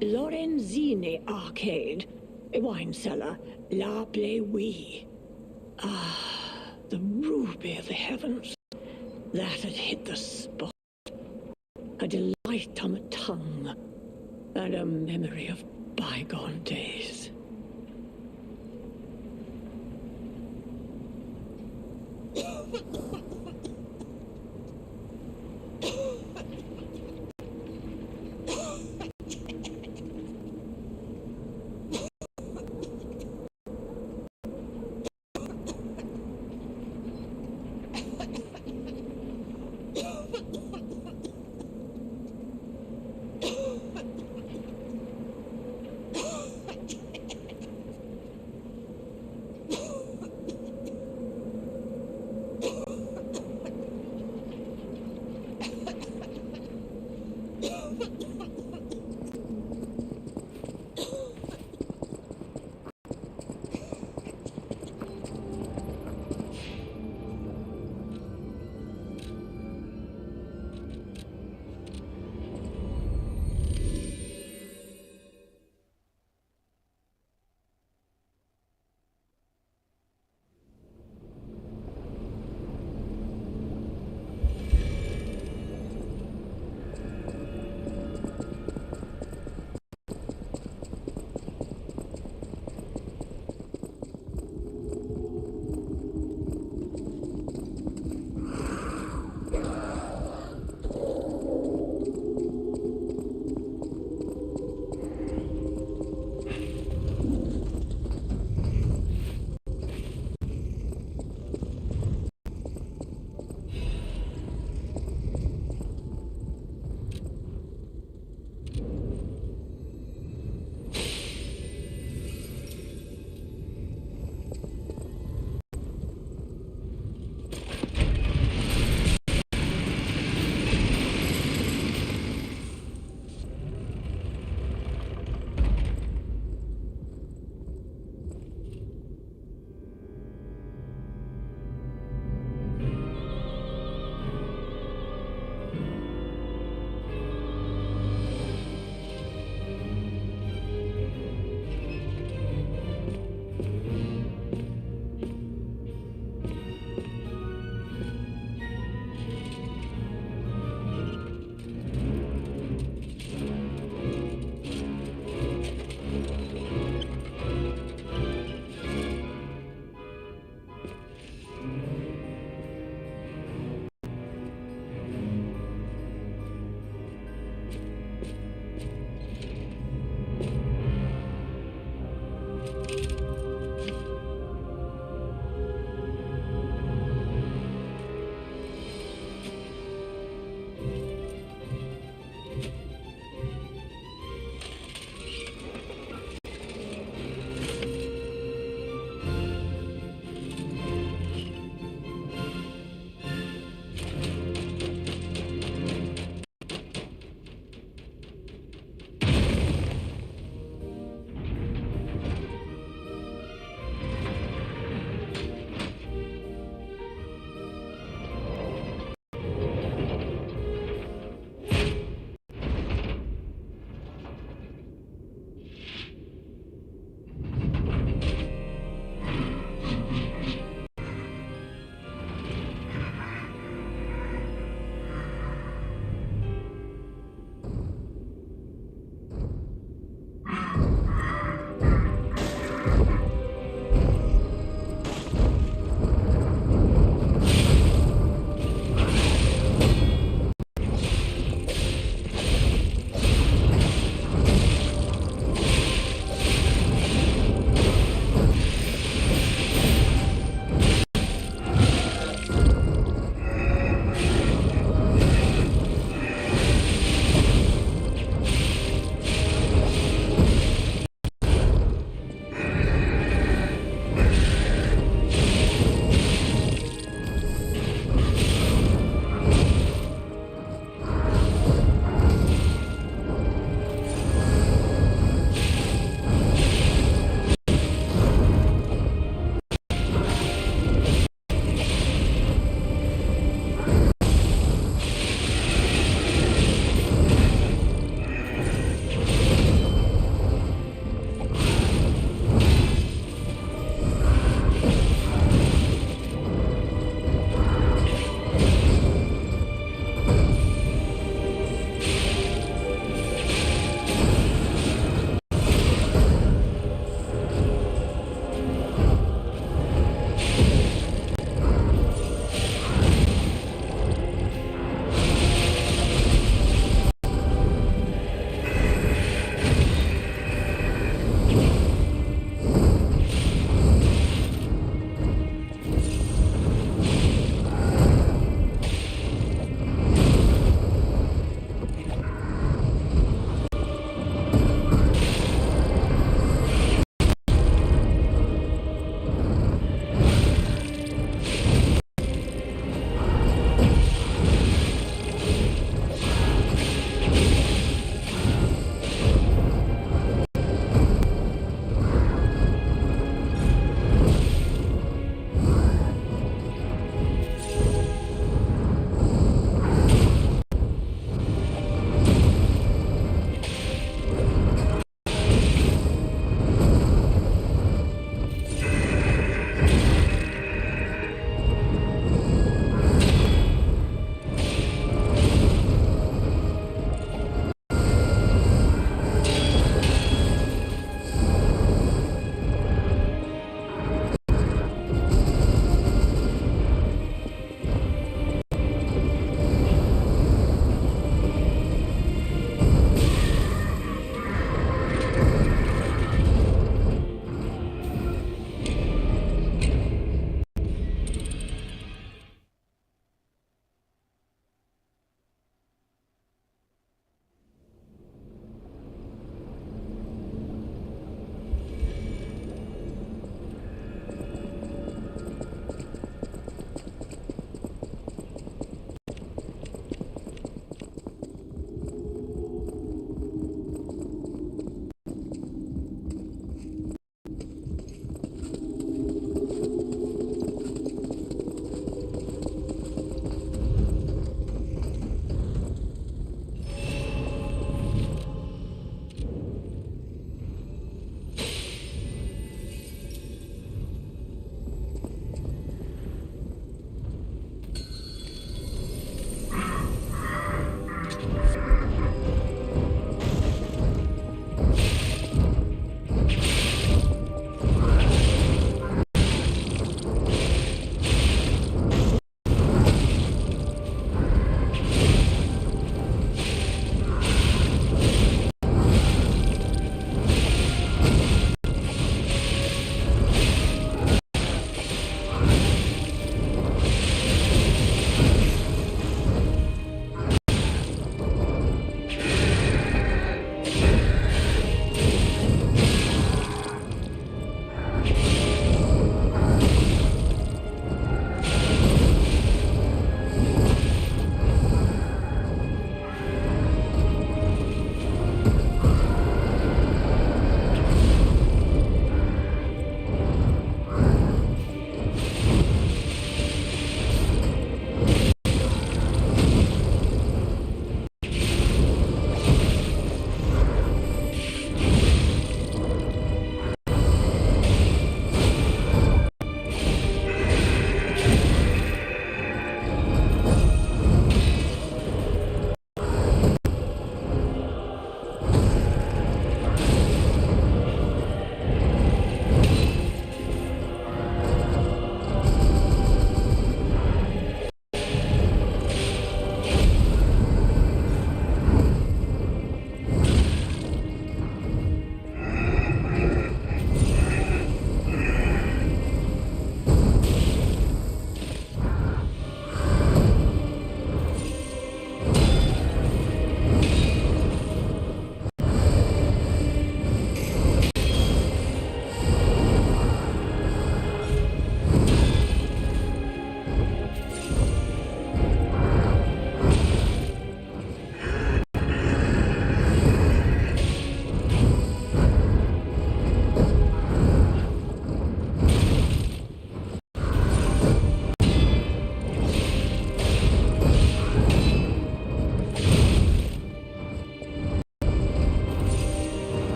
A: Lorenzini Arcade, a wine cellar, La Bleuie. Ah, the ruby of the heavens. That had hit the spot. A delight on the tongue, and a memory of bygone days.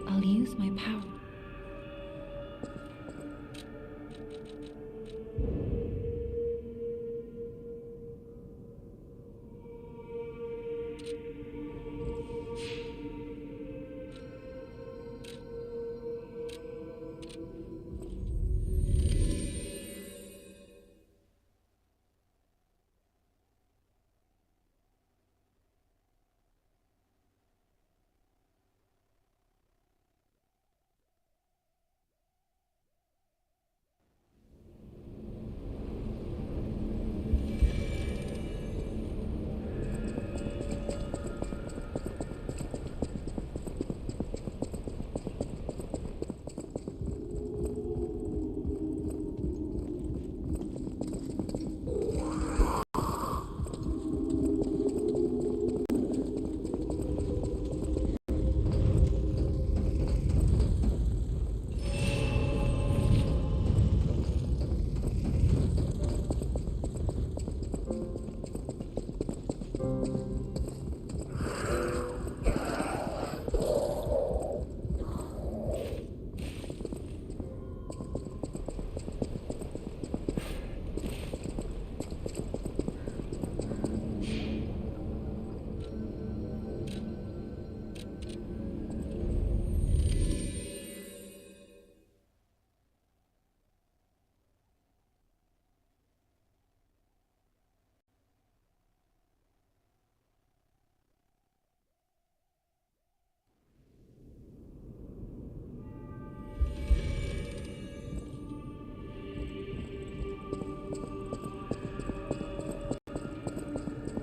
O: I'll use my power.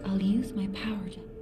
O: I'll use my power to